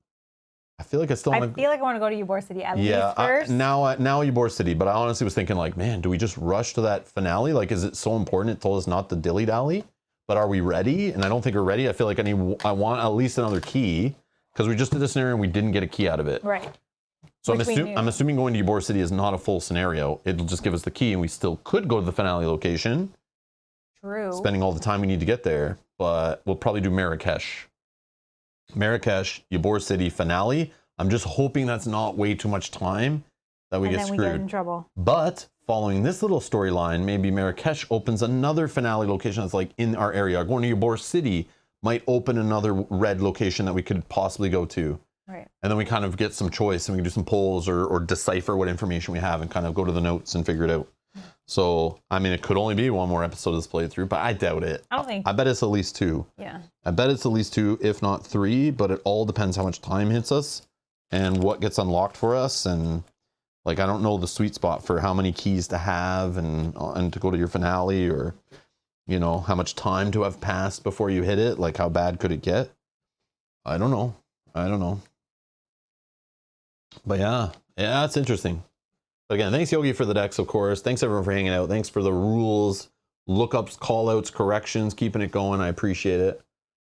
I feel like I still want to. I feel like I want to go to Ybor City at least Yeah, first. now Ybor City, but I honestly was thinking like, man, do we just rush to that finale? Like, is it so important? It told us not to dilly dally, but are we ready? And I don't think we're ready. I feel like I want at least another key because we just did a scenario and we didn't get a key out of it. Right. So Which we knew. I'm assuming going to Ybor City is not a full scenario. It'll just give us the key, and we still could go to the finale location. True. Spending all the time we need to get there, but we'll probably do Marrakesh, Ybor City finale. I'm just hoping that's not way too much time that we and get then screwed. we get in trouble. But following this little storyline, maybe Marrakesh opens another finale location that's like in our area. Going to Ybor City might open another red location that we could possibly go to. Right. And then we kind of get some choice and we can do some polls or decipher what information we have and kind of go to the notes and figure it out. So, I mean, it could only be 1 more episode of this playthrough, but I doubt it. I don't think. I bet it's at least 2. Yeah. I bet it's at least 2, if not 3, but it all depends how much time hits us and what gets unlocked for us. And like, I don't know the sweet spot for how many keys to have and to go to your finale, or, you know, how much time to have passed before you hit it. Like, how bad could it get? I don't know. But yeah, it's interesting. But again, thanks Yogi for the decks, of course. Thanks everyone for hanging out. Thanks for the rules, lookups, callouts, corrections, keeping it going. I appreciate it.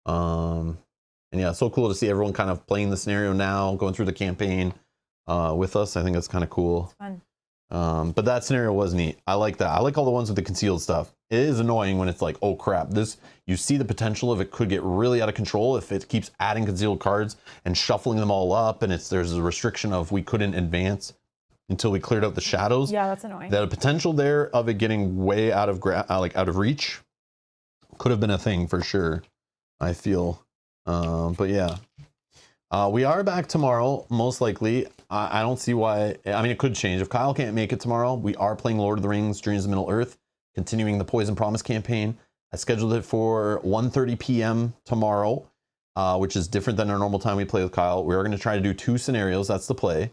And yeah, it's so cool to see everyone kind of playing the scenario now, going through the campaign with us. I think that's kind of cool. It's fun. But that scenario was neat. I like that. I like all the ones with the concealed stuff. It is annoying when it's like, oh crap, this, you see the potential of it could get really out of control if it keeps adding concealed cards and shuffling them all up, and there's a restriction of we couldn't advance until we cleared out the shadows. Yeah, that's annoying. The potential there of it getting way out of out of reach could have been a thing for sure, I feel. But yeah, we are back tomorrow, most likely. I don't see why. I mean, it could change. If Kyle can't make it tomorrow, we are playing Lord of the Rings, Dreams of Middle-earth, continuing the Poison Promise campaign. I scheduled it for 1:30 p.m. tomorrow, which is different than our normal time we play with Kyle. We are going to try to do 2 scenarios. That's the play.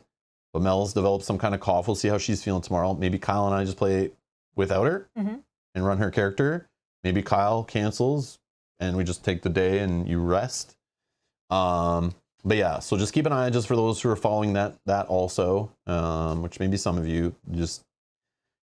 But Mel's developed some kind of cough. We'll see how she's feeling tomorrow. Maybe Kyle and I just play without her and run her character. Maybe Kyle cancels and we just take the day and you rest. But yeah, so just keep an eye just for those who are following that also, which maybe some of you. Just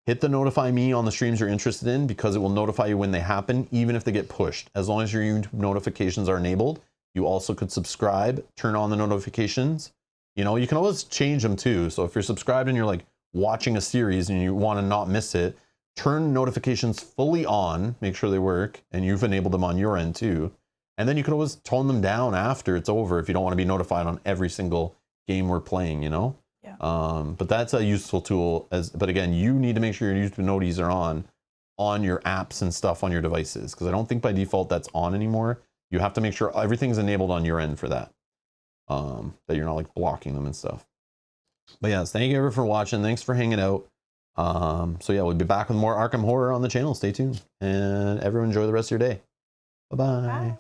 hit the notify me on the streams you're interested in, because it will notify you when they happen, even if they get pushed. As long as your YouTube notifications are enabled, you also could subscribe, turn on the notifications. You know, you can always change them too. So if you're subscribed and you're like watching a series and you want to not miss it, turn notifications fully on, make sure they work, and you've enabled them on your end too. And then you can always tone them down after it's over if you don't want to be notified on every single game we're playing, you know? Yeah. But that's a useful tool. But again, you need to make sure your YouTube noties are on your apps and stuff on your devices, because I don't think by default that's on anymore. You have to make sure everything's enabled on your end for that. That you're not like blocking them and stuff. But yes, thank you everyone for watching. Thanks for hanging out. So yeah, we'll be back with more Arkham Horror on the channel. Stay tuned, and everyone enjoy the rest of your day. Bye-bye. Bye.